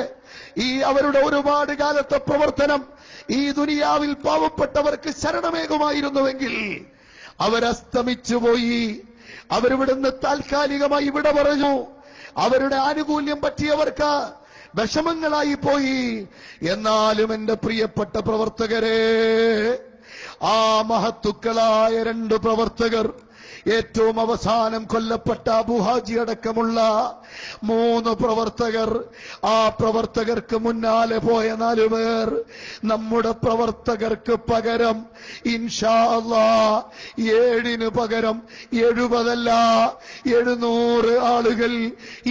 ഈ അവരുടെ ഒരുപാട് കാലത്തെ പ്രവർത്തനം ഈ ദുനിയാവിൽ പാവപ്പെട്ടവർക്ക് ശരണമേകുമായിരുന്നുവെങ്കിൽ അവരസ്തമിച്ചുപോയി. അവരിവിടുന്ന് താൽക്കാലികമായി വിട പറഞ്ഞു. അവരുടെ ആനുകൂല്യം പറ്റിയവർക്ക് വിഷമങ്ങളായി പോയി. എന്നാലും എന്റെ പ്രിയപ്പെട്ട പ്രവർത്തകരെ, ആ മഹത്തുക്കളായ 2 പ്രവർത്തകർ, ഏറ്റവും അവസാനം കൊല്ലപ്പെട്ട അബൂഹാജി അടക്കമുള്ള 3 പ്രവർത്തകർ, ആ പ്രവർത്തകർക്ക് മുന്നാലെ പോയ 4 പേർ, നമ്മുടെ പ്രവർത്തകർക്ക് പകരം ഇൻഷാ അല്ലാഹ് 7 പകരം 70 700 ആളുകൾ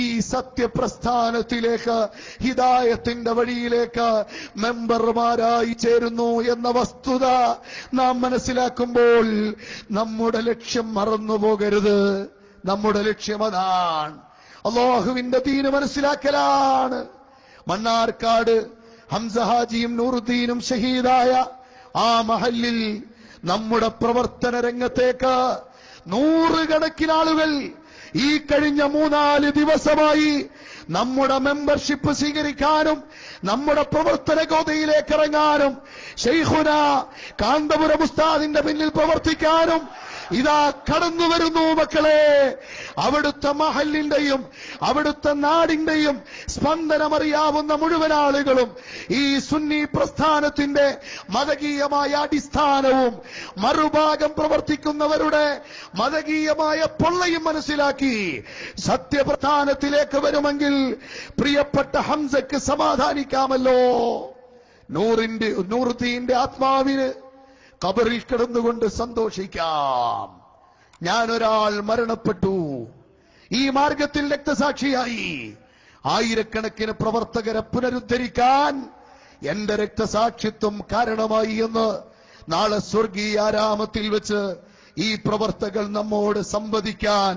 ഈ സത്യപ്രസ്ഥാനത്തിലേക്ക്, ഹിദായത്തിന്റെ വഴിയിലേക്ക് മെമ്പർമാരായി ചേരുന്നു എന്ന വസ്തുത നാം മനസ്സിലാക്കുമ്പോൾ നമ്മുടെ ലക്ഷ്യം മറന്നുപോകരുത്. നമ്മുടെ ലക്ഷ്യം അതാണ്, അല്ലാഹുവിന്റെ ദീന് മനസ്സിലാക്കലാണ്. മണ്ണാർക്കാട് ഹംസ ഹാജിയും നൂറുദ്ദീനും ഷഹീദായ ആ മഹല്ലിൽ നമ്മുടെ പ്രവർത്തന രംഗത്തേക്ക് 100 കണക്കിന് ആളുകൾ ഈ കഴിഞ്ഞ 3-4 ദിവസമായി നമ്മുടെ മെമ്പർഷിപ്പ് സ്വീകരിക്കാനും നമ്മുടെ പ്രവർത്തന ഗോതയിലേക്ക് ഇറങ്ങാനും ശൈഖുന കാന്തപുരം ഉസ്താദിന്റെ പിന്നിൽ പ്രവർത്തിക്കാനും ഇതാ കടന്നു വരുന്നു മക്കളെ. അവിടുത്തെ മഹല്ലിന്റെയും അവിടുത്തെ നാടിന്റെയും സ്പന്ദനമറിയാവുന്ന മുഴുവൻ ആളുകളും ഈ സുന്നി പ്രസ്ഥാനത്തിന്റെ മതകീയമായ അടിസ്ഥാനവും മറുഭാഗം പ്രവർത്തിക്കുന്നവരുടെ മതകീയമായ പൊള്ളയും മനസ്സിലാക്കി സത്യപ്രസ്ഥാനത്തിലേക്ക് വരുമെങ്കിൽ പ്രിയപ്പെട്ട ഹംസക്ക് സമാധാനിക്കാമല്ലോ. നൂറുദ്ദീന്റെ ആത്മാവിന് ഖബറിൽ കിടന്നുകൊണ്ട് സന്തോഷിക്കാം. ഞാനൊരാൾ മരണപ്പെട്ടു, ഈ മാർഗത്തിൽ രക്തസാക്ഷിയായി. ആയിരക്കണക്കിന് പ്രവർത്തകരെ പുനരുദ്ധരിക്കാൻ എന്റെ രക്തസാക്ഷിത്വം കാരണമായി എന്ന് നാളെ സ്വർഗീയ ആരാമത്തിൽ വെച്ച് ഈ പ്രവർത്തകർ നമ്മോട് സംവദിക്കാൻ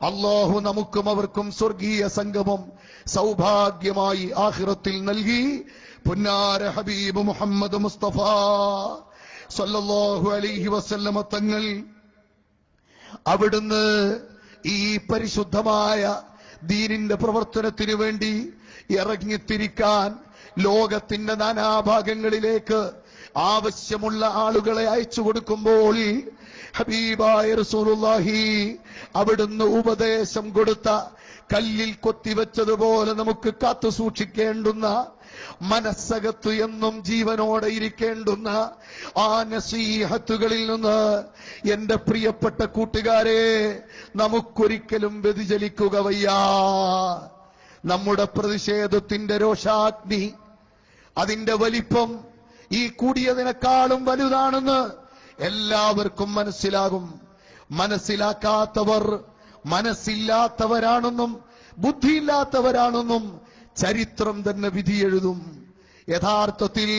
അല്ലാഹു നമുക്കും അവർക്കും സ്വർഗീയ സംഗമം സൗഭാഗ്യമായി ആഖിറത്തിൽ നൽകി. പുന്നാര ഹബീബ് മുഹമ്മദ് മുസ്തഫ സല്ലല്ലാഹു അലൈഹി വസല്ലമ തങ്ങൾ അവിടുന്ന് ഈ പരിശുദ്ധമായ ദീനിന്റെ പ്രവർത്തനത്തിനു വേണ്ടി ഇറങ്ങിത്തിരിക്കാൻ ലോകത്തിന്റെ നാനാഭാഗങ്ങളിലേക്ക് ആവശ്യമുള്ള ആളുകളെ അയച്ചു കൊടുക്കുമ്പോൾ ഹബീബായ റസൂലുള്ളാഹി അവിടുന്ന് ഉപദേശം കൊടുത്ത കല്ലിൽ കൊത്തിവെച്ചതുപോലെ നമുക്ക് കാത്തു സൂക്ഷിക്കേണ്ടുന്ന, മനസ്സകത്ത് എന്നും ജീവനോടെ ഇരിക്കേണ്ടുന്ന ആ നസീഹത്തുകളിൽ നിന്ന് എന്റെ പ്രിയപ്പെട്ട കൂട്ടുകാരെ നമുക്കൊരിക്കലും വ്യതിചലിക്കുക വയ്യ. നമ്മുടെ പ്രതിഷേധത്തിന്റെ രോഷാഗ്നി, അതിന്റെ വലിപ്പം ഈ കൂടിയതിനേക്കാളും വലുതാണെന്ന് എല്ലാവർക്കും മനസ്സിലാകും. മനസ്സിലാക്കാത്തവർ മനസ്സില്ലാത്തവരാണെന്നും ബുദ്ധിയില്ലാത്തവരാണെന്നും ചരിത്രം തന്നെ വിധിയെഴുതും. യഥാർത്ഥത്തിൽ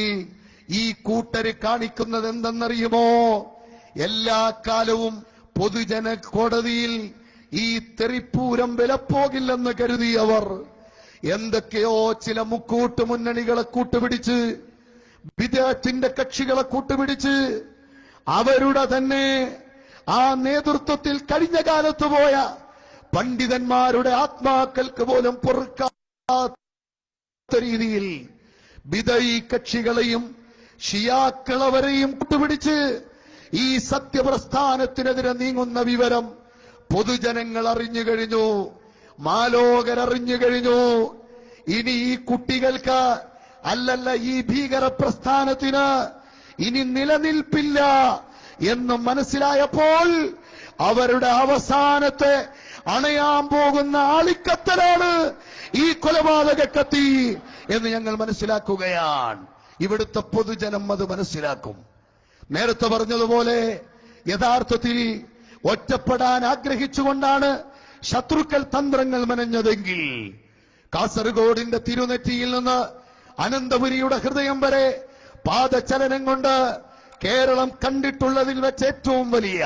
ഈ കൂട്ടര് കാണിക്കുന്നത് എന്തെന്നറിയുമോ? എല്ലാ കാലവും പൊതുജന കോടതിയിൽ ഈ തെറിപ്പൂരം വിലപ്പോകില്ലെന്ന് കരുതിയവർ എന്തൊക്കെയോ ചില മുക്കൂട്ട് മുന്നണികളെ കൂട്ടുപിടിച്ച്, വിദേഹത്തിന്റെ കക്ഷികളെ കൂട്ടുപിടിച്ച്, അവരുടെ തന്നെ ആ നേതൃത്വത്തിൽ കഴിഞ്ഞ കാലത്ത് പോയ പണ്ഡിതന്മാരുടെ ആത്മാക്കൾക്ക് പോലും പൊറുക്കാത്ത രീതിയിൽ ബിദഈ കക്ഷികളെയും ഷിയാക്കളവരെയും കൂട്ടുപിടിച്ച് ഈ സത്യപ്രസ്ഥാനത്തിനെതിരെ നീങ്ങുന്ന വിവരം പൊതുജനങ്ങൾ അറിഞ്ഞു കഴിഞ്ഞു, മാലോകരറിഞ്ഞു കഴിഞ്ഞു. ഇനി ഈ കുട്ടികൾക്ക് അല്ലല്ല ഈ ഭീകര പ്രസ്ഥാനത്തിന് ഇനി നിലനിൽപ്പില്ല എന്ന് മനസ്സിലായപ്പോൾ അവരുടെ അവസാനത്തെ അണയാൻ പോകുന്ന ആളിക്കത്തലാണ് ഈ കൊലപാതക കത്തി എന്ന് ഞങ്ങൾ മനസ്സിലാക്കുകയാണ്. ഇവിടുത്തെ പൊതുജനം അത് മനസ്സിലാക്കും. നേരത്തെ പറഞ്ഞതുപോലെ യഥാർത്ഥത്തിൽ ഒറ്റപ്പെടാൻ ആഗ്രഹിച്ചുകൊണ്ടാണ് ശത്രുക്കൾ തന്ത്രങ്ങൾ മെനഞ്ഞതെങ്കിൽ കാസർഗോഡിന്റെ തിരുനെറ്റിയിൽ നിന്ന് അനന്തപുരിയുടെ ഹൃദയം വരെ പാദചലനം കൊണ്ട് കേരളം കണ്ടിട്ടുള്ളതിൽ വെച്ച് ഏറ്റവും വലിയ,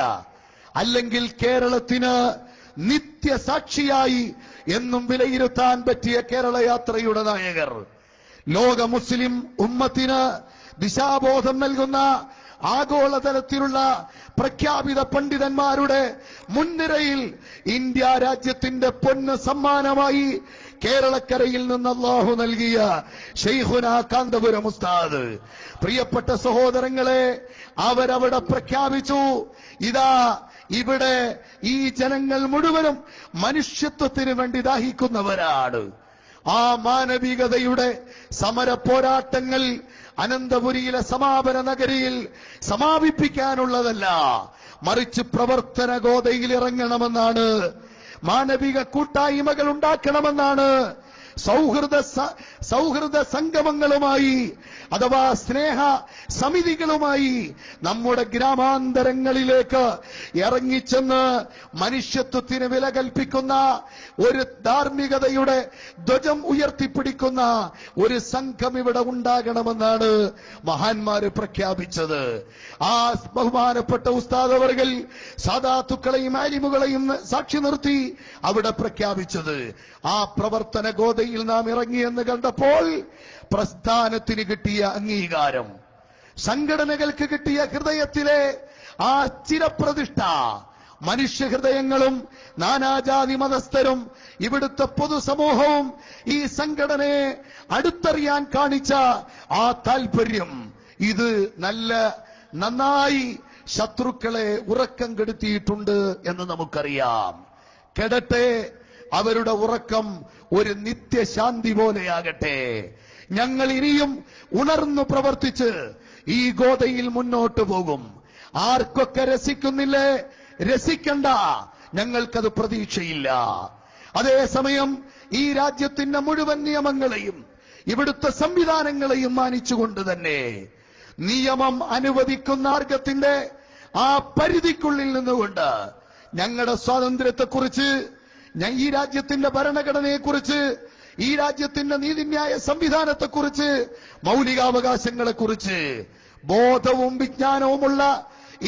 അല്ലെങ്കിൽ കേരളത്തിന് നിത്യസാക്ഷിയായി എന്നും വിലയിരുത്താൻ പറ്റിയ കേരള യാത്രയുടെ നായകർ, ലോക മുസ്ലിം ഉമ്മത്തിന് ദിശാബോധം നൽകുന്ന ആഗോളതലത്തിലുള്ള പ്രഖ്യാപിത പണ്ഡിതന്മാരുടെ മുൻനിരയിൽ ഇന്ത്യ രാജ്യത്തിന്റെ പൊന്ന് സമ്മാനമായി കേരളക്കരയിൽ നിന്ന് അല്ലാഹു നൽകിയ ശൈഖുന കാന്തപുരം ഉസ്താദ്, പ്രിയപ്പെട്ട സഹോദരങ്ങളെ, അവരവിടെ പ്രഖ്യാപിച്ചു, ഇതാ ഇവിടെ ഈ ജനങ്ങൾ മുഴുവനും മനുഷ്യത്വത്തിന് വേണ്ടി ദാഹിക്കുന്നവരാണ്. ആ മാനവികതയുടെ സമര പോരാട്ടങ്ങൾ അനന്തപുരിയിലെ സമാപന നഗരിയിൽ സമാപിപ്പിക്കാനുള്ളതല്ല, മറിച്ച് പ്രവർത്തന ഗോതയിൽ ഇറങ്ങണമെന്നാണ്, മാനവിക കൂട്ടായ്മകൾ ഉണ്ടാക്കണമെന്നാണ്, സൗഹൃദ സംഗമങ്ങളുമായി അഥവാ സ്നേഹ സമിതികളുമായി നമ്മുടെ ഗ്രാമാന്തരങ്ങളിലേക്ക് ഇറങ്ങിച്ചെന്ന് മനുഷ്യത്വത്തിന് വില കൽപ്പിക്കുന്ന ഒരു ധാർമ്മികതയുടെ ധ്വജം ഉയർത്തിപ്പിടിക്കുന്ന ഒരു സംഘം ഇവിടെ ഉണ്ടാകണമെന്നാണ് മഹാന്മാര് പ്രഖ്യാപിച്ചത്. ആ ബഹുമാനപ്പെട്ട ഉസ്താദ് അവർകൾ സാദാത്തുക്കളെയും ആലിമുകളെയും സാക്ഷി നിർത്തി അവിടെ പ്രഖ്യാപിച്ചത്. ആ പ്രവർത്തന ഗോതയിൽ നാം ഇറങ്ങിയെന്ന് കണ്ടപ്പോൾ പ്രസ്ഥാനത്തിന് കിട്ടിയ അംഗീകാരം, സംഘടനകൾക്ക് കിട്ടിയ ഹൃദയത്തിലെ ആ ചിരപ്രതിഷ്ഠ, മനുഷ്യഹൃദയങ്ങളും നാനാജാതി മതസ്ഥരും ഇവിടുത്തെ പൊതുസമൂഹവും ഈ സംഘടനയെ അടുത്തറിയാൻ കാണിച്ച ആ താൽപര്യം, ഇത് നന്നായി ശത്രുക്കളെ ഉറക്കം കെടുത്തിയിട്ടുണ്ട് എന്ന് നമുക്കറിയാം. കെടട്ടെ, അവരുടെ ഉറക്കം ഒരു നിത്യശാന്തി പോലെയാകട്ടെ. ഞങ്ങൾ ഇനിയും ഉണർന്നു പ്രവർത്തിച്ച് ഈ ഗോതയിൽ മുന്നോട്ട് പോകും. ആർക്കൊക്കെ രസിക്കുന്നില്ലേ, രസിക്കണ്ട, ഞങ്ങൾക്കത് പ്രതീക്ഷയില്ല. അതേസമയം ഈ രാജ്യത്തിന്റെ മുഴുവൻ നിയമങ്ങളെയും ഇവിടുത്തെ സംവിധാനങ്ങളെയും മാനിച്ചുകൊണ്ട് തന്നെ നിയമം അനുവദിക്കുന്ന മാർഗത്തിന്റെ ആ പരിധിക്കുള്ളിൽ നിന്നുകൊണ്ട് ഞങ്ങളുടെ സ്വാതന്ത്ര്യത്തെക്കുറിച്ച്, ഈ രാജ്യത്തിന്റെ ഭരണഘടനയെക്കുറിച്ച്, ഈ രാജ്യത്തിന്റെ നീതിന്യായ സംവിധാനത്തെക്കുറിച്ച്, മൗലികാവകാശങ്ങളെക്കുറിച്ച് ബോധവും വിജ്ഞാനവുമുള്ള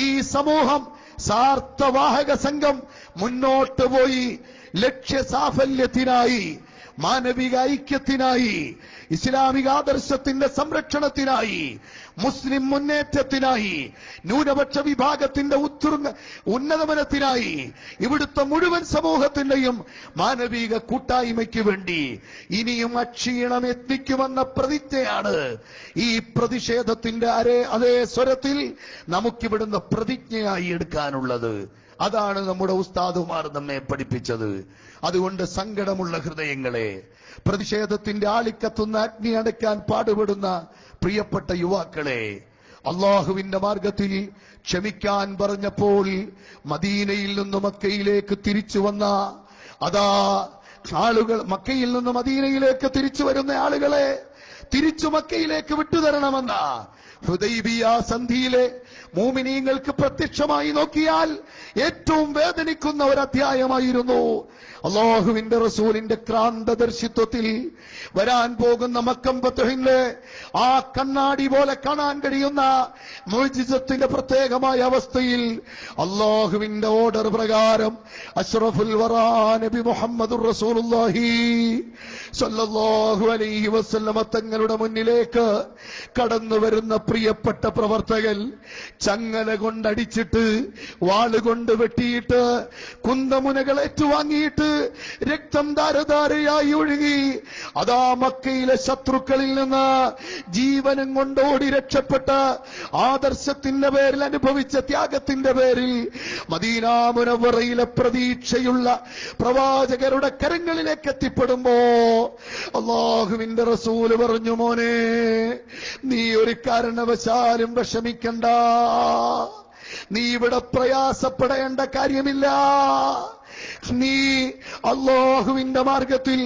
ഈ സമൂഹം, സാർത്ഥവാഹക സംഘം മുന്നോട്ട് പോയി ലക്ഷ്യസാഫല്യത്തിനായി മാനവിക ഐക്യത്തിനായി, ഇസ്ലാമിക ആദർശത്തിന്റെ സംരക്ഷണത്തിനായി, മുസ്ലിം മുന്നേറ്റത്തിനായി, ന്യൂനപക്ഷ വിഭാഗത്തിന്റെ ഉന്നതമനത്തിനായി, ഇവിടുത്തെ മുഴുവൻ സമൂഹത്തിന്റെയും മാനവിക കൂട്ടായ്മയ്ക്ക് വേണ്ടി ഇനിയും അക്ഷീണം എത്തിക്കുമെന്ന പ്രതിജ്ഞയാണ് ഈ പ്രതിഷേധത്തിന്റെ അതേ സ്വരത്തിൽ നമുക്കിവിടുന്ന് പ്രതിജ്ഞയായി എടുക്കാനുള്ളത്. അതാണ് നമ്മുടെ ഉസ്താദുമാർ നമ്മെ പഠിപ്പിച്ചത്. അതുകൊണ്ട് സങ്കടമുള്ള ഹൃദയങ്ങളെ, പ്രതിഷേധത്തിന്റെ ആളിക്കത്തുന്ന അഗ്നി അടയ്ക്കാൻ പാടുപെടുന്ന പ്രിയപ്പെട്ട യുവാക്കളെ, അള്ളാഹുവിന്റെ മാർഗത്തിൽ ക്ഷമിക്കാൻ പറഞ്ഞപ്പോൾ മദീനയിൽ നിന്ന് മക്കയിലേക്ക് തിരിച്ചു വന്ന ആളുകൾ, മക്കയിൽ നിന്ന് മദീനയിലേക്ക് തിരിച്ചു വരുന്ന ആളുകളെ തിരിച്ചു മക്കയിലേക്ക് വിട്ടുതരണമെന്ന ഹുദൈബിയ സന്ധിയിലെ മോമിനീങ്ങൾക്ക് പ്രത്യക്ഷമായി നോക്കിയാൽ ഏറ്റവും വേദനിക്കുന്ന ഒരു അധ്യായമായിരുന്നു. അള്ളാഹുവിന്റെ റസൂലിന്റെ ക്രാന്തദർശിത്വത്തിൽ വരാൻ പോകുന്ന മക്കം ഫത്ഹിലെ ആ കണ്ണാടി പോലെ കാണാൻ കഴിയുന്ന മുഅ്ജിസത്തിന്റെ പ്രത്യേകമായ അവസ്ഥയിൽ അള്ളാഹുവിന്റെ ഓർഡർ പ്രകാരം അഷ്റഫുൽ വറാ നബി മുഹമ്മദുർ റസൂലുള്ളാഹി സ്വല്ലല്ലാഹു അലൈഹി വസല്ലമ തങ്ങളുടെ മുന്നിലേക്ക് കടന്നു വരുന്ന പ്രിയപ്പെട്ട പ്രവർത്തകൻ ചങ്ങല കൊണ്ടടിച്ചിട്ട്, വാളുകൊണ്ട് വെട്ടിയിട്ട്, കുന്തമുനകൾ ഏറ്റുവാങ്ങിയിട്ട് രക്തം ധാരധാരയായി ഒഴുകി അതാ മക്കയിലെ ശത്രുക്കളിൽ നിന്ന് ജീവനും കൊണ്ടോടി രക്ഷപ്പെട്ട ആദർശത്തിന്റെ പേരിൽ അനുഭവിച്ച ത്യാഗത്തിന്റെ പേരിൽ മദീന മുനവ്വറയിലെ പ്രതീക്ഷയുള്ള പ്രവാചകരുടെ കരങ്ങളിലേക്ക് എത്തിപ്പെടുമ്പോ അല്ലാഹുവിന്റെ റസൂല് പറഞ്ഞു, മോനെ, നീ ഒരു കാരണവശാലും വിഷമിക്കണ്ട, നീ ഇവിടെ പ്രയാസപ്പെടേണ്ട കാര്യമില്ല. നീ അല്ലാഹുവിന്റെ മാർഗത്തിൽ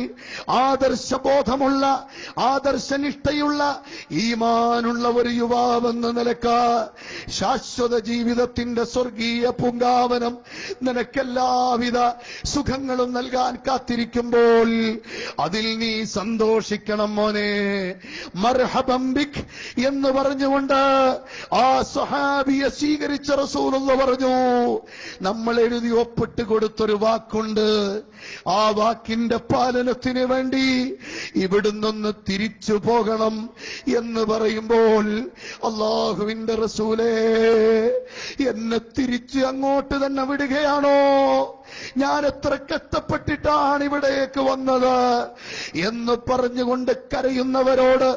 ആദർശബോധമുള്ള, ആദർശനിഷ്ഠയുള്ള, ഈമാനുള്ള ഒരു യുവാവെന്ന നിലക്ക് ശാശ്വത ജീവിതത്തിന്റെ സ്വർഗീയ പൂങ്കാവനം നിനക്കെല്ലാവിധ സുഖങ്ങളും നൽകാൻ കാത്തിരിക്കുമ്പോൾ അതിൽ നീ സന്തോഷിക്കണം മോനെ. മർഹബൻ ബിക് എന്ന് പറഞ്ഞുകൊണ്ട് ആ സ്വഹാബിയെ സ്വീകരിച്ച റസൂലുള്ളാഹി പറഞ്ഞു, നമ്മൾ എഴുതി ഒപ്പിട്ട് കൊടുത്തൊരു വാക്കുണ്ട്, ആ വാക്കിന്റെ പാലനത്തിന് വേണ്ടി ഇവിടുന്നൊന്ന് തിരിച്ചു പോകണം എന്ന് പറയുമ്പോൾ അല്ലാഹുവിന്റെ റസൂലേ, എന്നെ തിരിച്ച് അങ്ങോട്ട് തന്നെ വിടുകയാണോ? ഞാൻ എത്ര കഷ്ടപ്പെട്ടിട്ടാണ് ഇവിടേക്ക് വന്നത് എന്ന് പറഞ്ഞുകൊണ്ട് കരയുന്നവരോട്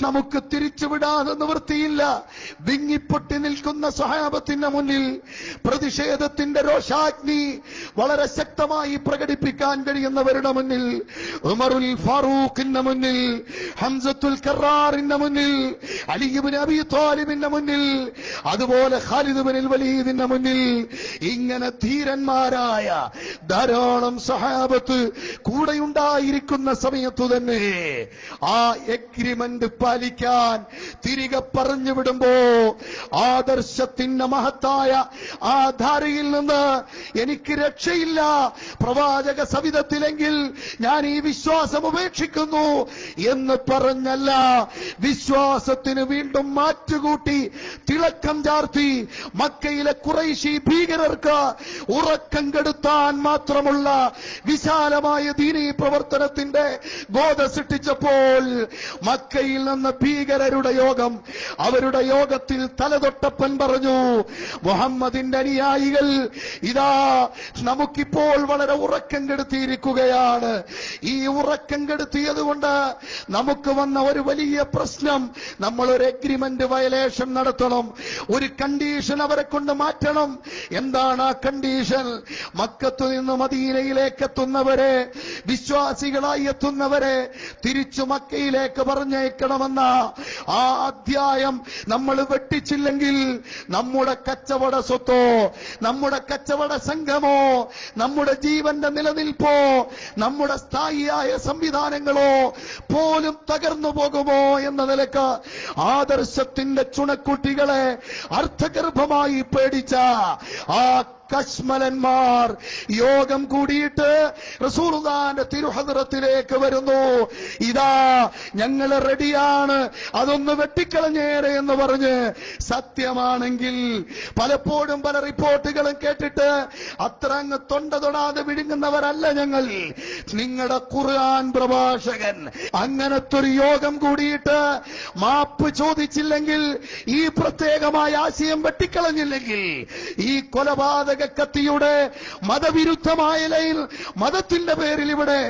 നമുക്ക് തിരിച്ചുവിടാതെ നിവൃത്തിയില്ല. വിങ്ങിപ്പൊട്ടി നിൽക്കുന്ന സ്വഹാബത്തിന്റെ മുന്നിൽ പ്രതിഷേധത്തിന്റെ രോഷാഗ്നി വളരെ ശക്തമായി പ്രകടിപ്പിക്കാൻ കഴിയുന്നവരുടെ മുന്നിൽ, ഉമറുൽ ഫാറൂഖിന്റെ മുന്നിൽ, ഹംസത്തുൽ കറാറിന്റെ മുന്നിൽ, അലി ഇബ്നു അബീ ത്വാലിബിന്റെ മുന്നിൽ, അതുപോലെ ഖാലിദ് ഇബ്നുൽ വലീദിന്റെ മുന്നിൽ ഇങ്ങനെ ധീരന്മാരായ ധാരാളം സഹാബത്ത് കൂടെയുണ്ടായിരിക്കുന്ന സമയത്തു തന്നെ ആ എഗ്രിമെന്റ് പാലിക്കാൻ തിരികെ പറഞ്ഞു വിടുമ്പോ ആദർശത്തിന്റെ മഹത്തായ ആ ധാരയിൽ നിന്ന് എനിക്ക് രക്ഷയില്ല, പ്രവാചക സവിധത്തിലെങ്കിൽ ഞാൻ ഈ വിശ്വാസം ഉപേക്ഷിക്കുന്നു എന്ന് പറഞ്ഞല്ല, വിശ്വാസത്തിന് വീണ്ടും മാറ്റുകൂട്ടി തിളക്കം ചാർത്തി മക്കയിലെ ഖുറൈശി ഭീകരർക്ക് ഉറക്കം കെടുത്താൻ മാത്രമുള്ള വിശാലമായ ദീനീ പ്രവർത്തനത്തിന്റെ ബോധ സൃഷ്ടിച്ചപ്പോൾ മക്കയിൽ നിന്ന് ഭീകരരുടെ യോഗം, അവരുടെ യോഗത്തിൽ തലതൊട്ടപ്പൻ പറഞ്ഞു, മുഹമ്മദിന്റെ അനുയായികൾ ഇതാ നമുക്കിപ്പോൾ വളരെ ഉറക്കം കെടുത്തിയിരിക്കുകയാണ്. ഈ ഉറക്കം കെടുത്തിയത് കൊണ്ട് നമുക്ക് വന്ന ഒരു വലിയ പ്രശ്നം, നമ്മൾ ഒരു എഗ്രിമെന്റ് വയലേഷൻ നടത്തണം, ഒരു കണ്ടീഷൻ അവരെ കൊണ്ട് മാറ്റണം. എന്താണ് ആ കണ്ടീഷൻ? മക്കത്തു നിന്ന് മദീനയിലേക്ക് എത്തുന്നവരെ, വിശ്വാസികളായി എത്തുന്നവരെ തിരിച്ചു മക്കയിലേക്ക് പറഞ്ഞയക്കണമെന്ന ആ അധ്യായം നമ്മൾ വെട്ടിച്ചില്ലെങ്കിൽ നമ്മുടെ കച്ചവട സ്വത്തോ, നമ്മുടെ കച്ചവട സംഘമോ, നമ്മുടെ ജീവന്റെ നിലനിൽപ്പോ, നമ്മുടെ സ്ഥായിയായ സംവിധാനങ്ങളോ പോലും തകർന്നു പോകുമോ എന്ന നിലക്ക് ആദർശത്തിന്റെ ചുണക്കുട്ടികളെ അർത്ഥഗർഭമായി പേടിച്ച ആ കശ്മലന്മാർ യോഗം കൂടിയിട്ട് റസൂലുള്ളാഹിന്റെ തിരുഹദ്റത്തിലേക്ക് വരുന്നു. ഇതാ ഞങ്ങൾ റെഡിയാണ്, അതൊന്ന് വെട്ടിക്കളഞ്ഞേരെ എന്ന് പറഞ്ഞ്. സത്യമാണെങ്കിൽ പലപ്പോഴും പല റിപ്പോർട്ടുകളും കേട്ടിട്ട് അത്ര അങ്ങ് തൊണ്ട തൊടാതെ വിഴുങ്ങുന്നവരല്ല ഞങ്ങൾ. നിങ്ങളുടെ ഖുർആൻ പ്രഭാഷകൻ അങ്ങനത്തെ ഒരു യോഗം കൂടിയിട്ട് മാപ്പ് ചോദിച്ചില്ലെങ്കിൽ, ഈ പ്രത്യേകമായ ആശയം വെട്ടിക്കളഞ്ഞില്ലെങ്കിൽ, ഈ കൊലപാതക കത്തിയുടെ മതവിരുദ്ധമായ ലൈൻ മതത്തിന്റെ പേരിൽ ഇവിടെ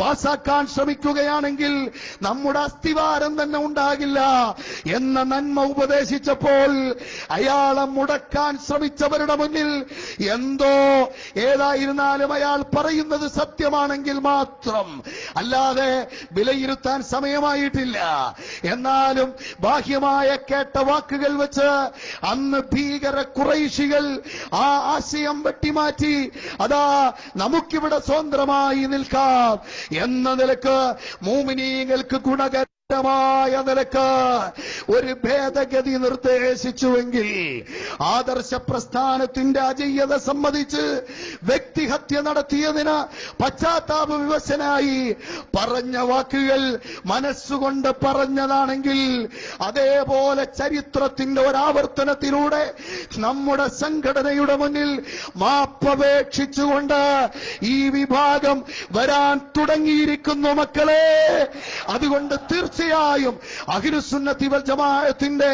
പാസാക്കാൻ ശ്രമിക്കുകയാണെങ്കിൽ നമ്മുടെ അസ്ഥിവാരം തന്നെ ഉണ്ടാകില്ല എന്ന നന്മ ഉപദേശിച്ചപ്പോൾ അയാളെ മുടക്കാൻ ശ്രമിച്ചവരുടെ മുന്നിൽ എന്തോ ഏതായിരുന്നാലും അയാൾ പറയുന്നത് സത്യമാണെങ്കിൽ മാത്രം, അല്ലാതെ വിലയിരുത്താൻ സമയമായിട്ടില്ല. എന്നാലും ബാഹ്യമായ കേട്ട വാക്കുകൾ വെച്ച് അന്ന് ഭീകര ഖുറൈശികൾ ആ ആശയം വെട്ടിമാറ്റി, അതാ നമുക്കിവിടെ സ്വതന്ത്രമായി നിൽക്കാം എന്ന നിലക്ക് മുഅ്മിനീങ്ങൾക്ക് ഗുണകരമായ നിലക്ക് ഒരു ഭേദഗതി നിർദ്ദേശിച്ചുവെങ്കിൽ, ആദർശ പ്രസ്ഥാനത്തിന്റെ അജയ്യത സമ്മതിച്ച് വ്യക്തിഹത്യ നടത്തിയതിന് പശ്ചാത്താപ വിവശനായി പറഞ്ഞ വാക്കുകൾ മനസ്സുകൊണ്ട് പറഞ്ഞതാണെങ്കിൽ, അതേപോലെ ചരിത്രത്തിന്റെ ഒരാവർത്തനത്തിലൂടെ നമ്മുടെ സംഘടനയുടെ മുന്നിൽ മാപ്പപേക്ഷിച്ചുകൊണ്ട് ഈ വിഭാഗം വരാൻ തുടങ്ങിയിരിക്കുന്നു മക്കളെ. അതുകൊണ്ട് തീർച്ചയായും അഹ്ലുസുന്നത്തി വൽ ജമാഅത്തിന്റെ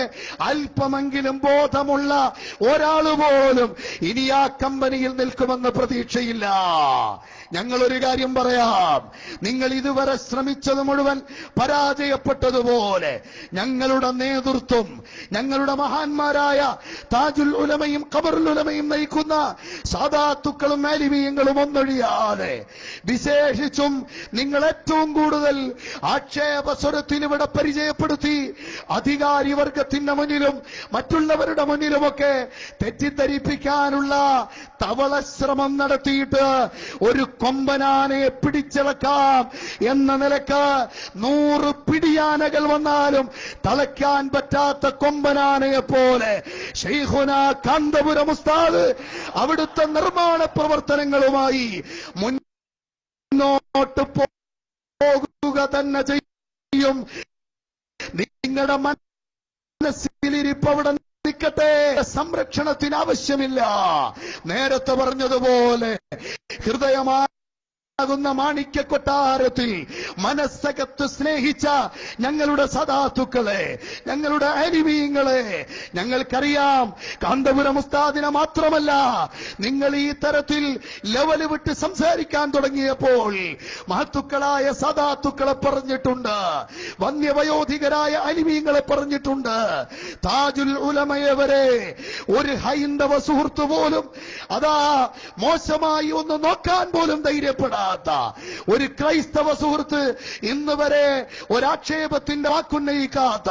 അല്പമെങ്കിലും ബോധമുള്ള ഒരാൾ പോലും ഇനി ആ കമ്പനിയിൽ നിൽക്കുമെന്ന് പ്രതീക്ഷയില്ല. ഞങ്ങളൊരു കാര്യം പറയാം, നിങ്ങൾ ഇതുവരെ ശ്രമിച്ചത് മുഴുവൻ പരാജയപ്പെട്ടതുപോലെ ഞങ്ങളുടെ നേതൃത്വം, ഞങ്ങളുടെ മഹാന്മാരായ താജുൽ ഉലമയും ഖബറുൽ ഉലമയും നയിക്കുന്ന സാദാത്തുക്കളും ആലിമീങ്ങളും ഒന്നൊഴിയാതെ, വിശേഷിച്ചും നിങ്ങൾ ഏറ്റവും കൂടുതൽ ആക്ഷേപസ്വരത്തിൽ ഇവിടെ പരിചയപ്പെടുത്തി അധികാരി വർഗത്തിന്റെ മുന്നിലും മറ്റുള്ളവരുടെ മുന്നിലുമൊക്കെ തെറ്റിദ്ധരിപ്പിക്കാനുള്ള തവള ശ്രമം നടത്തിയിട്ട് ഒരു കൊമ്പനാനയെ പിടിച്ചിളക്കാം എന്ന നിലക്ക് 100 പിടിയാനകൾ വന്നാലും തളയ്ക്കാൻ പറ്റാത്ത കൊമ്പനാനയെ പോലെ ശൈഖുന കാന്തപുരം ഉസ്താദ് അവിടുത്തെ നിർമ്മാണ പ്രവർത്തനങ്ങളുമായി മുന്നോട്ട് പോകുക തന്നെ ചെയ്യും. നിങ്ങളുടെ മനസ്സിലിരിപ്പ് അവിടെ നിൽക്കട്ടെ. സംരക്ഷണത്തിന് ആവശ്യമില്ല. നേരത്തെ പറഞ്ഞതുപോലെ ഹൃദയമായ മാണിക്യ കൊട്ടാരത്തിൽ മനസ്സകത്ത് സ്നേഹിച്ച ഞങ്ങളുടെ സദാത്തുക്കളെ, ഞങ്ങളുടെ ആലിമീങ്ങളെ ഞങ്ങൾക്കറിയാം. കാന്തപുരം ഉസ്താദിനെ മാത്രമല്ല, നിങ്ങൾ ഈ തരത്തിൽ ലെവല് വിട്ട് സംസാരിക്കാൻ തുടങ്ങിയപ്പോൾ മഹത്തുക്കളായ സദാത്തുക്കളെ പറഞ്ഞിട്ടുണ്ട്, വന്യവയോധികരായ ആലിമീങ്ങളെ പറഞ്ഞിട്ടുണ്ട്, താജുൽ ഉലമയെ വരെ ഒരു ഹൈന്ദവ സുഹൃത്ത് പോലും അതാ മോശമായി ഒന്ന് നോക്കാൻ പോലും ധൈര്യപ്പെടാം. ഒരു ക്രൈസ്തവ സുഹൃത്ത് ഇന്ന് വരെ ഒരാക്ഷേപത്തിന്റെ വാക്കുന്നയിക്കാത്ത,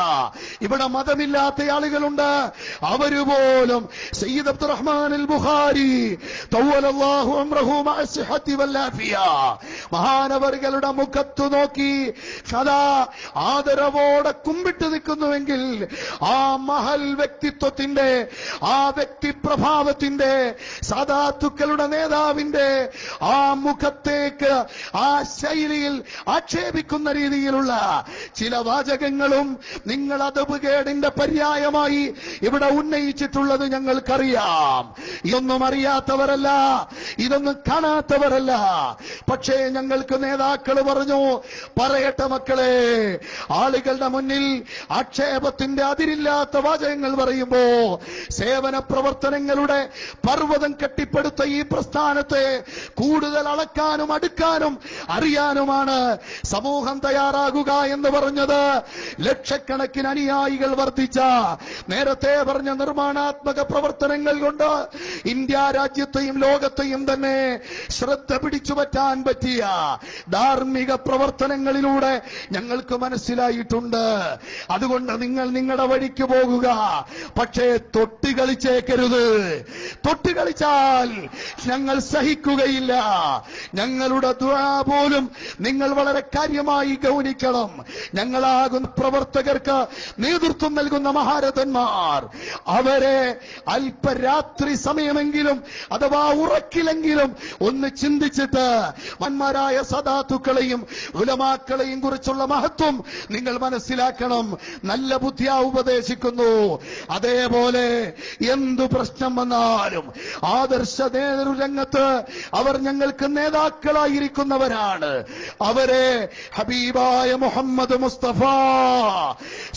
ഇവിടെ മതമില്ലാത്ത ആളുകളുണ്ട്. അവരുപോലും സയ്യിദ് അബ്ദുറഹ്മാൻ അൽ ബുഖാരി തവ്വലല്ലാഹു അംറഹു മഅ സിഹത്തി വൽ ആഫിയ മഹാനവറുകളുടെ മുഖത്തു നോക്കി സദാ ആദരവോടെ കുമ്പിട്ട് നിൽക്കുന്നുവെങ്കിൽ, ആ മഹൽ വ്യക്തിത്വത്തിന്റെ, ആ വ്യക്തിപ്രഭാവത്തിന്റെ, സാദാത്തുക്കളുടെ നേതാവിന്റെ ആ മുഖത്തെ ആ ശൈലിയിൽ ആക്ഷേപിക്കുന്ന രീതിയിലുള്ള ചില വാചകങ്ങളും നിങ്ങൾ അതബുകേടിന്റെ പര്യായമായി ഇവിടെ ഉന്നയിച്ചിട്ടുള്ളത് ഞങ്ങൾക്കറിയാം. ഇതൊന്നും അറിയാത്തവരല്ല, ഇതൊന്നും കാണാത്തവരല്ല. പക്ഷേ ഞങ്ങൾക്ക് നേതാക്കൾ പറഞ്ഞു, പറയട്ടെ മക്കളെ, ആളുകളുടെ മുന്നിൽ ആക്ഷേപത്തിന്റെ അതിരില്ലാത്ത വാചകങ്ങൾ പറയുമ്പോ സേവന പ്രവർത്തനങ്ങളുടെ പർവ്വതം കെട്ടിപ്പടുത്ത ഈ പ്രസ്ഥാനത്തെ കൂടുതൽ അളക്കാനും അടുക്കാനും അറിയാനുമാണ് സമൂഹം തയ്യാറാകുക എന്ന് പറഞ്ഞത്. ലക്ഷക്കണക്കിന് അനുയായികൾ വർദ്ധിച്ച, നേരത്തെ പറഞ്ഞ നിർമ്മാണാത്മക പ്രവർത്തനങ്ങൾ കൊണ്ട് ഇന്ത്യ രാജ്യത്തെയും ലോകത്തെയും തന്നെ ശ്രദ്ധ പിടിച്ചു പറ്റാൻ പറ്റിയ ധാർമ്മിക പ്രവർത്തനങ്ങളിലൂടെ ഞങ്ങൾക്ക് മനസ്സിലായിട്ടുണ്ട്. അതുകൊണ്ട് നിങ്ങൾ നിങ്ങളുടെ വഴിക്ക് പോകുക, പക്ഷേ തൊട്ടുകളിച്ചേക്കരുത്. തൊട്ടുകളിച്ചാൽ ഞങ്ങൾ സഹിക്കുകയില്ല. ഞങ്ങൾ ഞങ്ങളുടെ ദുആ പോലും നിങ്ങൾ വളരെ കാര്യമായി ഗൗനിക്കണം. ഞങ്ങളാകുന്ന പ്രവർത്തകർക്ക് നേതൃത്വം നൽകുന്ന മഹാരഥന്മാർ അവരെ അല്പരാത്രി സമയമെങ്കിലും അഥവാ ഉറക്കിലെങ്കിലും ഒന്ന് ചിന്തിച്ചിട്ട് വന്മാരായ സദാത്തുക്കളെയും ഉലമാക്കളെയും കുറിച്ചുള്ള മഹത്വം നിങ്ങൾ മനസ്സിലാക്കണം. നല്ല ബുദ്ധിയാ ഉപദേശിക്കുന്നു. അതേപോലെ എന്തു പ്രശ്നം വന്നാലും ആദർശ നേതൃരംഗത്ത് അവർ ഞങ്ങൾക്ക് നേതാക്കളായിരിക്കുന്നവരാണ്. അവരെ ഹബീബായ മുഹമ്മദ് മുസ്തഫ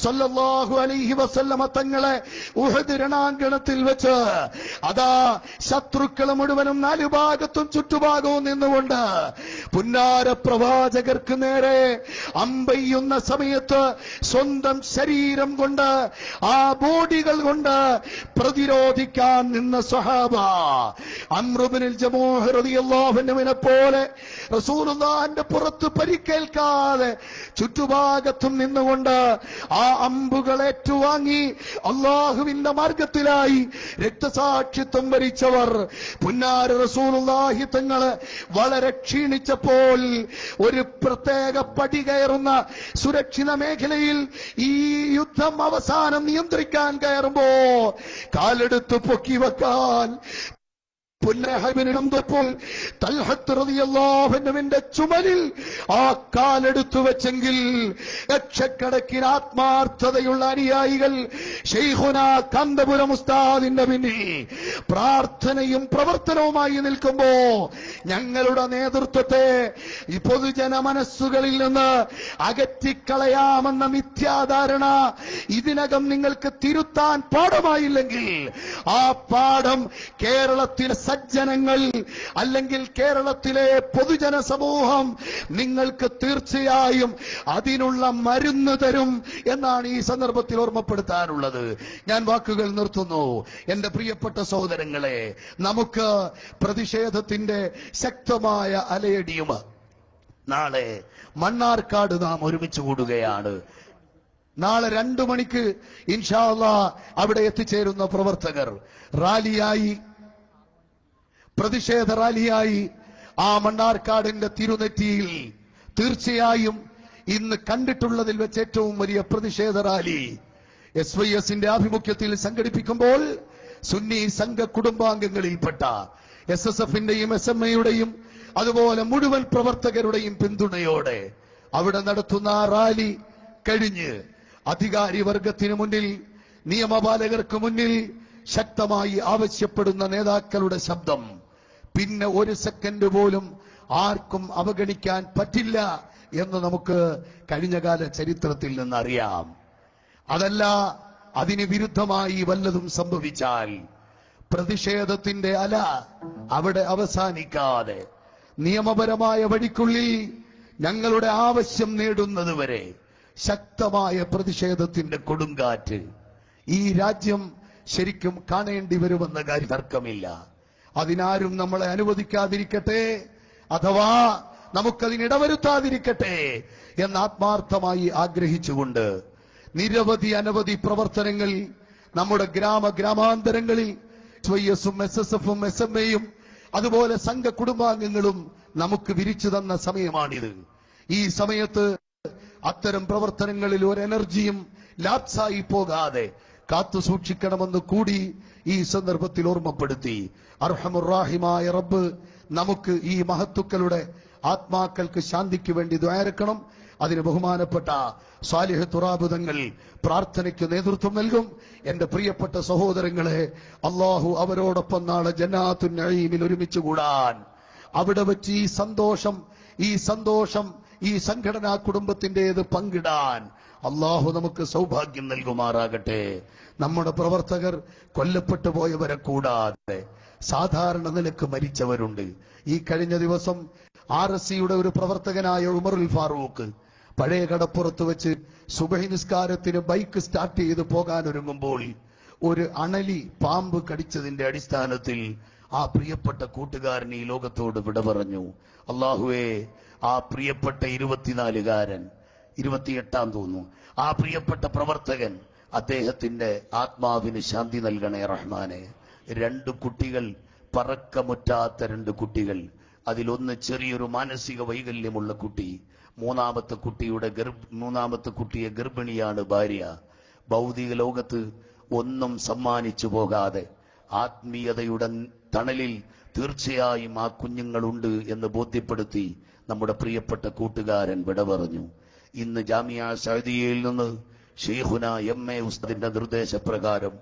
സല്ലല്ലാഹു അലൈഹി വസല്ലമ തങ്ങളെ ഉഹദ് രണാങ്കണത്തിൽ വെച്ച് അതാ ശത്രുക്കളെ മുഴുവനും നാലു ഭാഗത്തും ചുറ്റുഭാഗവും നിന്നുകൊണ്ട് പുന്നാര പ്രവാചകർക്ക് നേരെ അമ്പെയ്യുന്ന സമയത്ത് സ്വന്തം ശരീരം കൊണ്ട് ആ ബോഡികൾ കൊണ്ട് പ്രതിരോധിക്കാൻ നിന്ന സ്വഹാബ അംർ ഇബ്നുൽ ജമൂഹ് റളിയല്ലാഹു അൻഹുവിനെ പോലെ റസൂലുള്ളാഹിന്റെ പുറത്ത് പരിക്കേൽക്കാതെ ചുറ്റുഭാഗത്തും നിന്നുകൊണ്ട് ആ അമ്പുകൾ ഏറ്റുവാങ്ങി അള്ളാഹുവിന്റെ മാർഗത്തിലായി രക്തസാക്ഷിത്വം വരിച്ചവർ പുന്നാര റസൂലുള്ളാഹി തങ്ങള് വളരെ ക്ഷീണിച്ചപ്പോൾ ഒരു പ്രത്യേക പടി കയറുന്ന സുരക്ഷിത മേഖലയിൽ ഈ യുദ്ധം അവസാനം നിയന്ത്രിക്കാൻ കയറുമ്പോ കാലെടുത്ത് പൊക്കി വെക്കാൻ പുന്നഹബിനിടമ്പോൾ തൽഹത്ത് റളിയല്ലാഹു അൻഹുവിന്റെ ചുമലിൽ ആ കാലെടുത്തു വെച്ചെങ്കിൽ ലക്ഷക്കണക്കിന് ആത്മാർത്ഥതയുള്ള അനുയായികൾ ശൈഖുനാ കാന്തപുരം ഉസ്താദിന്റെ പിന്നിൽ പ്രാർത്ഥനയും പ്രവർത്തനവുമായി നിൽക്കുമ്പോ ഞങ്ങളുടെ നേതൃത്വത്തെ ഈ പൊതുജന മനസ്സുകളിൽ നിന്ന് അകറ്റിക്കളയാമെന്ന മിഥ്യാധാരണ ഇതിനകം നിങ്ങൾക്ക് തിരുത്താൻ പാഠമായില്ലെങ്കിൽ ആ പാഠം കേരളത്തിലെ സജ്ജനങ്ങൾ അല്ലെങ്കിൽ കേരളത്തിലെ പൊതുജന സമൂഹം നിങ്ങൾക്ക് തീർച്ചയായും അതിനുള്ള മരുന്ന് തരും എന്നാണ് ഈ സന്ദർഭത്തിൽ ഓർമ്മപ്പെടുത്താനുള്ളത്. ഞാൻ വാക്കുകൾ നിർത്തുന്നു. എന്റെ പ്രിയപ്പെട്ട സഹോദരങ്ങളെ, നമുക്ക് പ്രതിഷേധത്തിന്റെ ശക്തമായ അലയടിയും നാളെ മണ്ണാർക്കാട് നാം ഒരുമിച്ച് കൂടുകയാണ്. നാളെ 2 മണിക്ക് ഇൻഷാ അല്ലാഹ് അവിടെ എത്തിച്ചേരുന്ന പ്രവർത്തകർ റാലിയായി പ്രതിഷേധ റാലിയായി ആ മണ്ണാർക്കാടിന്റെ തിരുനെറ്റിയിൽ തീർച്ചയായും ഇന്ന് കണ്ടിട്ടുള്ളതിൽ വെച്ച് ഏറ്റവും വലിയ പ്രതിഷേധ റാലി SYSന്റെ ആഭിമുഖ്യത്തിൽ സംഘടിപ്പിക്കുമ്പോൾ സുന്നി സംഘ കുടുംബാംഗങ്ങളിൽപ്പെട്ട SSFന്റെയും SMAയുടെയും അതുപോലെ മുഴുവൻ പ്രവർത്തകരുടെയും പിന്തുണയോടെ അവിടെ നടത്തുന്ന റാലി കഴിഞ്ഞ് അധികാരി വർഗത്തിന് മുന്നിൽ നിയമപാലകർക്ക് മുന്നിൽ ശക്തമായി ആവശ്യപ്പെടുന്ന നേതാക്കളുടെ ശബ്ദം പിന്നെ ഒരു സെക്കൻഡ് പോലും ആർക്കും അവഗണിക്കാൻ പറ്റില്ല എന്ന് നമുക്ക് കഴിഞ്ഞകാല ചരിത്രത്തിൽ നിന്നറിയാം. അതല്ല, അതിന് വിരുദ്ധമായി വല്ലതും സംഭവിച്ചാൽ പ്രതിഷേധത്തിന്റെ അല അവിടെ അവസാനിക്കാതെ നിയമപരമായ വഴിക്കുള്ളിൽ ഞങ്ങളുടെ ആവശ്യം നേടുന്നതുവരെ ശക്തമായ പ്രതിഷേധത്തിന്റെ കൊടുങ്കാറ്റ് ഈ രാജ്യം ശരിക്കും കാണേണ്ടി വരുമെന്ന കാര്യം തർക്കമില്ല. അതിനാരും നമ്മളെ അനുവദിക്കാതിരിക്കട്ടെ, അഥവാ നമുക്കതിനിടവരുത്താതിരിക്കട്ടെ എന്ന് ആത്മാർത്ഥമായി ആഗ്രഹിച്ചുകൊണ്ട് അനവധി പ്രവർത്തനങ്ങൾ നമ്മുടെ ഗ്രാമാന്തരങ്ങളിൽ SYSഉം SSFഉം SMA അതുപോലെ സംഘ കുടുംബാംഗങ്ങളും നമുക്ക് വിരിച്ചു തന്ന സമയമാണിത്. ഈ സമയത്ത് അത്തരം പ്രവർത്തനങ്ങളിൽ ഒരു എനർജിയും ലാപ്സായി പോകാതെ കാത്തു സൂക്ഷിക്കണമെന്ന് കൂടി ഈ സന്ദർഭത്തിൽ ഓർമ്മപ്പെടുത്തി. അർഹമുർ-റാഹിമായ റബ്ബ് നമുക്ക് ഈ മഹത്തുക്കളുടെ ആത്മാക്കൾക്ക് ശാന്തിക്ക് വേണ്ടി ദുആരക്കണം. അതിന് ബഹുമാനപ്പെട്ട സാലിഹ് തുറാബ് തങ്ങൾ പ്രാർത്ഥനയ്ക്ക് നേതൃത്വം നൽകും. എന്റെ പ്രിയപ്പെട്ട സഹോദരങ്ങളെ, അള്ളാഹു അവരോടൊപ്പം നാളെ ജന്നാത്തുൻ നഈമിൽ ഒരുമിച്ച് കൂടാൻ, അവിടെ വെച്ച് ഈ സന്തോഷം ഈ സംഘടനാ കുടുംബത്തിന്റേത് പങ്കിടാൻ അള്ളാഹു നമുക്ക് സൗഭാഗ്യം നൽകുമാറാകട്ടെ. നമ്മുടെ പ്രവർത്തകർ കൊല്ലപ്പെട്ടു പോയവരെ കൂടാതെ സാധാരണ നിലക്ക് മരിച്ചവരുണ്ട്. ഈ കഴിഞ്ഞ ദിവസം RSCയുടെ ഒരു പ്രവർത്തകനായ ഉമറുൽ ഫാറൂഖ് പഴയ കടപ്പുറത്ത് വെച്ച് സുബഹി നിസ്കാരത്തിന് ബൈക്ക് സ്റ്റാർട്ട് ചെയ്ത് പോകാനൊരുങ്ങുമ്പോൾ ഒരു അണലി പാമ്പ് കടിച്ചതിന്റെ അടിസ്ഥാനത്തിൽ ആ പ്രിയപ്പെട്ട കൂട്ടുകാരൻ ഈ ലോകത്തോട് വിട പറഞ്ഞു. അള്ളാഹുവേ, ആ പ്രിയപ്പെട്ട 24-കാരൻ 28 തോന്നുന്നു, ആ പ്രിയപ്പെട്ട പ്രവർത്തകൻ, അദ്ദേഹത്തിന്റെ ആത്മാവിന് ശാന്തി നൽകണേ റഹ്മാനെ. 2 കുട്ടികൾ, പറക്കമുറ്റാത്ത 2 കുട്ടികൾ അതിലൊന്ന് ചെറിയൊരു മാനസിക വൈകല്യമുള്ള കുട്ടി. മൂന്നാമത്തെ കുട്ടിയെ ഗർഭിണിയാണ് ഭാര്യ. ഭൗതിക ലോകത്ത് ഒന്നും സമ്മാനിച്ചു പോകാതെ ആത്മീയതയുടെ തണലിൽ തീർച്ചയായും ആ കുഞ്ഞുങ്ങളുണ്ട് എന്ന് ബോധ്യപ്പെടുത്തി നമ്മുടെ പ്രിയപ്പെട്ട കൂട്ടുകാരൻ വിട പറഞ്ഞു. ഇന്ന് ജാമിയ സഅദിയയിൽ നിന്ന് ഷെയ്ഖുന എം.എ. ഉസ്താദിന്റെ നിർദ്ദേശപ്രകാരം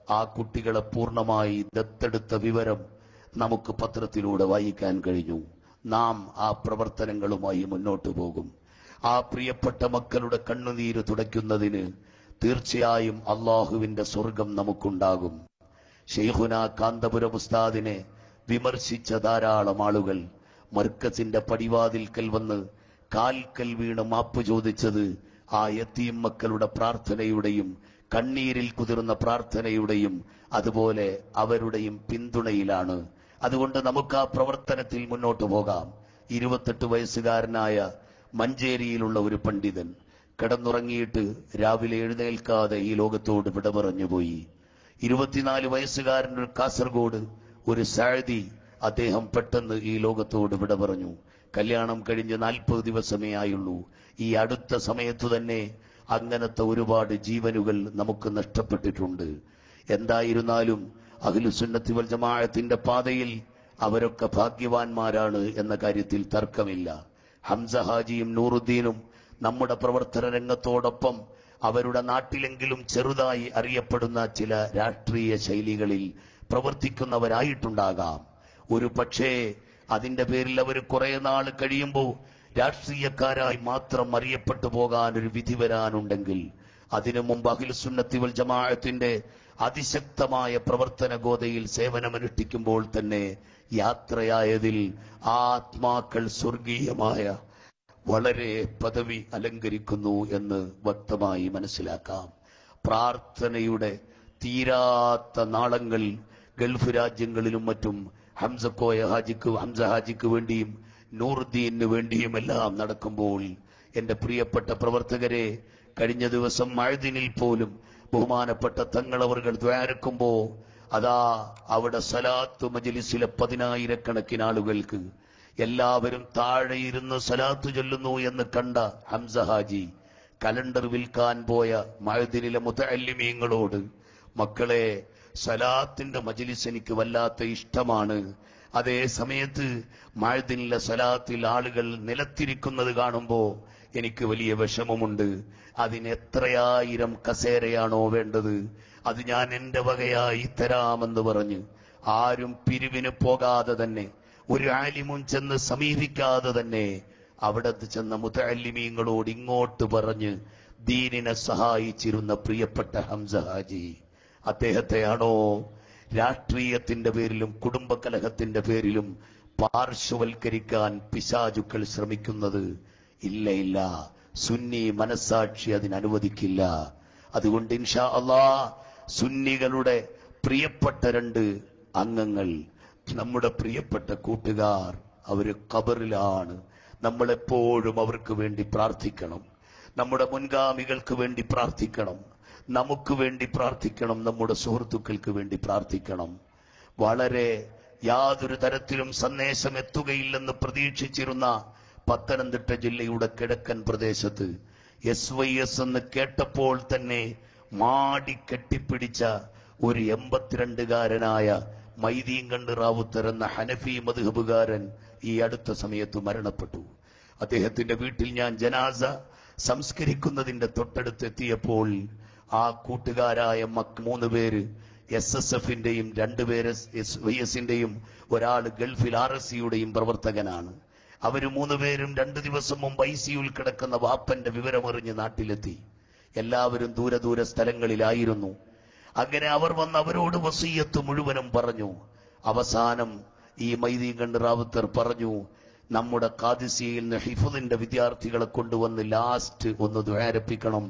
ആ കുട്ടികളെ പൂർണ്ണമായി ദത്തെടുത്ത വിവരം നമുക്ക് പത്രത്തിലൂടെ വായിക്കാൻ കഴിഞ്ഞു. നാം ആ പ്രവർത്തനങ്ങളുമായി മുന്നോട്ടു പോകും. ആ പ്രിയപ്പെട്ട മക്കളുടെ കണ്ണുനീര് തുടയ്ക്കുന്നതിന് തീർച്ചയായും അള്ളാഹുവിന്റെ സ്വർഗം നമുക്കുണ്ടാകും. ഷെയ്ഖുന കാന്തപുരം ഉസ്താദിനെ വിമർശിച്ച ധാരാളം ആളുകൾ മർക്കസിന്റെ പടിവാതിൽക്കൽ വന്ന് കാൽക്കൽ വീണ് മാപ്പ് ചോദിച്ചത് ആ യതീം മക്കളുടെ പ്രാർത്ഥനയുടെയും കണ്ണീരിൽ കുതിർന്ന പ്രാർത്ഥനയുടെയും അതുപോലെ അവരുടെയും പിന്തുണയിലാണ്. അതുകൊണ്ട് നമുക്ക് ആ പ്രവർത്തനത്തിൽ മുന്നോട്ടു പോകാം. 28 വയസ്സുകാരനായ മഞ്ചേരിയിലുള്ള ഒരു പണ്ഡിതൻ കിടന്നുറങ്ങിയിട്ട് രാവിലെ എഴുന്നേൽക്കാതെ ഈ ലോകത്തോട് വിട പറഞ്ഞുപോയി. 24 വയസ്സുകാരൻ കാസർഗോഡ് ഒരു സഅദി, അദ്ദേഹം പെട്ടെന്ന് ഈ ലോകത്തോട് വിട പറഞ്ഞു. കല്യാണം കഴിഞ്ഞ് 40 ദിവസമേ ആയുള്ളൂ. ഈ അടുത്ത സമയത്തു തന്നെ അങ്ങനത്തെ ഒരുപാട് ജീവനുകൾ നമുക്ക് നഷ്ടപ്പെട്ടിട്ടുണ്ട്. എന്തായിരുന്നാലും അഹ്ലുസുന്നത്തി വൽ ജമാഅത്തിന്റെ പാതയിൽ അവരൊക്കെ ഭാഗ്യവാന്മാരാണ് എന്ന കാര്യത്തിൽ തർക്കമില്ല. ഹംസ ഹാജിയും നൂറുദ്ദീനും നമ്മുടെ പ്രവർത്തന രംഗത്തോടൊപ്പം അവരുടെ നാട്ടിലെങ്കിലും ചെറുതായി അറിയപ്പെടുന്ന ചില രാഷ്ട്രീയ ശൈലികളിൽ പ്രവർത്തിക്കുന്നവരായിട്ടുണ്ടാകാം. ഒരു പക്ഷേ അതിന്റെ പേരിൽ അവർ കുറെ നാൾ കഴിയുമ്പോൾ രാഷ്ട്രീയക്കാരായി മാത്രം അറിയപ്പെട്ടു പോകാൻ ഒരു വിധി വരാനുണ്ടെങ്കിൽ അതിനു മുമ്പ് അഹ്ലുസുന്നത്തി വൽ ജമാഅത്തിന്റെ അതിശക്തമായ പ്രവർത്തന ഗോതയിൽ സേവനമനുഷ്ഠിക്കുമ്പോൾ തന്നെ യാത്രയായതിൽ ആത്മാക്കൾ സ്വർഗീയമായ വളരെ പദവി അലങ്കരിക്കുന്നു എന്ന് വ്യക്തമായി മനസ്സിലാക്കാം. പ്രാർത്ഥനയുടെ തീരാത്ത നാളങ്ങൾ ഗൾഫ് രാജ്യങ്ങളിലും മറ്റും ഹംസ ഹാജിക്ക് വേണ്ടിയും നൂറുദ്ദീനു വേണ്ടിയും എല്ലാം നടക്കുമ്പോൾ എന്റെ പ്രിയപ്പെട്ട പ്രവർത്തകരെ, കഴിഞ്ഞ ദിവസം മഅ്ദിനിൽ പോലും ബഹുമാനപ്പെട്ട തങ്ങളവർകൾ ദ്വാരക്കുമ്പോ അതാ അവിടെ സലാത്ത് മജ്ലിസിലെ 10,000-കണക്കിന് ആളുകൾക്ക് എല്ലാവരും താഴെ ഇരുന്ന് സലാത്ത് ചൊല്ലുന്നു എന്ന് കണ്ട ഹംസ ഹാജി കലണ്ടർ വിൽക്കാൻ പോയ മഅ്ദിനിലെ മുതഅല്ലിമീങ്ങളോട്, മക്കളെ, സലാത്തിന്റെ മജ്ലിസ് എനിക്ക് വല്ലാത്ത ഇഷ്ടമാണ്. അതേ സമയത്ത് മഅ്ദിനിലെ സലാത്തിൽ ആളുകൾ നിലത്തിരിക്കുന്നത് കാണുമ്പോ എനിക്ക് വലിയ വിഷമമുണ്ട്. അതിന് എത്രയായിരം കസേരയാണോ വേണ്ടത് അത് ഞാൻ എന്റെ വകയായി തരാമെന്ന് പറഞ്ഞ് ആരും പിരിവിന് പോകാതെ തന്നെ, ഒരു ആലിമും ചെന്ന് സമീപിക്കാതെ തന്നെ അവിടെ ചെന്ന മുതഅല്ലിമീങ്ങളോട് ഇങ്ങോട്ട് പറഞ്ഞ് ദീനിനെ സഹായിച്ചിരുന്ന പ്രിയപ്പെട്ട ഹംസ ഹാജി, അദ്ദേഹത്തെയാണോ രാഷ്ട്രീയത്തിന്റെ പേരിലും കുടുംബകലഹത്തിന്റെ പേരിലും പാർശ്വവൽക്കരിക്കാൻ പിശാചുക്കൾ ശ്രമിക്കുന്നത്? ഇല്ല, സുന്നി മനസ്സാക്ഷി അതിനനുവദിക്കില്ല. അതുകൊണ്ട് ഇൻഷാ അല്ലാഹ് സുന്നികളുടെ പ്രിയപ്പെട്ട 2 അംഗങ്ങൾ, നമ്മുടെ പ്രിയപ്പെട്ട കൂട്ടുകാർ, അവര് ഖബറിലാണ്. നമ്മളെപ്പോഴും അവർക്ക് വേണ്ടി പ്രാർത്ഥിക്കണം. നമ്മുടെ മുൻഗാമികൾക്ക് വേണ്ടി പ്രാർത്ഥിക്കണം. നമുക്ക് വേണ്ടി പ്രാർത്ഥിക്കണം. നമ്മുടെ സുഹൃത്തുക്കൾക്ക് വേണ്ടി പ്രാർത്ഥിക്കണം. വളരെ യാതൊരു തരത്തിലും സന്ദേശം എത്തുകയില്ലെന്ന് പ്രതീക്ഷിച്ചിരുന്ന പത്തനംതിട്ട ജില്ലയുടെ കിഴക്കൻ പ്രദേശത്ത് SYS എന്ന് കേട്ടപ്പോൾ തന്നെ മാടി കെട്ടിപ്പിടിച്ച ഒരു 82-കാരനായ മൈദീങ്കണ്ണ് റാവുത്തർ എന്ന ഹനഫി മദ്ഹബുകാരൻ ഈ അടുത്ത സമയത്ത് മരണപ്പെട്ടു. അദ്ദേഹത്തിന്റെ വീട്ടിൽ ഞാൻ ജനാസ സംസ്കരിക്കുന്നതിന്റെ തൊട്ടടുത്തെത്തിയപ്പോൾ ആ കൂട്ടുകാരായ 3 പേര് SSFന്റെയും 2 പേര് SYSന്റെയും ഒരാൾ ഗൾഫിൽ RSCയുടെയും പ്രവർത്തകനാണ്. അവര് 3 പേരും 2 ദിവസം മുമ്പ് ICUയിൽ കിടക്കുന്ന വാപ്പന്റെ വിവരമറിഞ്ഞ് നാട്ടിലെത്തി. എല്ലാവരും ദൂര സ്ഥലങ്ങളിലായിരുന്നു. അങ്ങനെ അവർ വന്ന് അവരോട് വസിയത്ത് മുഴുവനും പറഞ്ഞു. അവസാനം ഈ മൈദീങ്കണ്ണ് റാവുത്തർ പറഞ്ഞു, നമ്മുടെ ഖാദിസിയയിൽ നിന്ന് ഹിഫ്ദിന്റെ വിദ്യാർത്ഥികളെ കൊണ്ടുവന്ന് ലാസ്റ്റ് ഒന്ന് ദ്വാരപ്പിക്കണം,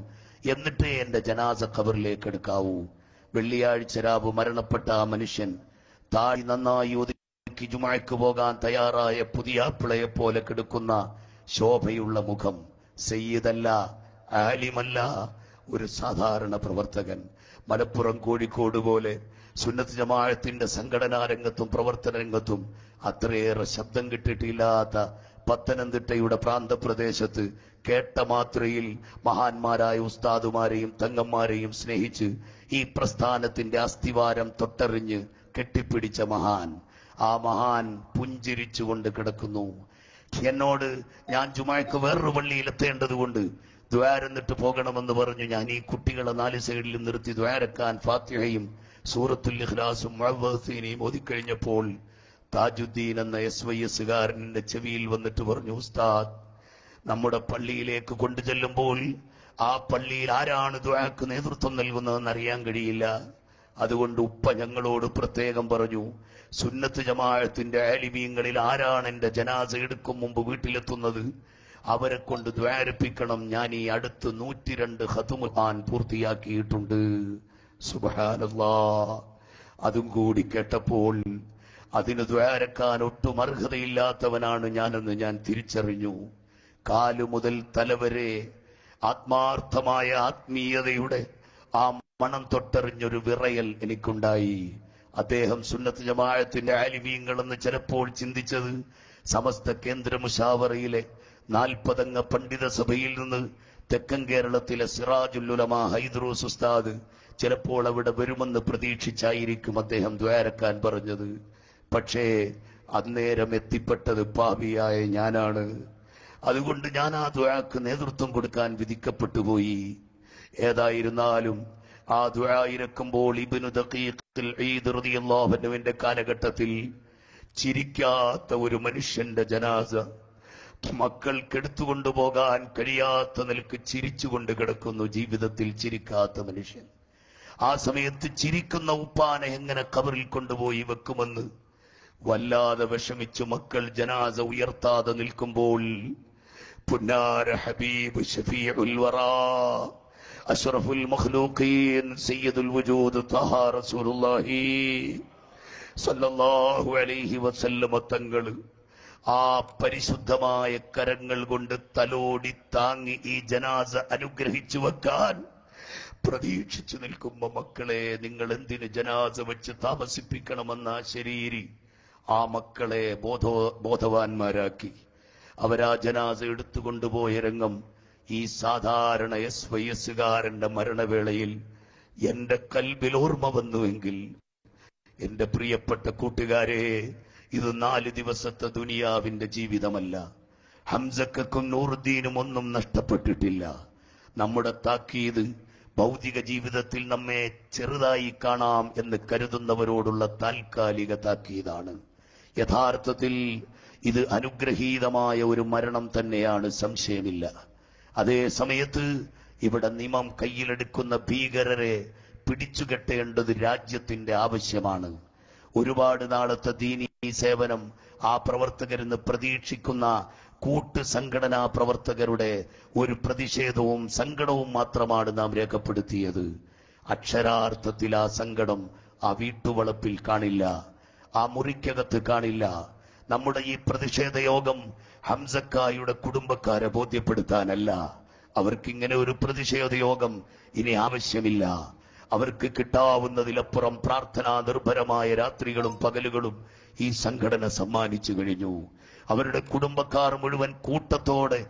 എന്നിട്ടേ എന്റെ ജനാസ ഖബറിലേക്ക് എടുക്കാവൂ. വെള്ളിയാഴ്ച രാവ് മരണപ്പെട്ട ആ മനുഷ്യൻ താടി നന്നായി ഒതുക്കി ജുമുഅക്ക് പോകാൻ തയ്യാറായ പുതിയാപ്പിളയെ പോലെ കിടക്കുന്ന ശോഭയുള്ള മുഖം, സയ്യിദല്ല, ആലിമല്ല, ഒരു സാധാരണ പ്രവർത്തകൻ. മലപ്പുറം കോഴിക്കോട് പോലെ സുന്നത്ത് ജമാഅത്തിന്റെ സംഘടനാ രംഗത്തും പ്രവർത്തന രംഗത്തും അത്രയേറെ ശബ്ദം കിട്ടിയിട്ടില്ലാത്ത പത്തനംതിട്ടയുടെ പ്രാന്തപ്രദേശത്ത് കേട്ട മാത്രയിൽ മഹാന്മാരായ ഉസ്താദുമാരെയും തങ്ങന്മാരെയും സ്നേഹിച്ച് ഈ പ്രസ്ഥാനത്തിന്റെ അസ്ഥിവാരം തൊട്ടറിഞ്ഞ് കെട്ടിപ്പിടിച്ച മഹാൻ, ആ മഹാൻ പുഞ്ചിരിച്ചുകൊണ്ട് കിടക്കുന്നു. എന്നോട് ഞാൻ ജുമാക്ക് വേറൊരു പള്ളിയിൽ എത്തേണ്ടതുകൊണ്ട് ദ്വാരന്നിട്ട് പോകണമെന്ന് പറഞ്ഞു. ഞാൻ ഈ കുട്ടികളെ 4 സൈഡിലും നിർത്തി ദ്വാരക്കാൻ ഫാത്തിഹയും സൂറത്തുൽ ഇഖ്ലാസും മുഅവ്വദീനയും ഓതിക്കഴിഞ്ഞപ്പോൾ താജുദ്ദീൻ എന്ന SYS-കാരന്റെ ചെവിയിൽ വന്നിട്ട് പറഞ്ഞു, ഉസ്താദ്, നമ്മുടെ പള്ളിയിലേക്ക് കൊണ്ടു ചെല്ലുമ്പോൾ ആ പള്ളിയിൽ ആരാണ് ദുആക്ക് നേതൃത്വം നൽകുന്നതെന്ന് അറിയാൻ കഴിയില്ല. അതുകൊണ്ട് ഉപ്പ ഞങ്ങളോട് പ്രത്യേകം പറഞ്ഞു, സുന്നത്ത് ജമാഅത്തിന്റെ ആലിമീങ്ങളിൽ ആരാണ് എന്റെ ജനാസ എടുക്കും മുമ്പ് വീട്ടിലെത്തുന്നത് അവരെ കൊണ്ട് ദ്വാരപ്പിക്കണം. ഞാൻ ഈ അടുത്ത് 102 ഖത്മുൽ ഖുർആൻ പൂർത്തിയാക്കിയിട്ടുണ്ട്. സുബ്ഹാനല്ലാഹ്. അതും കൂടി കേട്ടപ്പോൾ അതിന് ദ്വാരക്കാൻ ഒട്ടും അർഹതയില്ലാത്തവനാണ് ഞാനെന്ന് ഞാൻ തിരിച്ചറിഞ്ഞു. കാലു മുതൽ തലവരെ ആത്മാർത്ഥമായ ആത്മീയതയുടെ ആ മണം തൊട്ടറിഞ്ഞൊരു വിറയൽ എനിക്കുണ്ടായി. അദ്ദേഹം സുന്നത്ത് ജമാഅത്തിന്റെ ആലിമീങ്ങളെന്ന് ചിലപ്പോൾ ചിന്തിച്ചത് സമസ്ത കേന്ദ്ര മുശാവറയിലെ 40 അംഗ പണ്ഡിത സഭയിൽ നിന്ന് തെക്കൻ കേരളത്തിലെ സിറാജുൽ ഉലമ ഹൈദ്രൂസ് ഉസ്താദ് ചിലപ്പോൾ അവിടെ വരുമെന്ന് പ്രതീക്ഷിച്ചായിരിക്കും അദ്ദേഹം ദ്വാരക്കാൻ പറഞ്ഞത്. പക്ഷേ അന്നേരം എത്തിപ്പെട്ടത് പാപിയായ ഞാനാണ്. അതുകൊണ്ട് ഞാൻ ആ ദുആക്ക് നേതൃത്വം കൊടുക്കാൻ വിധിക്കപ്പെട്ടുപോയി. ഏതായിരുന്നാലും ആ ദുആ ഇറക്കുമ്പോൾ ഇബ്നു ദഖീഖുൽ ഈദ് റളിയല്ലാഹു അൻഹുവിന്റെ കാലഘട്ടത്തിൽ ചിരിക്കാത്ത ഒരു മനുഷ്യന്റെ ജനാസ മക്കൾക്കെടുത്തുകൊണ്ടുപോകാൻ കഴിയാത്ത നിലക്ക് ചിരിച്ചുകൊണ്ട് കിടക്കുന്നു. ജീവിതത്തിൽ ചിരിക്കാത്ത മനുഷ്യൻ. ആ സമയത്ത് ചിരിക്കുന്ന ഉപ്പാനെ എങ്ങനെ ഖബറിൽ കൊണ്ടുപോയി വെക്കുമെന്ന് വല്ലാതെ വിഷമിച്ചു മക്കൾ ജനാസ ഉയർത്താതെ നിൽക്കുമ്പോൾ പുന്നാര ഹബീബ് ഷഫീഉൽ വറാ അഷ്റഫുൽ മഖ്ലൂഖീൻ സയ്യിദുൽ വജൂദ് തഹ റസൂലുള്ളാഹി സ്വല്ലല്ലാഹു അലൈഹി വസല്ലം തങ്ങൾ ആ പരിശുദ്ധമായ കരങ്ങൾ കൊണ്ട് തലോടി താങ്ങി ഈ ജനാസ അനുഗ്രഹിച്ചു വെക്കാൻ പ്രതീക്ഷിച്ചു നിൽക്കുമ്പോ, മക്കളെ നിങ്ങൾ എന്തിന് ജനാസ വെച്ച് താമസിപ്പിക്കണമെന്ന ശരീരി ആ മക്കളെ ബോധവാന്മാരാക്കി. അവരാ ജനാസ എടുത്തുകൊണ്ടുപോയ രംഗം ഈ സാധാരണ SYS-കാരന്റെ മരണവേളയിൽ എന്റെ കൽബിൽ ഓർമ്മ വന്നുവെങ്കിൽ, എന്റെ പ്രിയപ്പെട്ട കൂട്ടുകാരെ, ഇത് 4 ദിവസത്തെ ദുനിയാവിന്റെ ജീവിതമല്ല. ഹംസക്കും നൂറുദ്ദീനും ഒന്നും നഷ്ടപ്പെട്ടിട്ടില്ല. നമ്മുടെ താക്കീത് ഭൗതിക ജീവിതത്തിൽ നമ്മെ ചെറുതായി കാണാം എന്ന് കരുതുന്നവരോടുള്ള താൽക്കാലിക താക്കീതാണ്. യഥാർത്ഥത്തിൽ ഇത് അനുഗ്രഹീതമായ ഒരു മരണം തന്നെയാണ്, സംശയമില്ല. അതേ സമയത്ത് ഇവിടെ നിയമം കയ്യിലെടുക്കുന്ന ഭീകരരെ പിടിച്ചുകെട്ടേണ്ടത് രാജ്യത്തിന്റെ ആവശ്യമാണ്. ഒരുപാട് നാളത്തെ ദീനീ സേവനം ആ പ്രവർത്തകരെന്ന് പ്രതീക്ഷിക്കുന്ന കൂട്ട് സംഘടനാ പ്രവർത്തകരുടെ ഒരു പ്രതിഷേധവും സങ്കടവും മാത്രമാണ് നാം രേഖപ്പെടുത്തിയത്. അക്ഷരാർത്ഥത്തിൽ ആ സങ്കടം ആ വീട്ടുവളപ്പിൽ കാണില്ല, ആ മുറിക്കകത്ത് കാണില്ല. നമ്മുടെ ഈ പ്രതിഷേധ യോഗം ഹംസക്കായുടെ കുടുംബക്കാരെ ബോധ്യപ്പെടുത്താനല്ല. അവർക്കിങ്ങനെ ഒരു പ്രതിഷേധ യോഗം ഇനി ആവശ്യമില്ല. അവർക്ക് കിട്ടാവുന്നതിലപ്പുറം പ്രാർത്ഥനാ നിർഭരമായ രാത്രികളും പകലുകളും ഈ സംഘടന സമ്മാനിച്ചു കഴിഞ്ഞു. അവരുടെ കുടുംബക്കാർ മുഴുവൻ കൂട്ടത്തോടെ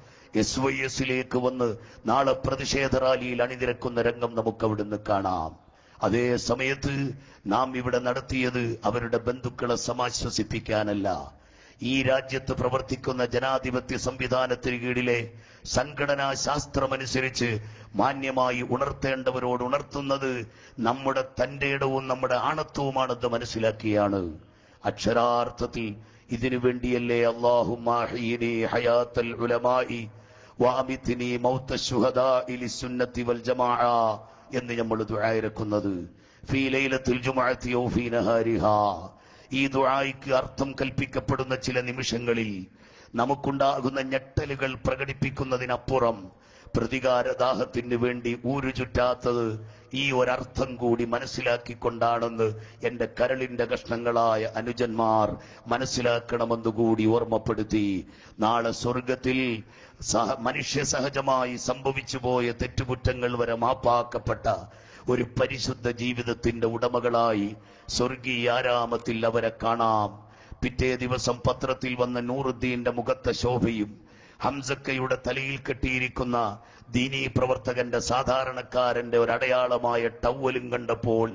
SYS-ലേക്ക് വന്ന് നാളെ പ്രതിഷേധ റാലിയിൽ അണിനിരക്കുന്ന രംഗം നമുക്ക് അവിടുന്ന് കാണാം. അതേ സമയത്ത് നാം ഇവിടെ നടത്തിയത് അവരുടെ ബന്ധുക്കളെ സമാശ്വസിപ്പിക്കാനല്ല. ഈ രാജ്യത്ത് പ്രവർത്തിക്കുന്ന ജനാധിപത്യ സംവിധാനത്തിന് കീഴിലെ സംഘടനാ ശാസ്ത്രമനുസരിച്ച് മാന്യമായി ഉണർത്തേണ്ടവരോട് ഉണർത്തുന്നത് നമ്മുടെ തന്റെ ഇടവും നമ്മുടെ ആണത്വവുമാണെന്ന് മനസ്സിലാക്കിയാണ്. അക്ഷരാർത്ഥത്തിൽ ഇതിനു വേണ്ടിയല്ലേ അല്ലാഹുമ്മ അഹ്യിനി ഹയാത്തൽ ഉലമായി വഅമിത്നി മൗതശ് ശുഹദാഇ ലിസുന്നത്തി വൽ ജമാഅ എന്ന് നമ്മൾ ദുആ ഇറക്കുന്നത്. ഫീ ലൈലത്തുൽ ജുമുഅത്തി ഔ ഫീ നഹാരിഹാ. ഈ ദുആയ്ക്ക് അർത്ഥം കൽപ്പിക്കപ്പെടുന്ന ചില നിമിഷങ്ങളിൽ നമുക്കുണ്ടാകുന്ന ഞെട്ടലുകൾ പ്രകടിപ്പിക്കുന്നതിനപ്പുറം പ്രതികാരദാഹത്തിന് വേണ്ടി ഊരുചുറ്റാത്തത് ഈ ഒരർത്ഥം കൂടി മനസ്സിലാക്കിക്കൊണ്ടാണെന്ന് എന്റെ കരളിന്റെ കഷ്ണങ്ങളായ അനുജന്മാർ മനസ്സിലാക്കണമെന്നുകൂടി ഓർമ്മപ്പെടുത്തി. നാളെ സ്വർഗത്തിൽ മനുഷ്യ സഹജമായി സംഭവിച്ചു പോയ തെറ്റുകുറ്റങ്ങൾ വരെ മാപ്പാക്കപ്പെട്ട ഒരു പരിശുദ്ധ ജീവിതത്തിന്റെ ഉടമകളായി സ്വർഗീയാരാമത്തിൽ അവരെ കാണാം. പിറ്റേ ദിവസം പത്രത്തിൽ വന്ന നൂറുദ്ദീന്റെ മുഖത്തെ ശോഭയും ഹംസക്കയുടെ തലയിൽ കെട്ടിയിരിക്കുന്ന ദീനീ പ്രവർത്തകന്റെ സാധാരണക്കാരന്റെ ഒരടയാളമായ ടവലും കണ്ടപ്പോൾ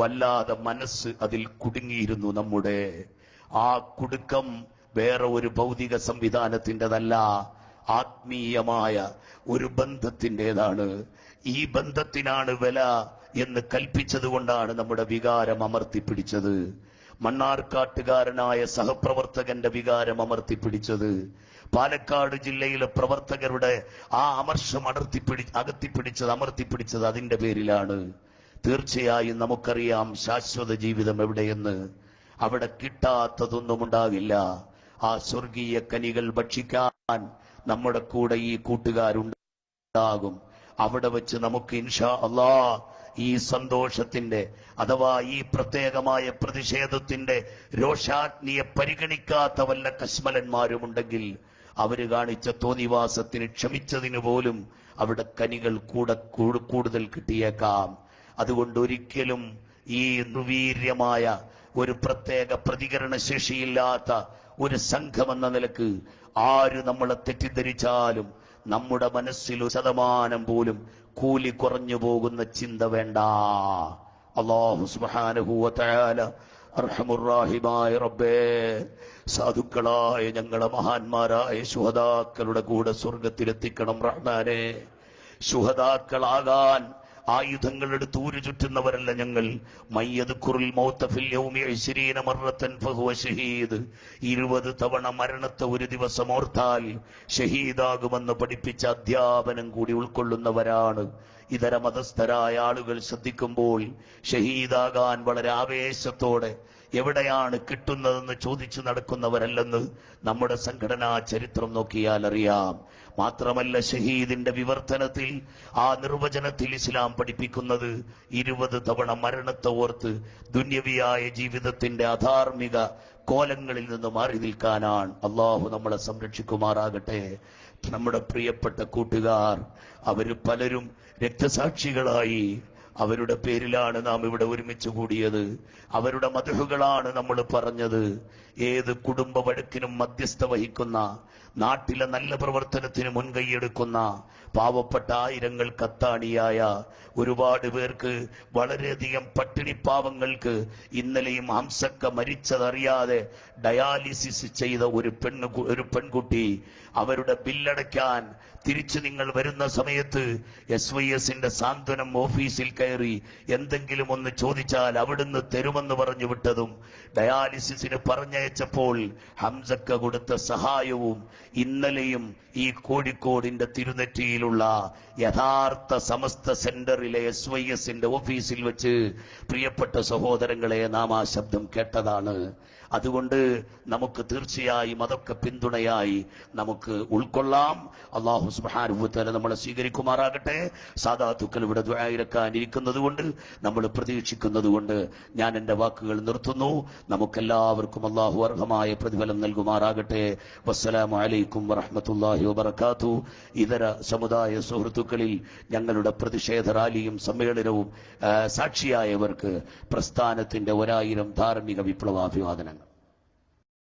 വല്ലാതെ മനസ്സ് അതിൽ കുടുങ്ങിയിരുന്നു. നമ്മുടെ ആ കുടുക്കം വേറെ ഒരു ഭൗതിക സംവിധാനത്തിൻ്റെതല്ല, ആത്മീയമായ ഒരു ബന്ധത്തിൻ്റെതാണ്. ഈ ബന്ധത്തിനാണ് വില എന്ന് കൽപ്പിച്ചതുകൊണ്ടാണ് നമ്മുടെ വികാരം അമർത്തിപ്പിടിച്ചത്. മണ്ണാർക്കാട്ടുകാരനായ സഹപ്രവർത്തകന്റെ വികാരം അമർത്തിപ്പിടിച്ചത്, പാലക്കാട് ജില്ലയിലെ പ്രവർത്തകരുടെ ആ അമർഷം അമർത്തിപ്പിടിച്ചത് അതിന്റെ പേരിലാണ്. തീർച്ചയായും നമുക്കറിയാം ശാശ്വത ജീവിതം എവിടെയെന്ന്. അവിടെ കിട്ടാത്തതൊന്നും ഉണ്ടാകില്ല. ആ സ്വർഗീയ കനികൾ ഭക്ഷിക്കാൻ നമ്മുടെ കൂടെ ഈ കൂട്ടുകാരുണ്ടാകും. അവിടെ വെച്ച് നമുക്ക് ഇൻഷാ അല്ലാഹ് ഈ സന്തോഷത്തിന്റെ അഥവാ ഈ പ്രത്യേകമായ പ്രതിഷേധത്തിന്റെ രോഷാഗ്നിയെ പരിഗണിക്കാത്ത വല്ല കശ്മലന്മാരുമുണ്ടെങ്കിൽ അവര് കാണിച്ച തോന്നിവാസത്തിന് ക്ഷമിച്ചതിന് പോലും അവിടെ കനികൾ കൂടുതൽ കിട്ടിയേക്കാം. അതുകൊണ്ട് ഒരിക്കലും ഈ നിർവീര്യമായ ഒരു പ്രത്യേക പ്രതികരണ ശേഷിയില്ലാത്ത ഒരു സംഘമെന്ന നിലക്ക് ആര് നമ്മളെ തെറ്റിദ്ധരിച്ചാലും നമ്മുടെ മനസ്സിൽ 1% പോലും കൂലി കുറഞ്ഞു പോകുന്ന ചിന്ത വേണ്ട. അല്ലാഹു സുബ്ഹാനഹു വ തആല അർഹമുർ-റഹീമായ റബ്ബേ, സാധുക്കളായ ഞങ്ങളെ മഹാന്മാരായ ശുഹദാക്കളുടെ കൂടെ സ്വർഗത്തിലെത്തിക്കണം റഹ്മാനെ. ശുഹദാക്കളാകാൻ ആയുധങ്ങൾ എടുത്ത് ഊരു ചുറ്റുന്നവരല്ല ഞങ്ങൾ. 20 തവണ മരണത്തെ ഒരു ദിവസം ഓർത്താൽ ഷഹീദാകുമെന്ന് പഠിപ്പിച്ച അധ്യാപനം കൂടി ഉൾക്കൊള്ളുന്നവരാണ്. ഇതര മതസ്ഥരായ ആളുകൾ ശ്രദ്ധിക്കുമ്പോൾ ഷഹീദാകാൻ വളരെ ആവേശത്തോടെ എവിടെയാണ് കിട്ടുന്നതെന്ന് ചോദിച്ചു നടക്കുന്നവരല്ലെന്ന് നമ്മുടെ സംഘടനാ ചരിത്രം നോക്കിയാൽ അറിയാം. മാത്രമല്ല, ഷഹീദിന്റെ വിവർത്തനത്തിൽ ആ നിർവചനത്തിൽ ഇസ്ലാം പഠിപ്പിക്കുന്നത് 20 തവണ മരണത്തെ ഓർത്ത് ദുന്യവിയായ ജീവിതത്തിന്റെ അധാർമിക കോലങ്ങളിൽ നിന്ന് മാറി നിൽക്കാനാണ്. അള്ളാഹു നമ്മളെ സംരക്ഷിക്കുമാറാകട്ടെ. നമ്മുടെ പ്രിയപ്പെട്ട കൂട്ടുകാർ, അവര് പലരും രക്തസാക്ഷികളായി. അവരുടെ പേരിലാണ് നാം ഇവിടെ ഒരുമിച്ച് കൂടിയത്. അവരുടെ മദ്ഹുകളാണ് നമ്മൾ പറഞ്ഞത്. ഏത് കുടുംബ വഴക്കിനും മധ്യസ്ഥ വഹിക്കുന്ന, നാട്ടിലെ നല്ല പ്രവർത്തനത്തിന് മുൻകൈയെടുക്കുന്ന, പാവപ്പെട്ട ആയിരങ്ങൾ കത്താണിയായ ഒരുപാട് പേർക്ക്, വളരെയധികം പട്ടിണിപ്പാവങ്ങൾക്ക് ഇന്നലെയും ഹംസക്ക മരിച്ചതറിയാതെ ഡയാലിസിസ് ചെയ്ത ഒരു പെൺകുട്ടി, അവരുടെ ബില്ലടയ്ക്കാൻ തിരിച്ചു നിങ്ങൾ വരുന്ന സമയത്ത് SYSന്റെ സാന്ത്വനം ഓഫീസിൽ കയറി എന്തെങ്കിലും ഒന്ന് ചോദിച്ചാൽ അവിടുന്ന് തരുമെന്ന് പറഞ്ഞു വിട്ടതും, ഡയാലിസിസിന് പറഞ്ഞയച്ചപ്പോൾ ഹംസക്ക കൊടുത്ത സഹായവും ഇന്നലെയും ഈ കോഴിക്കോടിന്റെ തിരുനെറ്റിയിലുള്ള യഥാർത്ഥ സമസ്ത സെന്ററിലെ SYSന്റെ ഓഫീസിൽ വെച്ച് പ്രിയപ്പെട്ട സഹോദരങ്ങളെ നാം ആ ശബ്ദം കേട്ടതാണ്. അതുകൊണ്ട് നമുക്ക് തീർച്ചയായും അതൊക്കെ പിന്തുണയായി നമുക്ക് ഉൾക്കൊള്ളാം. അല്ലാഹു സുബ്ഹാനഹു വ തആല നമ്മളെ സ്വീകരിക്കുമാറാകട്ടെ. സാദാത്തുക്കൾ ഇവിടെ ദുആയിരക്കാൻ ഇരിക്കുന്നത് കൊണ്ട്, നമ്മൾ പ്രതീക്ഷിക്കുന്നത് കൊണ്ട് ഞാൻ എന്റെ വാക്കുകൾ നിർത്തുന്നു. നമുക്കെല്ലാവർക്കും അല്ലാഹു അർഹമായ പ്രതിഫലം നൽകുമാറാകട്ടെ. വസ്സലാമു അലൈക്കും വറഹ്മത്തുള്ളാഹി വബറകാതുഹു. ഇതര സമുദായ സുഹൃത്തുക്കളിൽ ഞങ്ങളുടെ പ്രതിഷേധ റാലിയും സമ്മേളനവും സാക്ഷിയായവർക്ക് പ്രസ്ഥാനത്തിന്റെ 1000 ധാർമ്മിക വിപ്ലവാഭിവാദനങ്ങൾ.